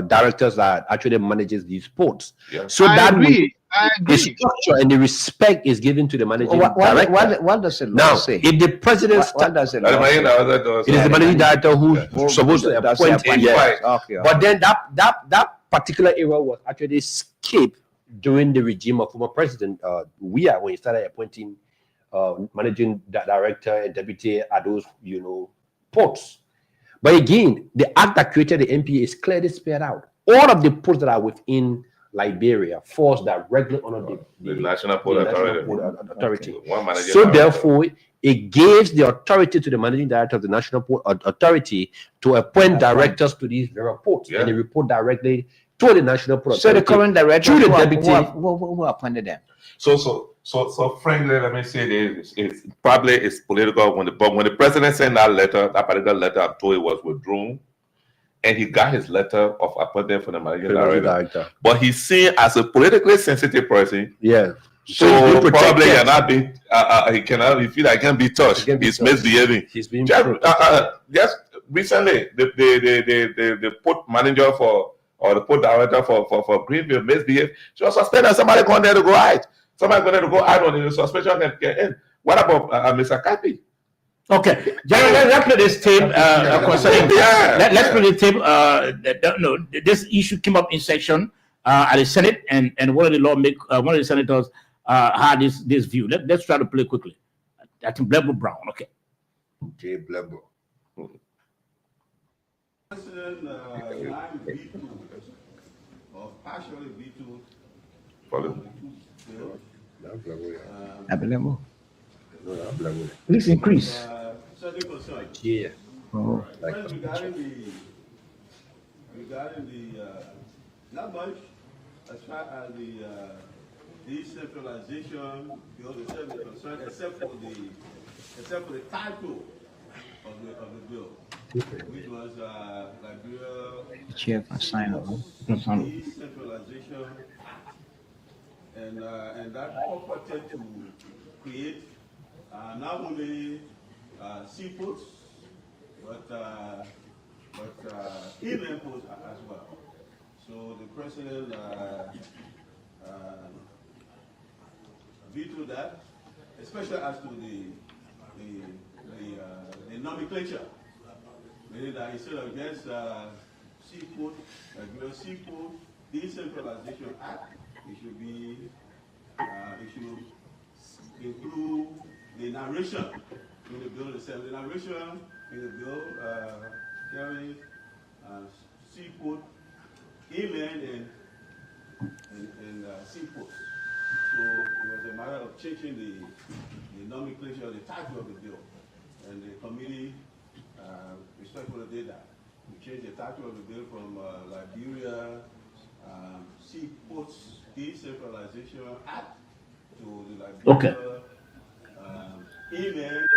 Speaker 6: directors that actually manages these ports.
Speaker 4: Yeah.
Speaker 6: So
Speaker 2: I
Speaker 6: that
Speaker 2: agree. I
Speaker 6: the
Speaker 2: agree.
Speaker 6: structure and the respect is given to the managing
Speaker 3: What does the law
Speaker 6: Now,
Speaker 3: say?
Speaker 6: if the president
Speaker 3: What does the
Speaker 4: And the
Speaker 3: law
Speaker 4: man
Speaker 3: say?
Speaker 4: that
Speaker 6: it is the managing director who's
Speaker 3: Oh,
Speaker 6: supposed to
Speaker 3: that's
Speaker 6: appoint.
Speaker 3: the appointment.
Speaker 6: Yes.
Speaker 3: Okay.
Speaker 6: But then that particular era was actually skipped during the regime of former president when he started appointing managing director and deputy at those ports. But again, the act that created the MPA is clearly spelled out. All of the ports that are within Liberia falls directly under
Speaker 4: the National Port
Speaker 6: the National
Speaker 4: Authority.
Speaker 6: Port Authority.
Speaker 4: One manager
Speaker 6: So
Speaker 4: director.
Speaker 6: therefore, it gives the authority to the managing director of the National Port Authority to appoint directors to these various ports,
Speaker 4: Yeah.
Speaker 6: and they report directly to the National Port
Speaker 3: So the
Speaker 6: Authority.
Speaker 3: current director,
Speaker 6: Through the
Speaker 3: who
Speaker 6: deputy-
Speaker 3: who appointed them?
Speaker 4: So frankly, let me say this: it's probably political. When the president sent that letter, that particular letter, I'm told it was withdrawn, and he got his letter of appointment from the managing
Speaker 6: The managing
Speaker 4: director.
Speaker 6: director.
Speaker 4: But he's seen as a politically sensitive person,
Speaker 6: Yeah.
Speaker 4: so
Speaker 6: he's being
Speaker 4: probably
Speaker 6: protected.
Speaker 4: cannot be. He cannot. He feel like he can't be touched.
Speaker 6: He can't be
Speaker 4: He's
Speaker 6: touched.
Speaker 4: misbehaving.
Speaker 6: He's being
Speaker 4: Just recently, the port manager or the port director for Greenville misbehaved. She was suspended. Somebody going there to go hide. Somebody going there to go hide on the suspension and get in. What about Mr. Kapi?
Speaker 1: Okay, General, let's play this tape concerning.
Speaker 4: Yeah.
Speaker 1: Let's play the tape. No, this issue came up in session at the Senate, and one of the senators had this view. Let's try to play quickly. I think Blebo Brown. Okay.
Speaker 6: Jay Blebo.
Speaker 9: President line veto or partially veto
Speaker 3: Please increase.
Speaker 9: certain concern.
Speaker 6: Yeah.
Speaker 3: Oh,
Speaker 9: First, regarding the not much as far as the decentralization bill itself is concerned, except for the title of the bill, which was Liberia
Speaker 3: the chair can sign up.
Speaker 9: Decentralization Act, and that purported to create not only seaports but inland ports as well. So the president vetoed that, especially as to the nomenclature, meaning that instead of just seaport, Liberia Seaport Decentralization Act, it should include the narration in the bill itself. The narration in the bill carries seaport, inland, and seaports. So it was a matter of changing the nomenclature, the title of the bill, and the committee respectfully did that. We changed the title of the bill from Liberia Seaports Decentralization Act to the Liberia inland.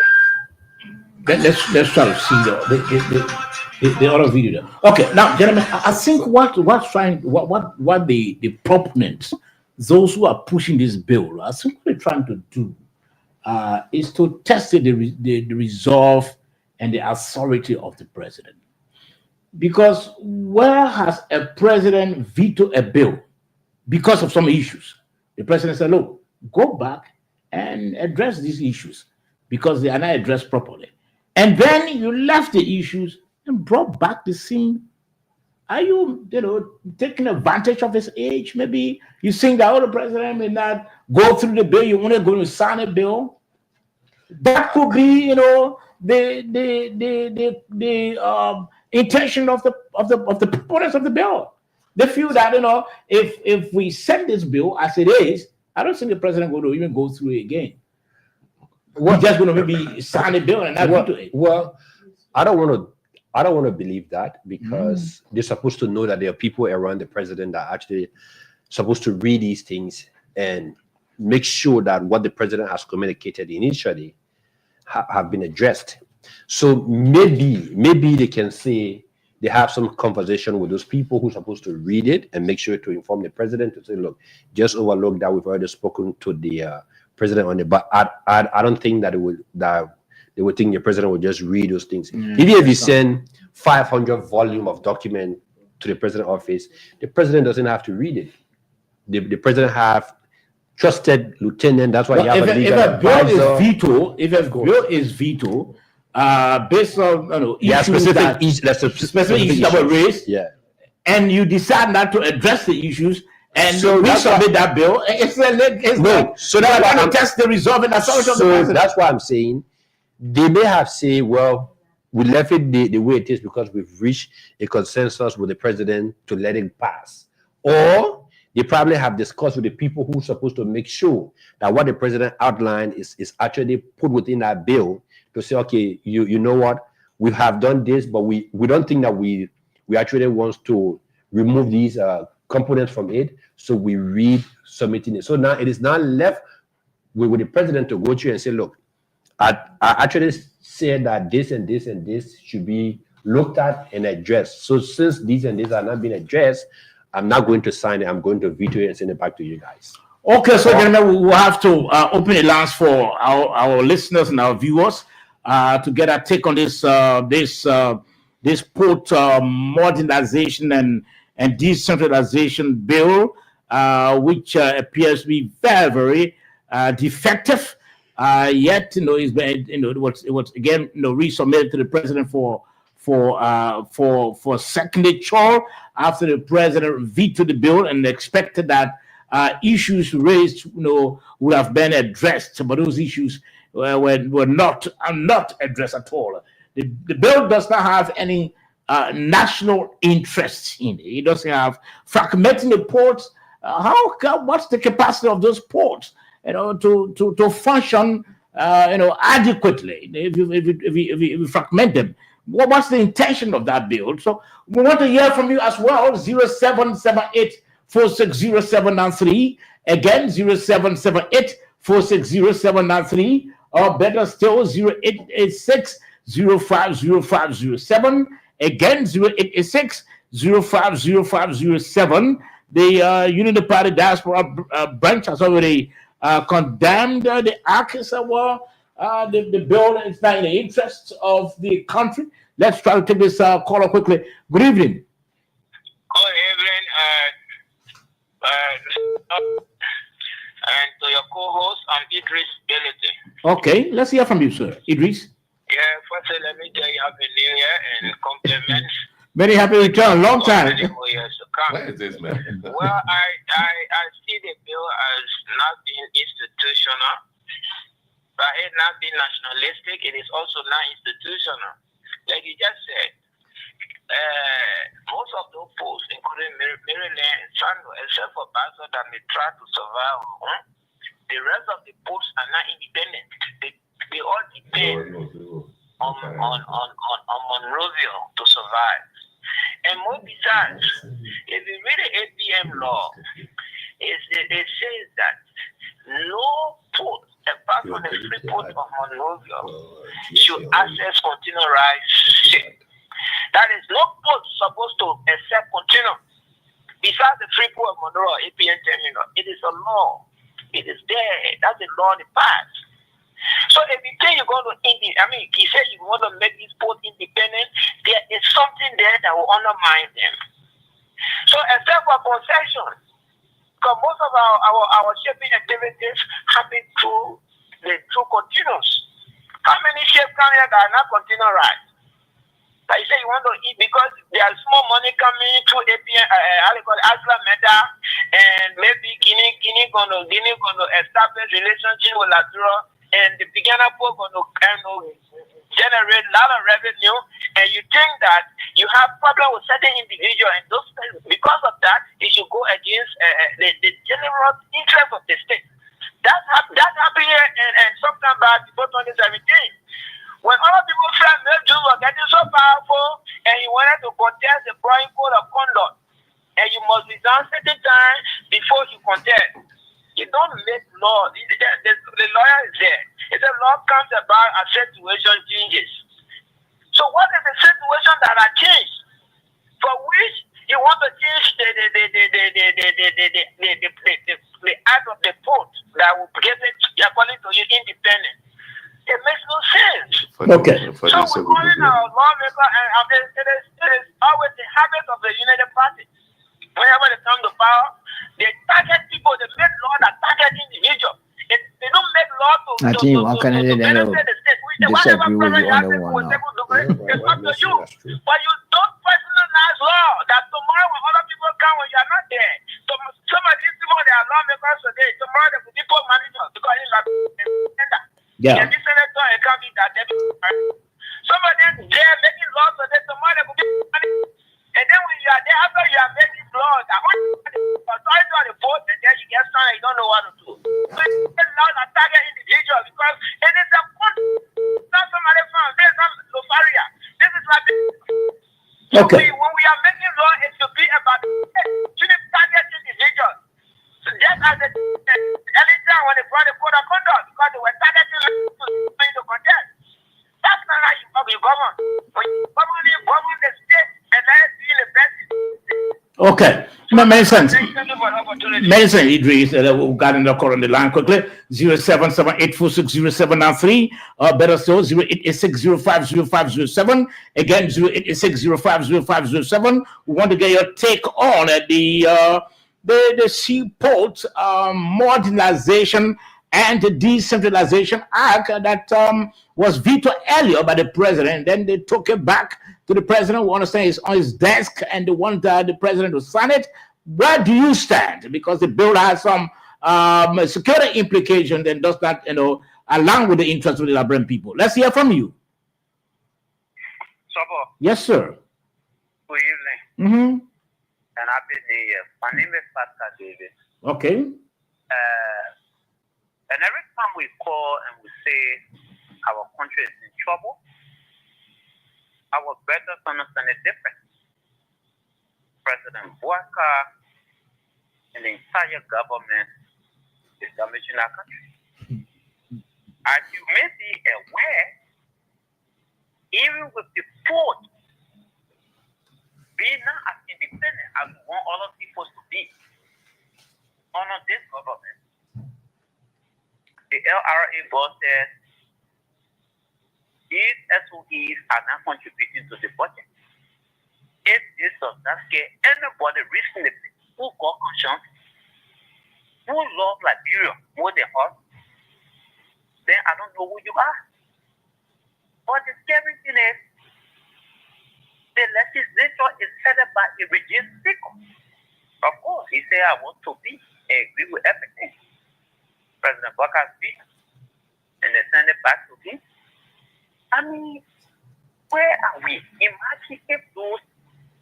Speaker 1: Let's try to see the other video there. Okay, now, gentlemen, I think what the proponents, those who are pushing this bill, I think what they're trying to do is to test the resolve and the authority of the president. Because where has a president vetoed a bill because of some issues? The president said, look, go back and address these issues because they are not addressed properly. And then you left the issues and brought back the same. Are you taking advantage of his age? Maybe you think that the president may not go through the bill. You want to go to sign a bill. That could be, the intention of the proponents of the bill. They feel that if we send this bill as it is, I don't think the president will even go through it again. We're just going to maybe sign a bill and not veto it.
Speaker 6: Well, I don't want to believe that because they're supposed to know that there are people around the president that are actually supposed to read these things and make sure that what the president has communicated initially have been addressed. So maybe they can say they have some conversation with those people who are supposed to read it and make sure to inform the president to say, look, just overlook that we've already spoken to the president on it. But I don't think that they would think the president would just read those things. Even if you send 500 volume of document to the president office, the president doesn't have to read it. The president have trusted lieutenant. That's why you have a legal advisor.
Speaker 1: If a bill is vetoed, based on
Speaker 6: specific
Speaker 1: issues that were raised, and you decide not to address the issues, and so we submit that bill, so that's why to test the resolving authority of the president.
Speaker 6: That's why I'm saying they may have said, well, we left it the way it is because we've reached a consensus with the president to let it pass. Or they probably have discussed with the people who are supposed to make sure that what the president outlined is actually put within that bill to say, okay, you know what, we have done this, but we don't think that we actually want to remove these components from it. So we submitting it. So now it is not left with the president to go through and say, look, I actually said that this and this and this should be looked at and addressed. So since these and these are not being addressed, I'm not going to sign it. I'm going to veto it and send it back to you guys.
Speaker 1: Okay, so gentlemen, we will have to open the lines for our listeners and our viewers to get a take on this port modernization and decentralization bill, which appears to be very, very defective. Yet, it's been, it was again, resubmitted to the president for second after the president vetoed the bill and expected that issues raised, would have been addressed, but those issues were not addressed at all. The bill does not have any national interest in it. It doesn't have fragmenting the ports. What's the capacity of those ports, to function, adequately if you fragment them? What's the intention of that bill? So we want to hear from you as well. 0778-460-793. Again, 0778-460-793, or better still, 0886-050507. Again, 0886-050507. The Unity Party Diaspora branch has already condemned the act. The bill is not in the interests of the country. Let's try to take this caller quickly. Good evening.
Speaker 10: Good evening, and to your co-host, I'm Idris Belete.
Speaker 1: Okay, let's hear from you, sir. Idris.
Speaker 10: Yeah, firstly, let me tell you Happy New Year and compliments.
Speaker 1: Very happy return. Long time.
Speaker 10: Years to come.
Speaker 4: Where is this, man?
Speaker 10: Well, I see the bill as not being institutional, but it not being nationalistic. It is also not institutional. Like you just said, most of those posts, including Maryland and Sando, except for Basso that may try to survive, the rest of the posts are not independent. They all depend on Monrovia to survive. And more besides, if you read the APM law, it says that no port apart from the free port of Monrovia should access continual rights. That is no port supposed to accept continuum. Besides the free port of Monrovia, APM terminal, it is a law. It is there. That's the law in the past. So if you say you're going to, he said you want to make this port independent, there is something there that will undermine them. So except for concession, because most of our shipping activities happen through continuous. How many ship carriers are not continual right? Like you say you want to eat because there's small money coming through APN, Asla Meta, and maybe Guinea gonna establish relationship with Lazura, and the beginner port gonna generate a lot of revenue, and you think that you have problem with certain individual, and those because of that, it should go against the general interest of the state. That happened here and sometime back before 2017. When other people felt Mel Jews were getting so powerful and he wanted to contest the Brown Code of Conduct, and you must resign certain time before you contest. You don't make law. The lawyer is there. If the law comes about, a situation changes. So what is the situation that has changed? For which you want to change the act of the port that will give it, according to you, independent. It makes no sense.
Speaker 1: Okay.
Speaker 10: So we're calling our lawmaker, and it is always the habit of the United Party. Whenever they come to power, they target people, they make law that target individuals. They don't make law to benefit the state. Whatever problem you have, people will take to do it. It's up to you. But you don't personalize law that tomorrow when other people come when you are not there. So some of these people, they are lawmakers today. Tomorrow they will be poor managers because it's like
Speaker 1: yeah.
Speaker 10: And this senator and can't be that. Some of them there making laws today. Tomorrow they will be money. And then when you are there, after you are making laws, authority on the board, and then you get started, you don't know what to do. So you get laws that target individuals because it is a not somebody from there's some Lofaria. This is like
Speaker 1: Okay.
Speaker 10: when we are making law, it should be about target individuals. So just as anytime when they brought the code of conduct, because they were targeting to contest. That's not how you govern. When you govern the state and let it be the best.
Speaker 1: Okay. No, makes sense. Many sense, Idris. We've got another call on the line quickly. 0778460793. Better still, 0886050507. Again, 0886050507. We want to get your take on the Seaport Modernization and the Decentralization Act that was vetoed earlier by the president. Then they took it back to the president. We understand it's on his desk and they want the president to sign it. where do you stand? Because the bill has some security implications and does not, align with the interests of the Liberian people. Let's hear from you.
Speaker 10: Sobo,
Speaker 1: Yes, sir.
Speaker 10: good evening
Speaker 1: Mm-hmm.
Speaker 10: and happy New Year. My name is Pastor David.
Speaker 1: Okay.
Speaker 10: And every time we call and we say our country is in trouble, our better understand the difference. President Bouaka and the entire government is damaging our country. As you may be aware, even with the port being not as independent as we want other people to be under this government, the LRA boss says these SOEs are not contributing to the budget. If this does not scare anybody reasonably who got conscience, who love Liberia more than us, then I don't know who you are. But the scary thing is, the legislature is headed by a regime speaker. Of course, he said, I want to be, I agree with everything President Bouaka speaks, and they send it back to him. I mean, where are we? Imagine if those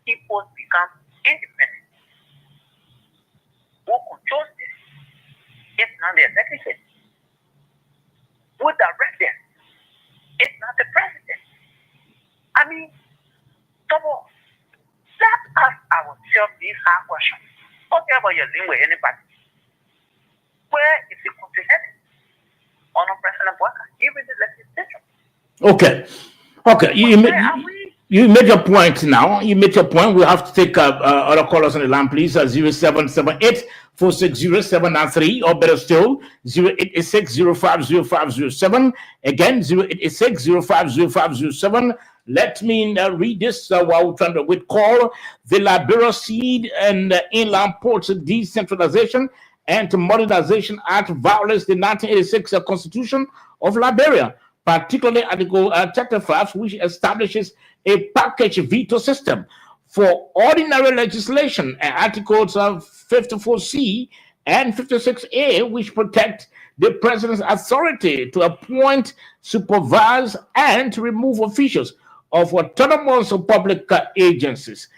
Speaker 10: people become independent. Who controls this? It's not the executive. Who directs them? It's not the president. I mean, come on. Let us ourselves these hard questions. Forget about your link with anybody. Where is the country headed? Honor President Bouaka, give it the legislature.
Speaker 1: Okay. You made your point now. You made your point. We have to take other callers on the line, please. 0778-460-793, or better still, 0886-050507. Again, 0886-050507. Let me read this while we're trying to call the Liberia Seed and Inland Ports Decentralization and Modernization Act violates the 1986 Constitution of Liberia, particularly Article Chapter 5, which establishes a package veto system for ordinary legislation, and Articles 54C and 56A, which protect the president's authority to appoint, supervise, and to remove officials of autonomous public agencies.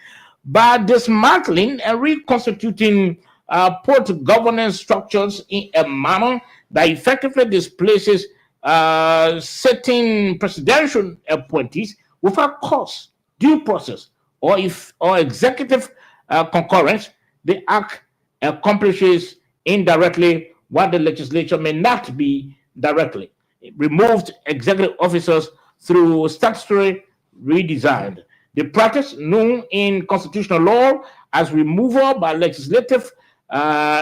Speaker 1: By dismantling and reconstituting port governance structures in a manner that effectively displaces certain presidential appointees without cause, due process, or executive concurrence, the act accomplishes indirectly what the legislature may not be directly. It removed executive officers through statutory redesign. The practice known in constitutional law as removal by legislative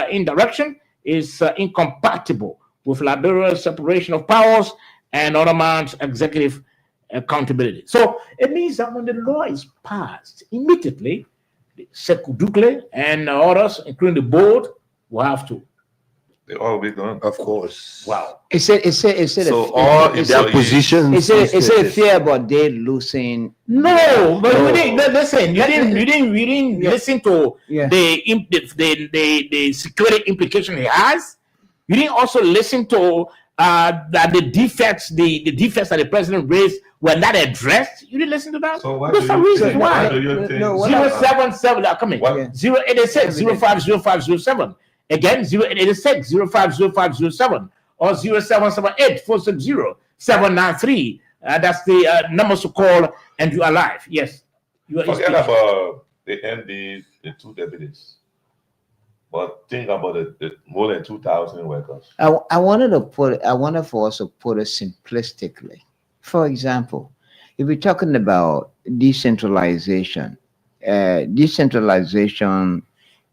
Speaker 1: indirection is incompatible with Liberia's separation of powers and Ottoman's executive accountability. So it means that when the law is passed, immediately, Sekou Dukle and others, including the board, will have to.
Speaker 4: They all be gone.
Speaker 6: Of course.
Speaker 1: Wow.
Speaker 3: It's a fear about they losing.
Speaker 1: No, but we didn't listen. You didn't listen to the security implication it has. You didn't also listen to that the defects that the president raised were not addressed. You didn't listen to that.
Speaker 4: So why
Speaker 1: That's
Speaker 4: do
Speaker 1: the
Speaker 4: you
Speaker 1: reason
Speaker 4: think?
Speaker 1: why.
Speaker 4: Why do you think?
Speaker 1: 077. Come in. 086 050507. Again, 0886 050507 or 0778 460 793. That's the numbers to call, and you are live. Yes. You are
Speaker 4: Forget about the MD, the two deputies. But think about the more than 2,000 workers.
Speaker 3: I wanted for us to put it simplistically. For example, if we're talking about decentralization, decentralization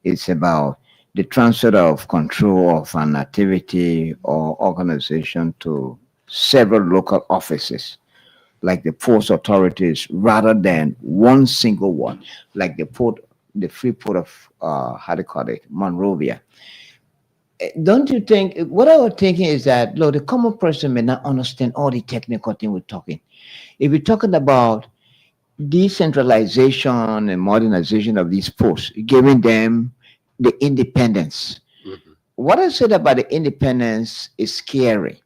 Speaker 3: is about the transfer of control of an activity or organization to several local offices, like the port authorities, rather than one single one, like the free port of Monrovia. Don't you think? What I was thinking is that, look, the common person may not understand all the technical thing we're talking. If we're talking about decentralization and modernization of these ports, giving them the independence. What I said about the independence is scary.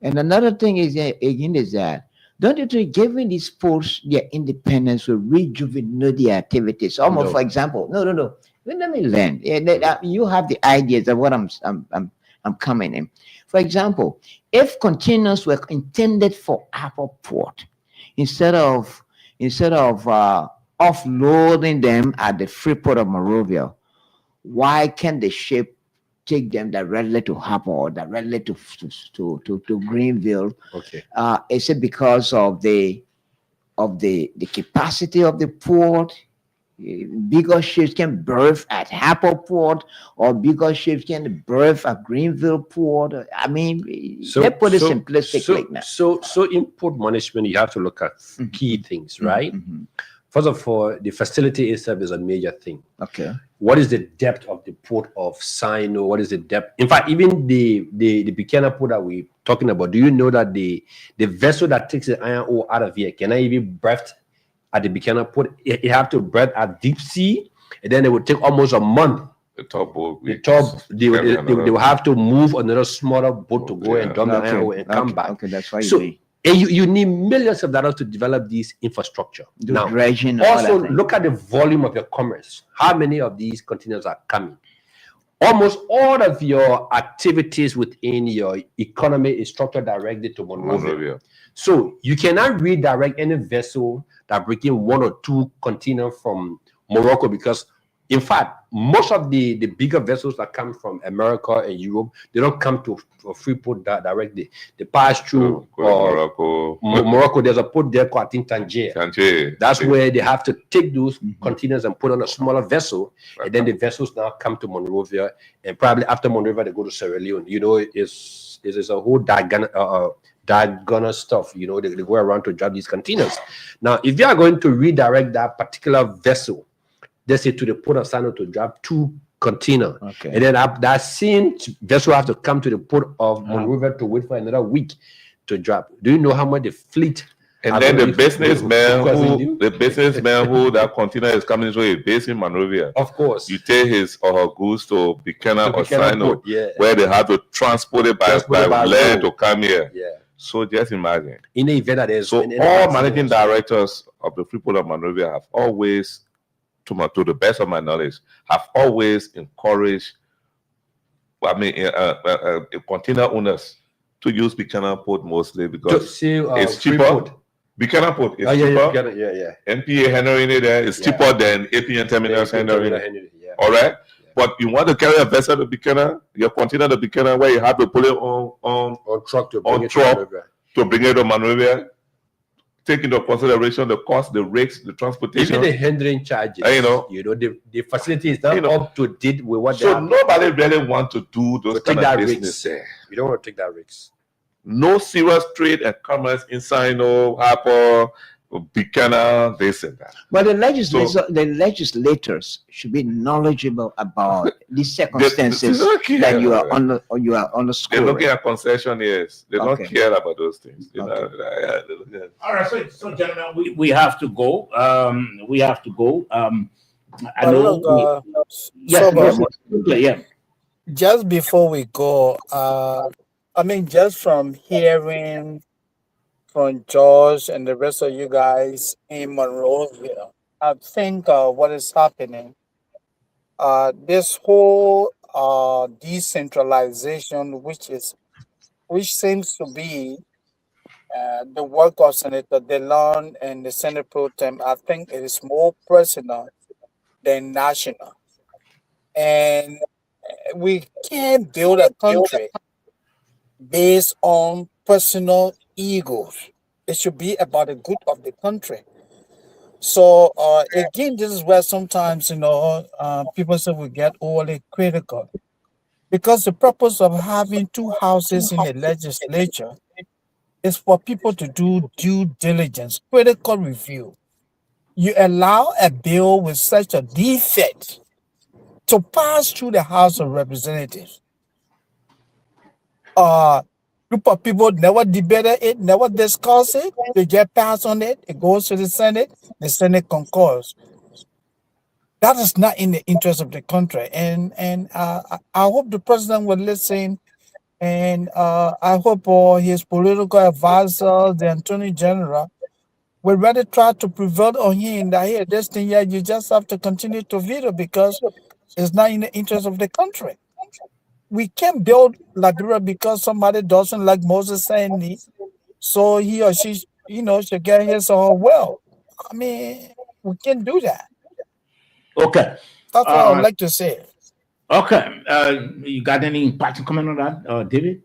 Speaker 3: And another thing is again is that don't you think giving these ports their independence will rejuvenate their activities? Almost,
Speaker 6: No.
Speaker 3: for example, no. Let me learn. You have the ideas of what I'm coming in. For example, if containers were intended for Apple Port, instead of offloading them at the Freeport of Monrovia, why can't the ship take them directly to Harper or directly to Greenville?
Speaker 6: Okay.
Speaker 3: Is it because of the capacity of the port? Bigger ships can berth at Harper Port, or bigger ships can berth at Greenville Port. I mean, they put it simplistically now.
Speaker 6: So in port management, you have to look at key things, right? First of all, the facility itself is a major thing.
Speaker 3: Okay.
Speaker 6: What is the depth of the port of Sino? What is the depth? In fact, even the Buchanan port that we're talking about, do you know that the vessel that takes the iron ore out of here can I even berth at the Buchanan port? It have to berth at deep sea, and then it would take almost a month.
Speaker 4: The top boat.
Speaker 6: They will have to move another smaller boat to go and dump the iron ore and come back.
Speaker 3: Okay, that's why
Speaker 6: you need millions of dollars to develop these infrastructure. Now,
Speaker 3: dredging,
Speaker 6: also look at the volume of your commerce. How many of these containers are coming? Almost all of your activities within your economy is structured directly to Monrovia. So you cannot redirect any vessel that bring in 1 or 2 containers from Morocco, because in fact, most of the bigger vessels that come from America and Europe, they don't come to Freeport directly. They pass through
Speaker 4: Morocco.
Speaker 6: Morocco. There's a port there called, I think, Tangier. That's where they have to take those containers and put on a smaller vessel, and then the vessels now come to Monrovia, and probably after Monrovia they go to Sierra Leone. You know, it's a whole diagonal stuff. You know, they go around to drop these containers. Now, if you are going to redirect that particular vessel, let's say to the port of Sano to drop 2 containers, and then that same vessel have to come to the port of Monrovia to wait for another week to drop. Do you know how much the fleet?
Speaker 4: And then the businessman who that container is coming through is based in Monrovia.
Speaker 6: Of course.
Speaker 4: You take his or her goods to Buchanan or Sino, where they have to transport it by land to come here.
Speaker 6: Yeah.
Speaker 4: So just imagine.
Speaker 6: In the event that there's
Speaker 4: all managing directors of the Freeport of Monrovia have always, to the best of my knowledge, have always encouraged, container owners to use Buchanan Port mostly because it's cheaper. Buchanan Port is cheaper. NPA handling it there is cheaper than APN terminals handling it. All right? But you want to carry a vessel to Buchanan, your container to Buchanan, where you have to put it on
Speaker 6: truck to
Speaker 4: bring it to Monrovia. Take into consideration the cost, the rates, the transportation,
Speaker 6: even the handling charges. The facility is not up to date with what.
Speaker 4: So nobody really want to do those kind of business there.
Speaker 6: You don't want to take that risk.
Speaker 4: No serious trade and commerce inside Harper, Buchanan, this and that.
Speaker 3: But the legislators should be knowledgeable about these circumstances that you are on the school.
Speaker 4: They're looking at concessionaires. They don't care about those things.
Speaker 1: All right, so gentlemen, we have to go. I know.
Speaker 2: Just before we go, just from hearing from George and the rest of you guys in Monrovia, I think what is happening, this whole decentralization, which seems to be the work of Senator DeLon and the Senate Pro Tem, I think it is more personal than national. And we can't build a country based on personal egos. It should be about the good of the country. So again, this is where sometimes people say we get overly critical, because the purpose of having 2 houses in the legislature is for people to do due diligence, critical review. You allow a bill with such a defect to pass through the House of Representatives. Group of people never debated it, never discuss it. They get passed on it. It goes to the Senate. The Senate concurs.
Speaker 11: That is not in the interest of the country. And I hope the president will listen. And I hope his political advisor, the attorney general, will rather try to prevail on him that here, this thing here, you just have to continue to veto because it's not in the interest of the country. We can't build Liberia because somebody doesn't like Moses Sandy, so he or she, should get his or her will. I mean, we can't do that.
Speaker 1: Okay.
Speaker 11: That's what I would like to say.
Speaker 1: Okay. You got any parting comment on that, David?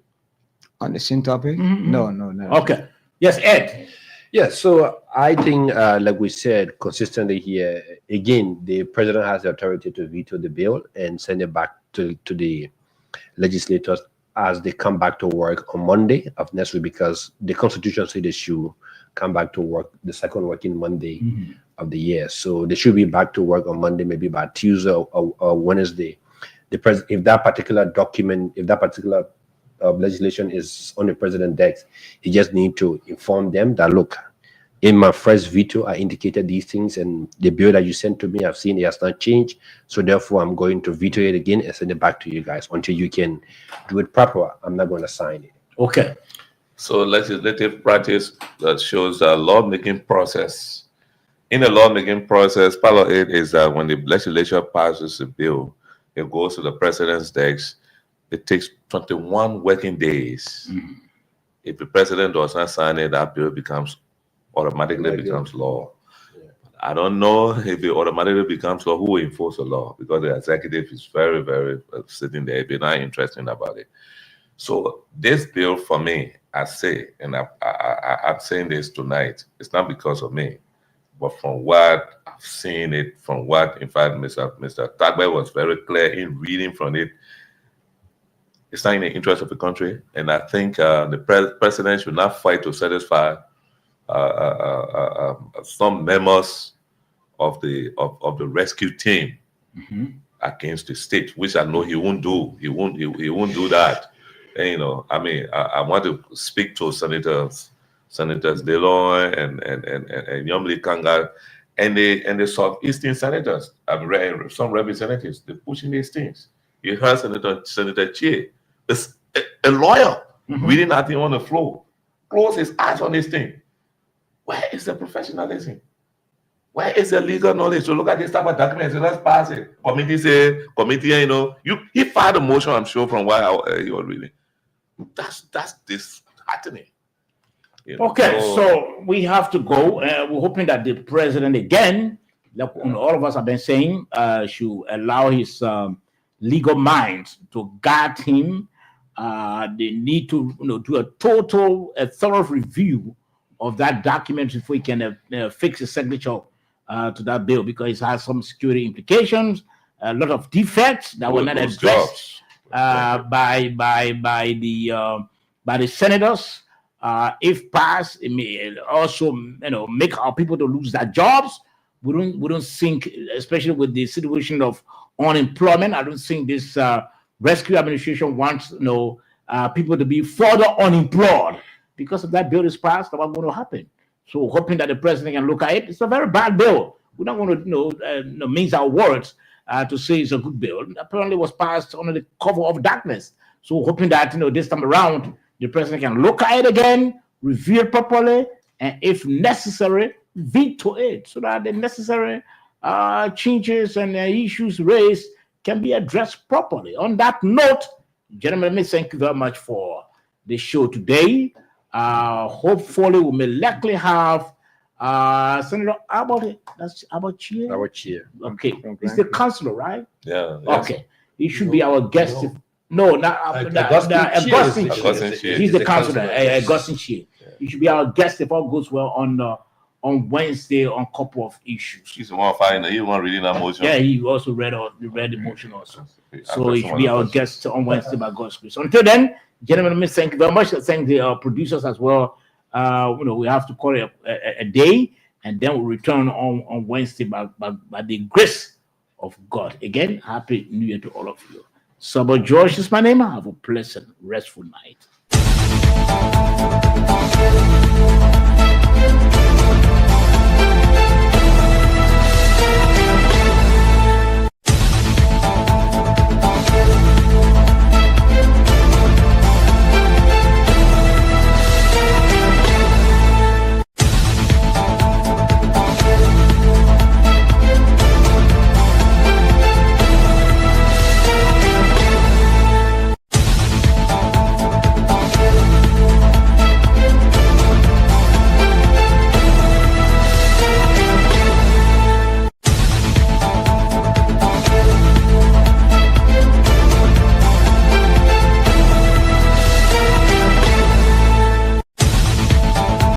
Speaker 3: On the same topic?
Speaker 1: Mhm.
Speaker 3: No.
Speaker 1: Okay. Yes, Ed.
Speaker 6: Yeah, so I think, like we said consistently here, again, the president has the authority to veto the bill and send it back to the legislators as they come back to work on Monday of next week, because the Constitution says they should come back to work the second working Monday of the year. So they should be back to work on Monday, maybe by Tuesday or Wednesday. If that particular document, if that particular legislation is on the president's desk, he just need to inform them that, look, in my first veto, I indicated these things, and the bill that you sent to me, I've seen it has not changed. So therefore, I'm going to veto it again and send it back to you guys until you can do it proper. I'm not going to sign it.
Speaker 1: Okay.
Speaker 4: So legislative practice that shows a lawmaking process. In the lawmaking process, part of it is that when the legislature passes a bill, it goes to the president's desk. It takes 21 working days. If the president does not sign it, that bill automatically becomes law. I don't know if it automatically becomes law, who will enforce the law, because the executive is very, very sitting there, be not interested about it. So this bill, for me, I say, and I'm saying this tonight, it's not because of me, but from what I've seen it, from what, in fact, Mr. Tagbe was very clear in reading from it, it's not in the interest of the country. And I think the president should not fight to satisfy some members of the rescue team against the state, which I know he won't do. He won't do that. And, I mean, I want to speak to Senators Deloy and Yomli Kanga and the Southeastern senators. Some representatives, they're pushing these things. You heard Senator Chie, a lawyer reading nothing on the floor, close his eyes on this thing. Where is the professionalism? Where is the legal knowledge to look at this type of document and say, let's pass it? Committee, he filed a motion, I'm sure, from what he was reading. That's disheartening.
Speaker 1: Okay, so we have to go. We're hoping that the president, again, like all of us have been saying, should allow his legal mind to guide him. They need to do a thorough review of that document before he can fix his signature to that bill, because it has some security implications, a lot of defects that were not addressed by the senators. If passed, it may also make our people to lose their jobs. We don't think, especially with the situation of unemployment, I don't think this rescue administration wants people to be further unemployed because if that bill is passed. What's going to happen? So hoping that the president can look at it. It's a very bad bill. We're not going to mince our words to say it's a good bill. Apparently, it was passed under the cover of darkness. So hoping that this time around the president can look at it again, review it properly, and if necessary, veto it so that the necessary changes and issues raised can be addressed properly. On that note, gentlemen, thank you very much for the show today. Hopefully, we may likely have Senator Abbott. That's Abbott Chair.
Speaker 6: Our chair.
Speaker 1: Okay, he's the councilor, right?
Speaker 4: Yeah.
Speaker 1: Okay, he should be our guest. No, not Augustine Chair. He's the councilor, Augustine Chair. He should be our guest if all goes well on Wednesday on a couple of issues.
Speaker 4: He's the one fighting. He one reading that motion.
Speaker 1: Yeah, he also read the motion also. So he should be our guest on Wednesday by God's grace. Until then, gentlemen, thank you very much. Thank the producers as well. We have to call it a day, and then we'll return on Wednesday by the grace of God. Again, Happy New Year to all of you. Sabo George is my name. Have a pleasant, restful night.